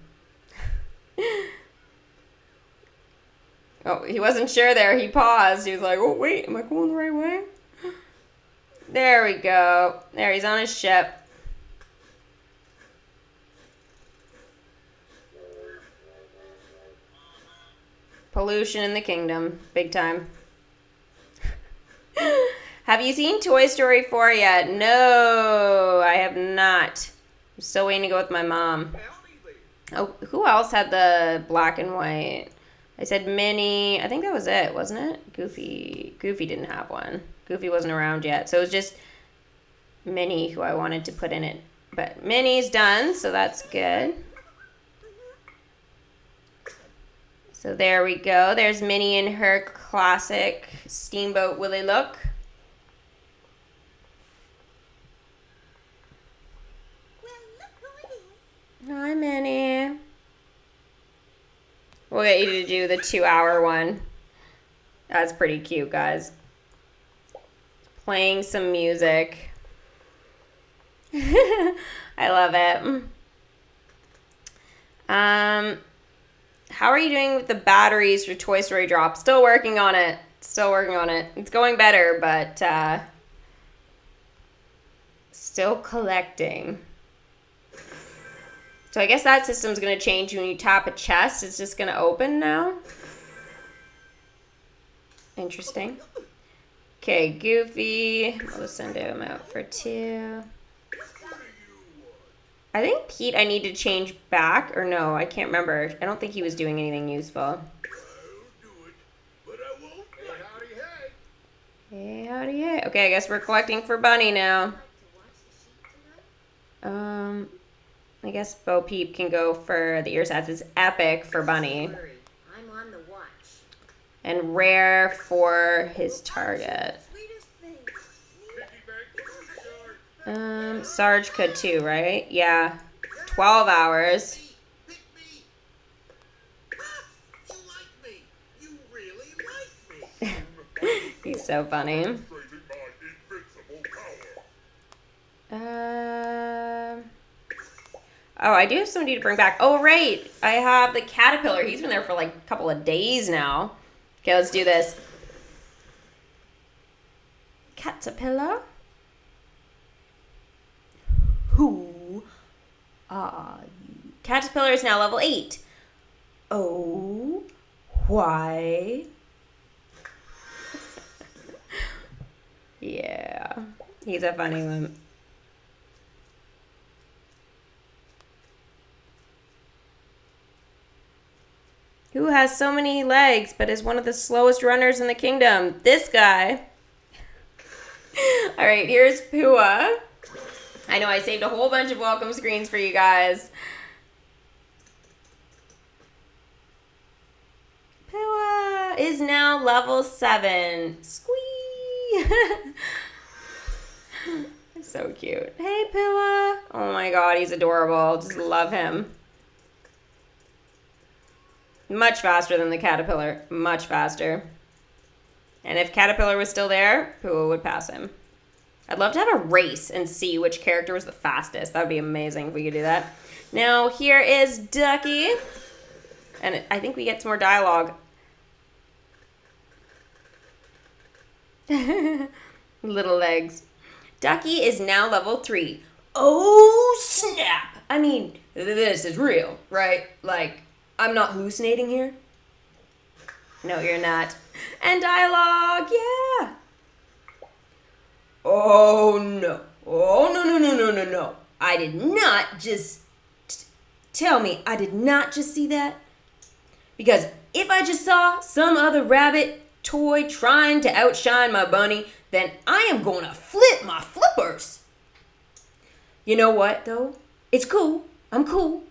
Oh, he wasn't sure there. He paused. He was like, oh, wait, am I going the right way? There we go. There, he's on his ship. Pollution in the kingdom. Big time. Have you seen Toy Story 4 yet? No, I have not. I'm still waiting to go with my mom. Oh, who else had the black and white? I said Minnie. I think that was it, wasn't it? Goofy. Goofy didn't have one. Goofy wasn't around yet. So it was just Minnie who I wanted to put in it. But Minnie's done, so that's good. So there we go. There's Minnie in her classic Steamboat Willie look. Hi, Minnie. We'll get you to do the 2-hour one. That's pretty cute, guys. Playing some music. I love it. How are you doing with the batteries for Toy Story Drop? Still working on it. Still working on it. It's going better, but still collecting. So I guess that system's going to change when you tap a chest. It's just going to open now. Interesting. Okay, Goofy. I'll just send him out for 2. I think Pete I need to change back. Or no, I can't remember. I don't think he was doing anything useful. Hey, howdy, hey. Okay, I guess we're collecting for Bunny now. I guess Bo Peep can go for the ear sets. It's epic for Bunny. I'm on the watch. And rare for his target. Sarge could too, right? Yeah. 12 hours. He's so funny. Oh, I do have somebody to bring back. Oh, right. I have the caterpillar. He's been there for like a couple of days now. Okay, let's do this. Caterpillar? Who are you? Caterpillar is now level 8. Oh, why? Yeah, he's a funny one. Who has so many legs but is one of the slowest runners in the kingdom? This guy. All right, here's Pua. I know I saved a whole bunch of welcome screens for you guys. Pua is now level 7. Squee! So cute. Hey, Pua. Oh my god, he's adorable. Just love him. Much faster than the caterpillar. Much faster. And if Caterpillar was still there, Pua would pass him. I'd love to have a race and see which character was the fastest. That would be amazing if we could do that. Now, here is Ducky. And I think we get some more dialogue. Little legs. Ducky is now level 3. Oh, snap! I mean, this is real, right? Like, I'm not hallucinating here. No, you're not. And dialogue, yeah. Oh, no. Oh, no. I did not just... Tell me, I did not just see that? Because if I just saw some other rabbit toy trying to outshine my bunny, then I am going to flip my flippers. You know what, though? It's cool. I'm cool.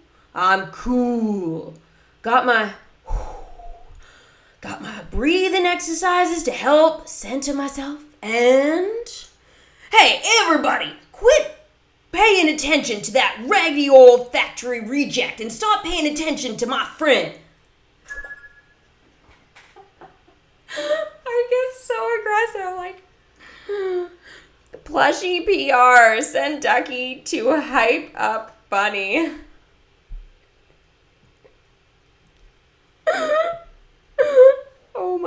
Got my breathing exercises to help center myself. And hey, everybody, quit paying attention to that raggedy old factory reject and stop paying attention to my friend. I get so aggressive, like, Plushie PR, send Ducky to hype up Bunny.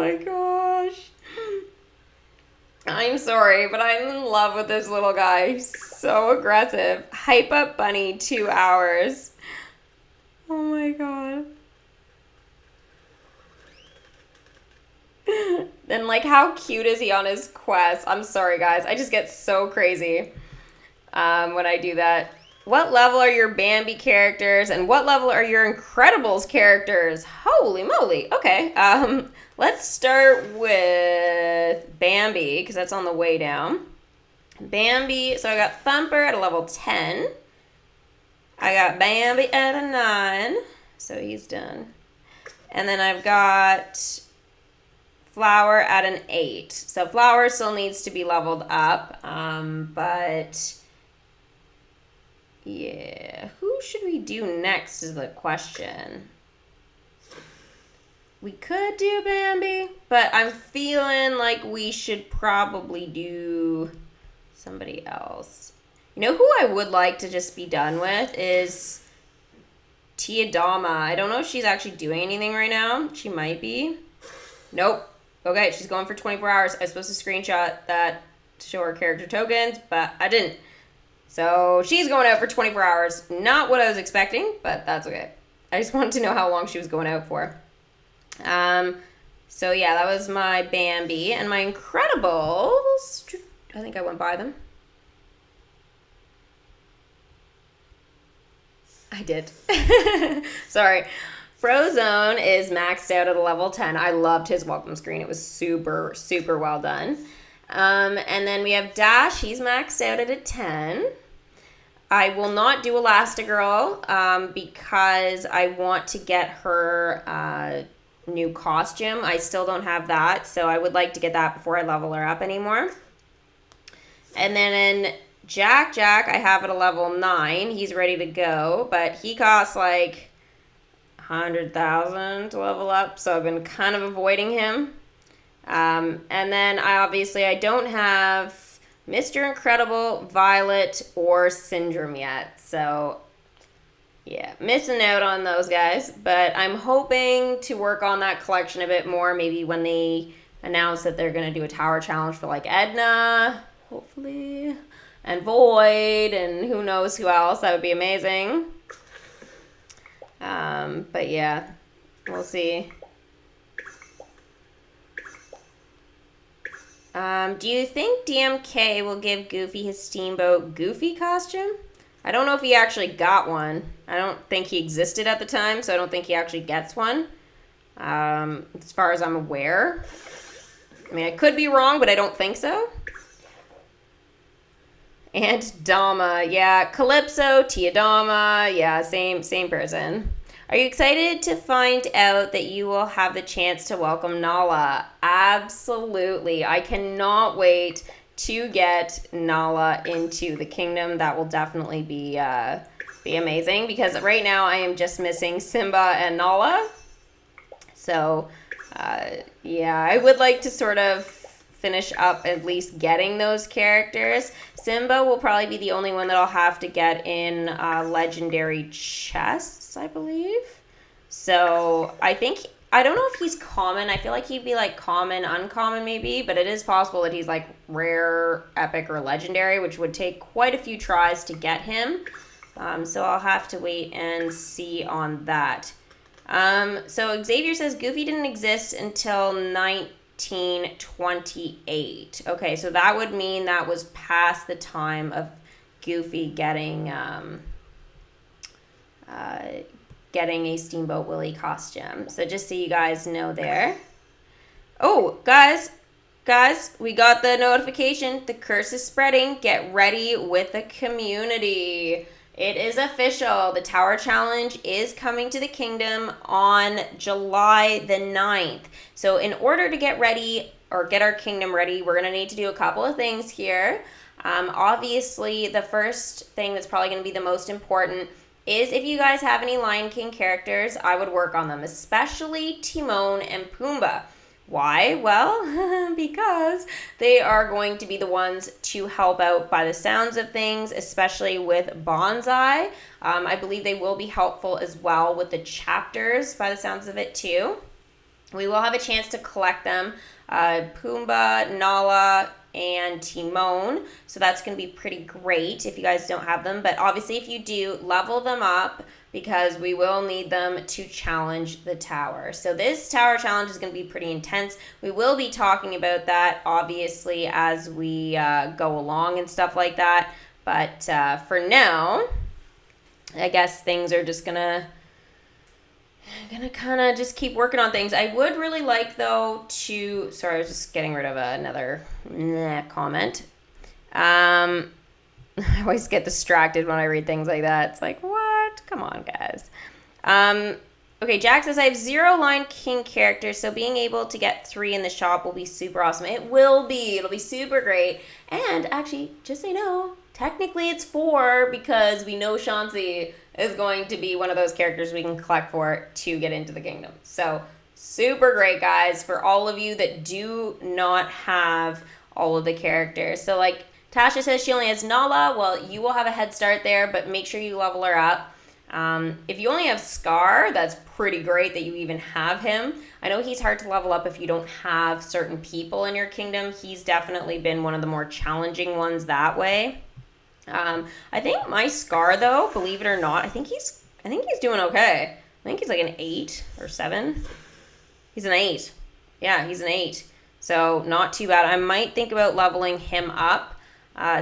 my gosh. I'm sorry, but I'm in love with this little guy. He's so aggressive. Hype up bunny, 2 hours. Oh my god. Then, like, how cute is he on his quest? I'm sorry, guys. I just get so crazy when I do that. What level are your Bambi characters, and what level are your Incredibles characters? Holy moly. Okay, let's start with Bambi, because that's on the way down. Bambi, so I got Thumper at a level 10. I got Bambi at a 9, so he's done. And then I've got Flower at an 8. So Flower still needs to be leveled up, but yeah, who should we do next is the question. We could do Bambi, but I'm feeling like we should probably do somebody else. You know who I would like to just be done with is Tiadama. I don't know if she's actually doing anything right now. She might be. Nope. Okay, she's going for 24 hours. I was supposed to screenshot that to show her character tokens, but I didn't. So she's going out for 24 hours. Not what I was expecting, but that's okay. I just wanted to know how long she was going out for. So yeah, that was my Bambi. And my Incredibles, I think I went by them. I did. Sorry. Frozone is maxed out at a level 10. I loved his welcome screen. It was super, super well done. And then we have Dash. He's maxed out at a 10. I will not do Elastigirl because I want to get her new costume. I still don't have that, so I would like to get that before I level her up anymore. And then in Jack, I have at a level 9. He's ready to go, but he costs like 100,000 to level up, so I've been kind of avoiding him. And then I don't have Mr. Incredible, Violet, or Syndrome yet, so yeah, missing out on those guys, but I'm hoping to work on that collection a bit more, maybe when they announce that they're going to do a tower challenge for like Edna, hopefully, and Void, and who knows who else. That would be amazing. But yeah, we'll see. Do you think DMK will give Goofy his Steamboat Goofy costume? I don't know if he actually got one. I don't think he existed at the time, so I don't think he actually gets one. As far as I'm aware. I mean, I could be wrong, but I don't think so. And Dama, yeah, Calypso, Tiadama, yeah, same person. Are you excited to find out that you will have the chance to welcome Nala? Absolutely. I cannot wait to get Nala into the kingdom. That will definitely be amazing, because right now I am just missing Simba and Nala. So, yeah, I would like to sort of finish up at least getting those characters. Simba will probably be the only one that I'll have to get in legendary chests, I believe. So I don't know if he's common. I feel like he'd be like common, uncommon maybe, but it is possible that he's like rare, epic, or legendary, which would take quite a few tries to get him. So I'll have to wait and see on that. So Xavier says Goofy didn't exist until 1928. Okay, so that would mean that was past the time of Goofy getting a Steamboat Willie costume. So just so you guys know there. Oh, guys, we got the notification. The curse is spreading. Get ready with the community. It is official. The Tower Challenge is coming to the kingdom on July the 9th. So in order to get ready or get our kingdom ready, we're going to need to do a couple of things here. Obviously, the first thing that's probably going to be the most important is if you guys have any Lion King characters, I would work on them, especially Timon and Pumbaa. Why? Well, because they are going to be the ones to help out by the sounds of things, especially with Bonsai. I believe they will be helpful as well with the chapters by the sounds of it too. We will have a chance to collect them. Pumbaa, Nala, and Timon. So that's going to be pretty great if you guys don't have them. But obviously if you do, level them up because we will need them to challenge the tower. So this tower challenge is going to be pretty intense. We will be talking about that obviously as we go along and stuff like that. But for now, I guess things are just gonna kind of just keep working on things. I would really like though to, sorry, I was just getting rid of another comment. I always get distracted when I read things like that. It's like, what? Come on, guys. Okay, Jack says, I have 0 Lion King characters, so being able to get 3 in the shop will be super awesome. It will be. It'll be super great. And actually, just so you know, technically it's 4 because we know Chauncey is going to be one of those characters we can collect for to get into the kingdom. So super great, guys, for all of you that do not have all of the characters. So like Tasha says she only has Nala. Well, you will have a head start there, but make sure you level her up. If you only have Scar, that's pretty great that you even have him. I know he's hard to level up if you don't have certain people in your kingdom. He's definitely been one of the more challenging ones that way. I think my Scar, though, believe it or not, I think he's doing okay. I think he's like an 8 or 7. He's an 8. Yeah, he's an 8. So not too bad. I might think about leveling him up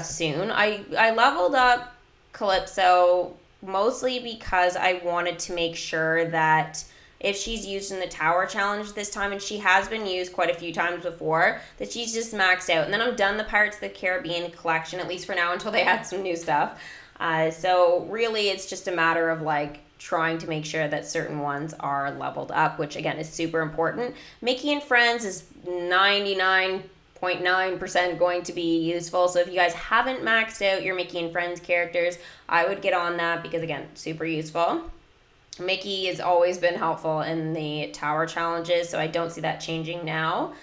soon. I leveled up Calypso mostly because I wanted to make sure that if she's used in the tower challenge this time, and she has been used quite a few times before, that she's just maxed out. And then I'm done the Pirates of the Caribbean collection, at least for now, until they add some new stuff. So really it's just a matter of like trying to make sure that certain ones are leveled up, which again is super important. Mickey and Friends is 99.9% going to be useful. So if you guys haven't maxed out your Mickey and Friends characters, I would get on that because again, super useful. Mickey has always been helpful in the tower challenges, so I don't see that changing now.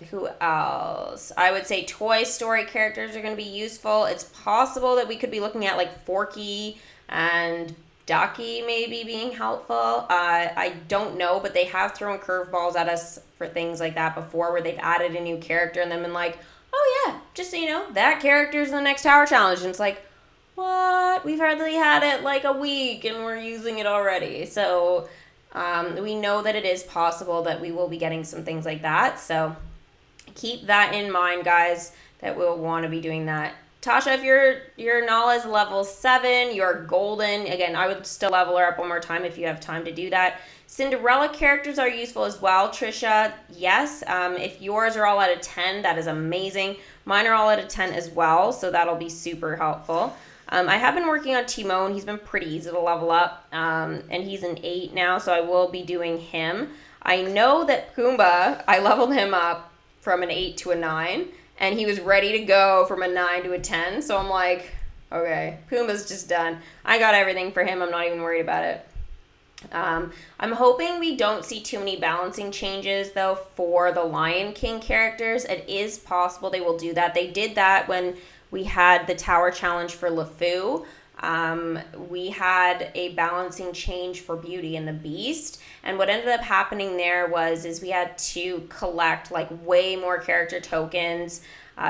Who else? I would say Toy Story characters are going to be useful. It's possible that we could be looking at like Forky and Ducky maybe being helpful. I don't know, but they have thrown curveballs at us for things like that before where they've added a new character and then been like, oh yeah, just so you know, that character's in the next tower challenge. And it's like, what? We've hardly had it like a week and we're using it already. So we know that it is possible that we will be getting some things like that. So keep that in mind, guys, that we'll want to be doing that. Tasha, if your Nala is level 7, you're golden. Again, I would still level her up one more time if you have time to do that. Cinderella characters are useful as well. Trisha, yes. If yours are all out of 10, that is amazing. Mine are all out of 10 as well, so that'll be super helpful. I have been working on Timon. He's been pretty easy to level up, and he's an 8 now, so I will be doing him. I know that Pumbaa, I leveled him up from an 8 to a 9, and he was ready to go from a 9 to a 10, so I'm like, okay, Pumbaa's just done. I got everything for him. I'm not even worried about it. I'm hoping we don't see too many balancing changes, though, for the Lion King characters. It is possible they will do that. They did that when we had the tower challenge for LeFou. We had a balancing change for Beauty and the Beast. And what ended up happening there is we had to collect like way more character tokens.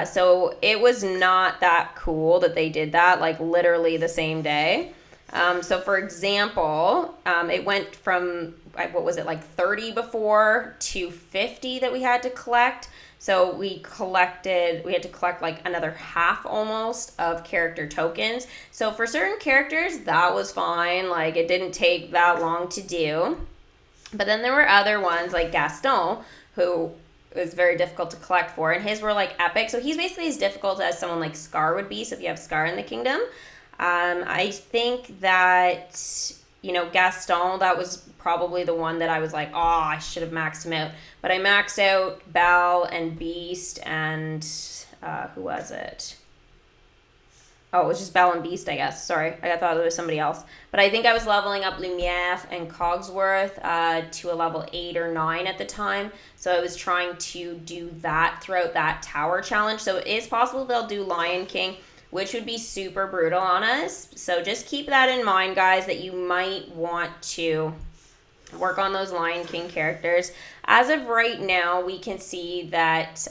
So it was not that cool that they did that like literally the same day. So for example, it went from, what was it, like 30 before to 50 that we had to collect. So we had to collect like another half almost of character tokens. So for certain characters, that was fine. Like it didn't take that long to do. But then there were other ones like Gaston, who was very difficult to collect for. And his were like epic. So he's basically as difficult as someone like Scar would be. So if you have Scar in the kingdom. I think that, Gaston, that was probably the one that I was like, oh, I should have maxed him out. But I maxed out Belle and Beast and, who was it? Oh, it was just Belle and Beast, I guess. Sorry, I thought it was somebody else. But I think I was leveling up Lumiere and Cogsworth to a level 8 or 9 at the time. So I was trying to do that throughout that tower challenge. So it is possible they'll do Lion King, which would be super brutal on us. So just keep that in mind, guys, that you might want to work on those Lion King characters. As of right now, we can see that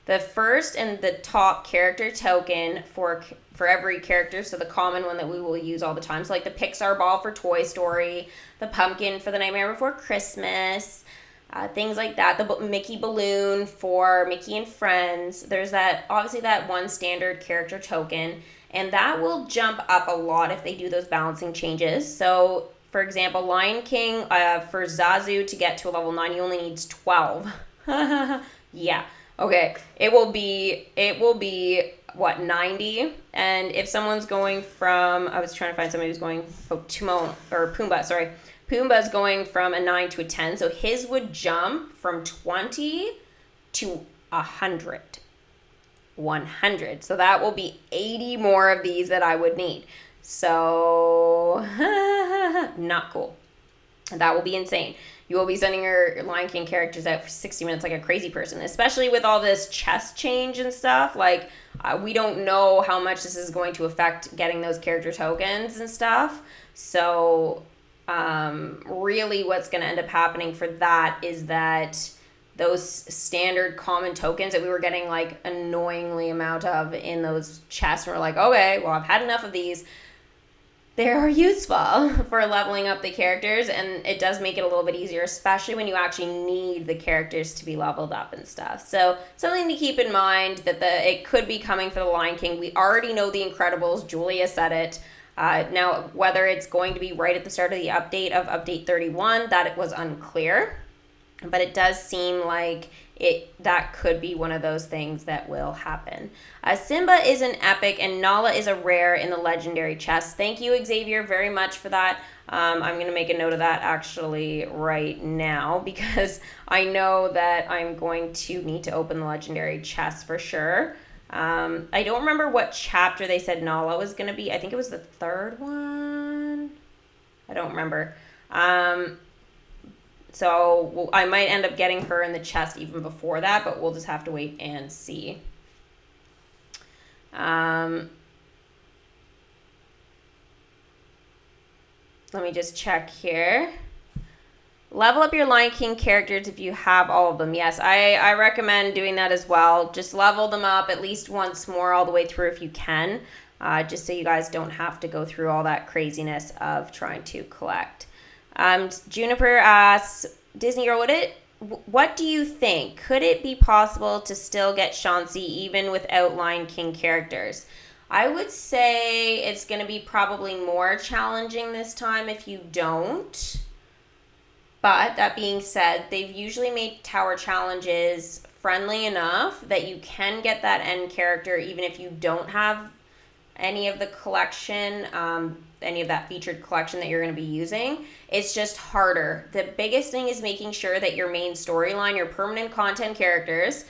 the first and the top character token for every character, so the common one that we will use all the time, so like the Pixar ball for Toy Story, the pumpkin for The Nightmare Before Christmas, things like that, the Mickey balloon for Mickey and Friends. There's that, obviously, that one standard character token, and that will jump up a lot if they do those balancing changes. So for example, Lion King, for Zazu to get to a level 9, he only needs 12. Yeah. Okay. It will be what, 90? And if someone's going from, I was trying to find somebody who's going, Pumbaa, sorry. Pumbaa's going from a 9 to a 10, so his would jump from 20 to 100. 100. So that will be 80 more of these that I would need. So, not cool. That will be insane. You will be sending your Lion King characters out for 60 minutes like a crazy person, especially with all this chest change and stuff. Like, we don't know how much this is going to affect getting those character tokens and stuff. So, really what's going to end up happening for that is that those standard common tokens that we were getting like annoyingly amount of in those chests, we're like, okay, well, I've had enough of these. They are useful for leveling up the characters, and it does make it a little bit easier, especially when you actually need the characters to be leveled up and stuff. So something to keep in mind that it could be coming for the Lion King. We already know The Incredibles. Julia said it. Now, whether it's going to be right at the start of the update of Update 31, that it was unclear. But it does seem like that could be one of those things that will happen. Simba is an epic and Nala is a rare in the legendary chest. Thank you, Xavier, very much for that. I'm going to make a note of that actually right now because I know that I'm going to need to open the legendary chest for sure. I don't remember what chapter they said Nala was going to be. I think it was the third one. I don't remember. So I might end up getting her in the chest even before that, but we'll just have to wait and see. Let me just check here. Level up your Lion King characters if you have all of them. Yes, I recommend doing that as well. Just level them up at least once more all the way through if you can, just so you guys don't have to go through all that craziness of trying to collect. Juniper asks, Disney Girl, what do you think? Could it be possible to still get Chauncey even without Lion King characters? I would say it's going to be probably more challenging this time if you don't. But that being said, they've usually made tower challenges friendly enough that you can get that end character even if you don't have any of the collection, any of that featured collection that you're going to be using. It's just harder. The biggest thing is making sure that your main storyline, your permanent content characters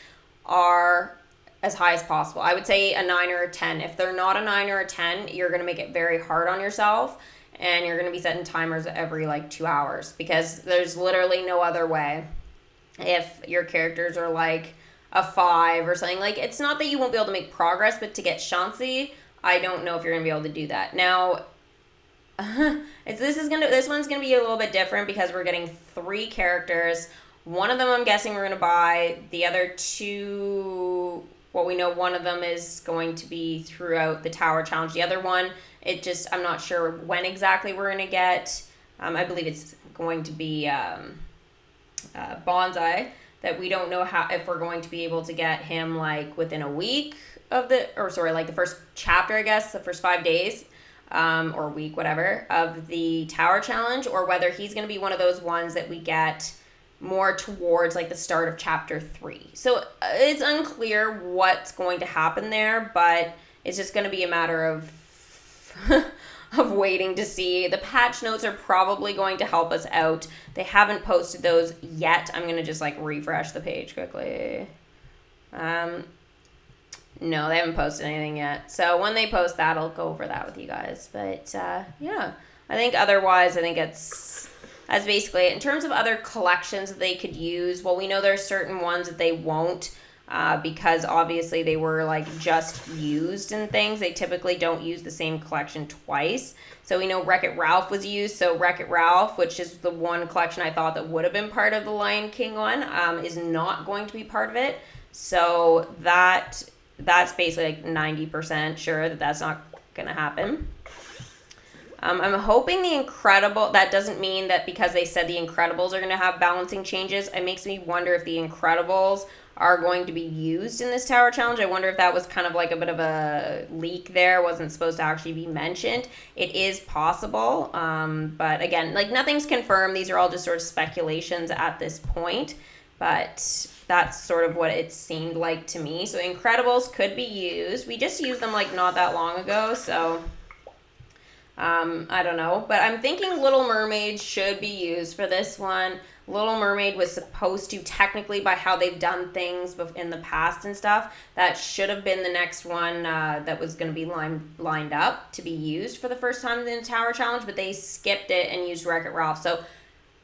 are as high as possible. I would say a 9 or a 10. If they're not a 9 or a 10, you're going to make it very hard on yourself, and you're going to be setting timers every like 2 hours because there's literally no other way. If your characters are like a 5 or something, like it's not that you won't be able to make progress, but to get Chauncey, I don't know if you're going to be able to do that. Now, this one's gonna be a little bit different because we're getting 3 characters. One of them I'm guessing we're gonna buy. The other 2, well, we know one of them is going to be throughout the tower challenge. The other one, I'm not sure when exactly we're gonna get. I believe it's going to be Bonsai, that we don't know if we're going to be able to get him like within a week of like the first chapter, I guess, the first 5 days. Or week, whatever, of the tower challenge, or whether he's going to be one of those ones that we get more towards like the start of chapter 3. So it's unclear what's going to happen there, but it's just going to be a matter of of waiting to see. The patch notes are probably going to help us out. They haven't posted those yet. I'm going to just like refresh the page quickly. No, they haven't posted anything yet. So when they post that, I'll go over that with you guys. But yeah, I think otherwise, that's basically it. In terms of other collections that they could use, well, we know there's certain ones that they won't. because obviously they were like just used and things. They typically don't use the same collection twice. So we know Wreck-It Ralph was used. So Wreck-It Ralph, which is the one collection I thought that would have been part of the Lion King one, is not going to be part of it. So that's basically like 90% sure that that's not going to happen. I'm hoping that doesn't mean that because they said the Incredibles are going to have balancing changes. It makes me wonder if the Incredibles are going to be used in this tower challenge. I wonder if that was kind of like a bit of a leak there, wasn't supposed to actually be mentioned. It is possible, but again, like nothing's confirmed. These are all just sort of speculations at this point, but that's sort of what it seemed like to me. So Incredibles could be used. We just used them like not that long ago, so I don't know, but I'm thinking Little Mermaid should be used for this one. Little Mermaid was supposed to, technically, by how they've done things in the past and stuff, that should have been the next one that was going to be lined up to be used for the first time in the Tower Challenge, but they skipped it and used Wreck-It Ralph. So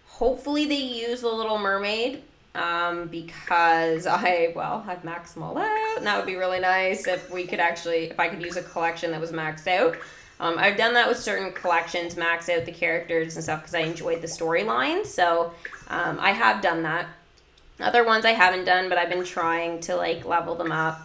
hopefully they use the Little Mermaid because I've maxed them all out, and that would be really nice if I could use a collection that was maxed out. I've done that with certain collections, max out the characters and stuff because I enjoyed the storyline. So I have done that. Other ones I haven't done, but I've been trying to like level them up.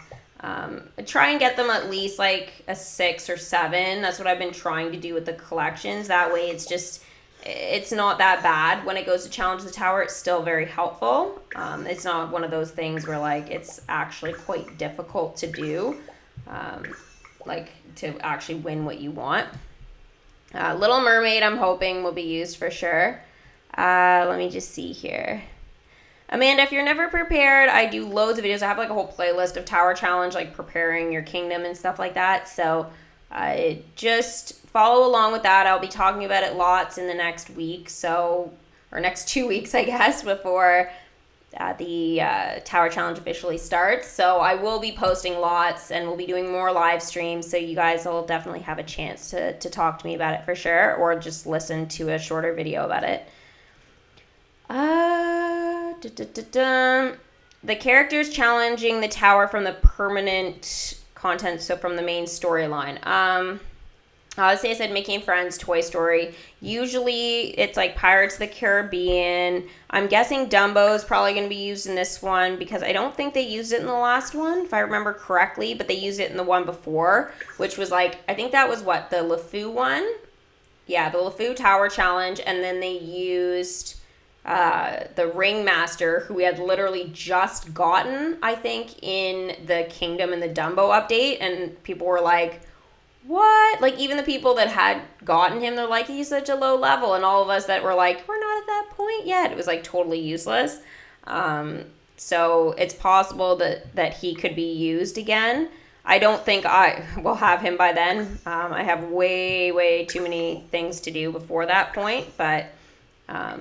Try and get them at least like a 6 or 7. That's what I've been trying to do with the collections. That way it's not that bad. When it goes to challenge the tower, it's still very helpful. It's not one of those things where like it's actually quite difficult to do. Like to actually win what you want. Little Mermaid, I'm hoping, will be used for sure. Let me just see here. Amanda, if you're never prepared, I do loads of videos. I have like a whole playlist of Tower Challenge, like preparing your kingdom and stuff like that. So just follow along with that. I'll be talking about it lots in the next week. Or next 2 weeks, I guess, before the Tower Challenge officially starts. So I will be posting lots and we'll be doing more live streams. So you guys will definitely have a chance to talk to me about it for sure, or just listen to a shorter video about it. The characters challenging the tower from the permanent content, so from the main storyline. I said Mickey and Friends, Toy Story. Usually it's like Pirates of the Caribbean. I'm guessing Dumbo's probably going to be used in this one because I don't think they used it in the last one, if I remember correctly, but they used it in the one before, which was like, I think that was the LeFou one? Yeah, the LeFou Tower Challenge, and then they used the Ringmaster, who we had literally just gotten, I think, in the Kingdom and the Dumbo update, and people were like, what? Like, even the people that had gotten him, they're like, he's such a low level. And all of us that were like, we're not at that point yet. It was, like, totally useless. So it's possible that he could be used again. I don't think I will have him by then. I have way, way too many things to do before that point. But I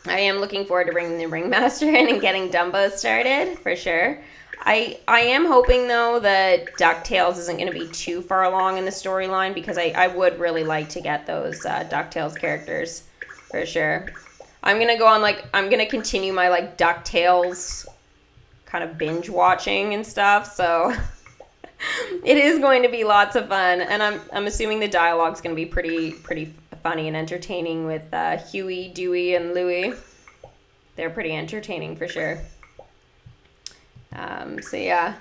am looking forward to bringing the Ringmaster in and getting Dumbo started, for sure. I am hoping, though, that DUCKTALES isn't going to be too far along in the storyline because I would really like to get those DUCKTALES characters, for sure. I'm going to continue my, like, DUCKTALES kind of binge watching and stuff, so it is going to be lots of fun, and I'm assuming the dialogue's going to be pretty funny and entertaining with Huey, Dewey, and Louie. They're pretty entertaining, for sure. So yeah,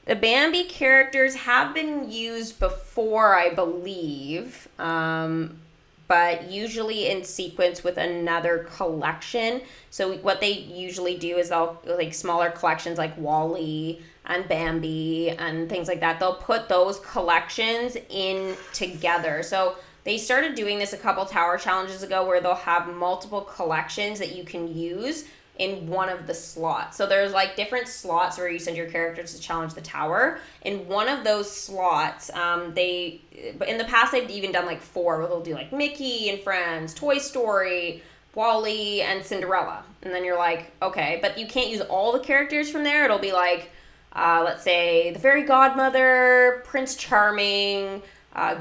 the Bambi characters have been used before, I believe, but usually in sequence with another collection. So what they usually do is they'll, like, smaller collections like Wall-E and Bambi and things like that, they'll put those collections in together. So they started doing this a couple tower challenges ago where they'll have multiple collections that you can use in one of the slots. So there's like different slots where you send your characters to challenge the tower. In one of those slots, but in the past they've even done like 4 where they'll do like Mickey and Friends, Toy Story, Wall-E, and Cinderella. And then you're like, okay, but you can't use all the characters from there. It'll be like, let's say the Fairy Godmother, Prince Charming,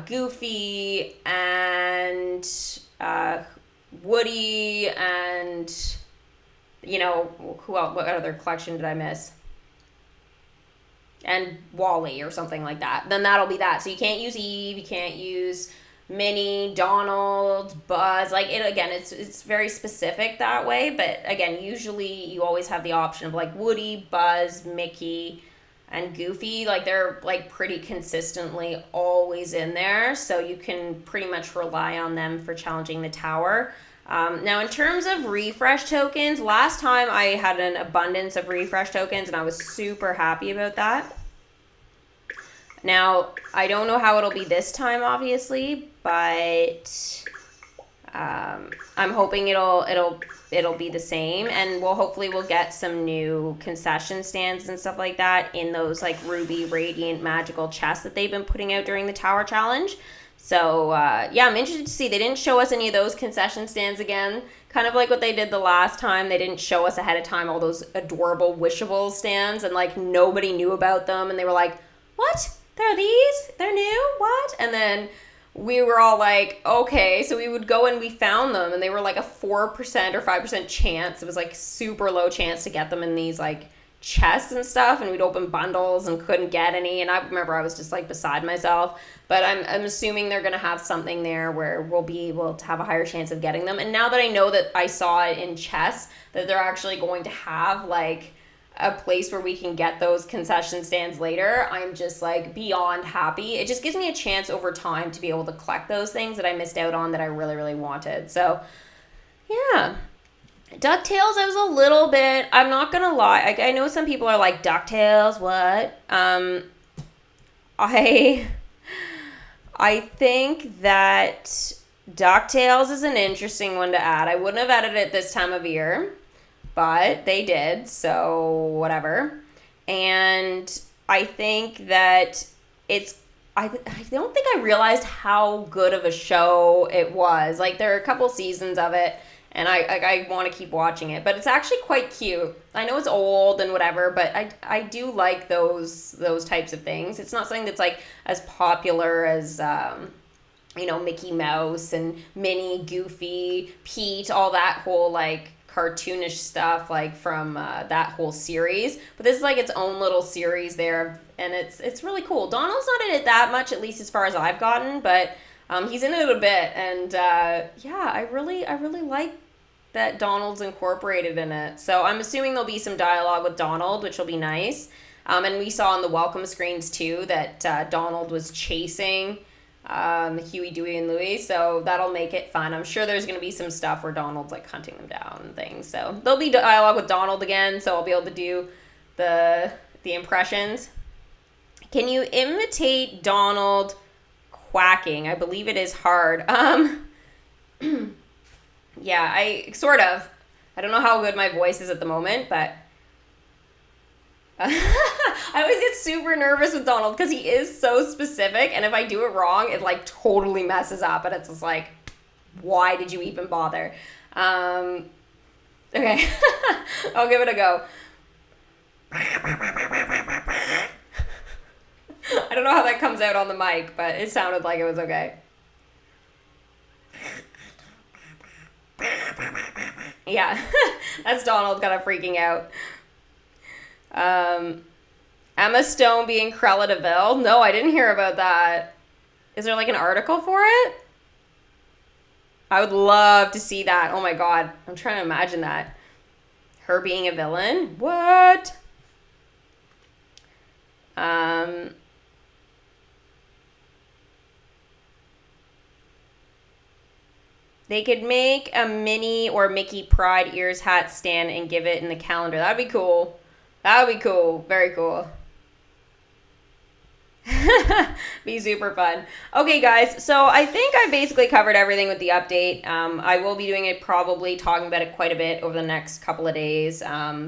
Goofy, and Woody, and you know, who else? What other collection did I miss? and Wally or something like that. Then that'll be that. So you can't use Eve, you can't use Minnie, Donald, Buzz. Like, it again, it's very specific that way. But again, usually you always have the option of like Woody, Buzz, Mickey, and Goofy. Like, they're like pretty consistently always in there, so you can pretty much rely on them for challenging the tower. Now, in terms of refresh tokens, last time I had an abundance of refresh tokens, and I was super happy about that. Now, I don't know how it'll be this time, obviously, but I'm hoping it'll be the same, and hopefully we'll get some new concession stands and stuff like that in those like ruby, radiant, magical chests that they've been putting out during the tower challenge. So yeah, I'm interested to see. They didn't show us any of those concession stands again, kind of like what they did the last time. They didn't show us ahead of time all those adorable wishable stands, and like nobody knew about them, and they were like, what? There are these? They're new? What? And then we were all like, okay. So we would go and we found them, and they were like a 4% or 5% chance. It was like super low chance to get them in these like chests and stuff, and we'd open bundles and couldn't get any. And I remember I was just like beside myself. But I'm assuming they're gonna have something there where we'll be able to have a higher chance of getting them. And now that I know that I saw it in chests, that they're actually going to have like a place where we can get those concession stands later, I'm just like beyond happy. It just gives me a chance over time to be able to collect those things that I missed out on that I really, really wanted. So yeah. DuckTales, I was a little bit, I'm not gonna lie, I know some people are like, DuckTales, what? I think that DuckTales is an interesting one to add. I wouldn't have added it this time of year, but they did, so whatever. And I think that I don't think I realized how good of a show it was. Like, there are a couple seasons of it, and I want to keep watching it. But it's actually quite cute. I know it's old and whatever, but I do like those types of things. It's not something that's, like, as popular as, Mickey Mouse and Minnie, Goofy, Pete, all that whole, like, cartoonish stuff, like, from that whole series. But this is, like, its own little series there, and it's really cool. Donald's not in it that much, at least as far as I've gotten, but he's in it a bit. And, yeah, I really like that Donald's incorporated in it. So I'm assuming there'll be some dialogue with Donald, which will be nice. And we saw on the welcome screens, too, that Donald was chasing Huey, Dewey, and Louie, so that'll make it fun. I'm sure there's going to be some stuff where Donald's, like, hunting them down and things. So there'll be dialogue with Donald again, so I'll be able to do the impressions. Can you imitate Donald quacking? I believe it is hard. Yeah, I sort of. I don't know how good my voice is at the moment, but I always get super nervous with Donald because he is so specific, and if I do it wrong, it like totally messes up, and it's just like, why did you even bother? Okay, I'll give it a go. I don't know how that comes out on the mic, but it sounded like it was okay. Yeah, that's Donald kind of freaking out. Emma Stone being Cruella de Vil. No, I didn't hear about that. Is there like an article for it? I would love to see that. Oh my god, I'm trying to imagine that. Her being a villain? What? They could make a Minnie or Mickey Pride Ears hat stand and give it in the calendar. That'd be cool. That would be cool. Very cool. Be super fun. Okay, guys. So I think I basically covered everything with the update. I will be doing it, probably talking about it quite a bit over the next couple of days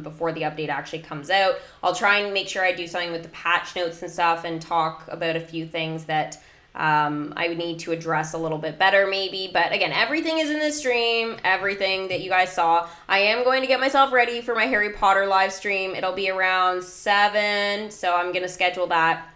before the update actually comes out. I'll try and make sure I do something with the patch notes and stuff and talk about a few things that I would need to address a little bit better maybe. But again, everything is in the stream, everything that you guys saw. I am going to get myself ready for my Harry Potter live stream. It'll be around 7, so I'm going to schedule that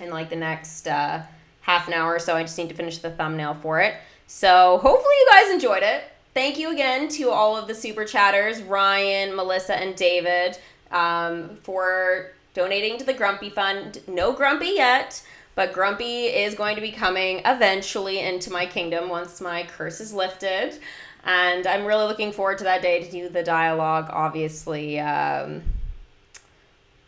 in like the next half an hour or so. I just need to finish the thumbnail for it. So hopefully you guys enjoyed it. Thank you again to all of the super chatters, Ryan, Melissa, and David, for donating to the Grumpy Fund. No Grumpy yet, but Grumpy is going to be coming eventually into my kingdom once my curse is lifted. And I'm really looking forward to that day to do the dialogue, obviously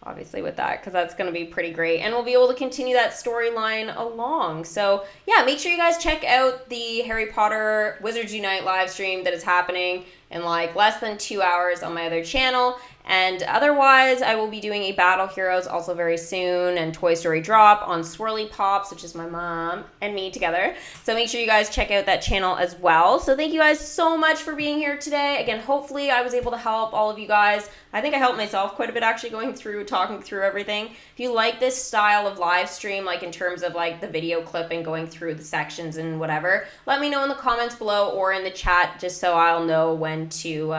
with that, because that's going to be pretty great. And we'll be able to continue that storyline along. So, yeah, make sure you guys check out the Harry Potter Wizards Unite live stream that is happening in like less than 2 hours on my other channel. And otherwise, I will be doing a Battle Heroes also very soon, and Toy Story Drop on Swirly Pops, which is my mom and me together. So make sure you guys check out that channel as well. So thank you guys so much for being here today. Again, hopefully I was able to help all of you guys. I think I helped myself quite a bit actually talking through everything. If you like this style of live stream, like in terms of like the video clip and going through the sections and whatever, let me know in the comments below or in the chat, just so I'll know when to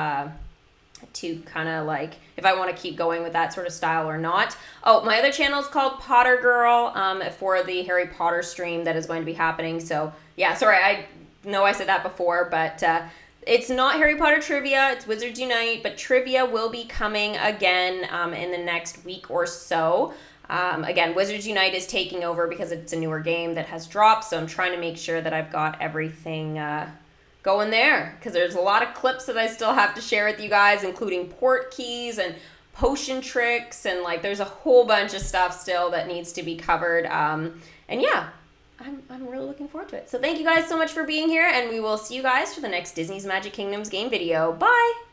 kind of like if I want to keep going with that sort of style or not. Oh, my other channel is called Potter Girl for the Harry Potter stream that is going to be happening. So yeah, sorry, I know I said that before, but it's not Harry Potter trivia, it's Wizards Unite, but trivia will be coming again in the next week or so. Again, Wizards Unite is taking over because it's a newer game that has dropped, so I'm trying to make sure that I've got everything going there, because there's a lot of clips that I still have to share with you guys, including port keys and potion tricks, and like there's a whole bunch of stuff still that needs to be covered. And yeah, I'm really looking forward to it. So thank you guys so much for being here, and we will see you guys for the next Disney's Magic Kingdoms game video. Bye!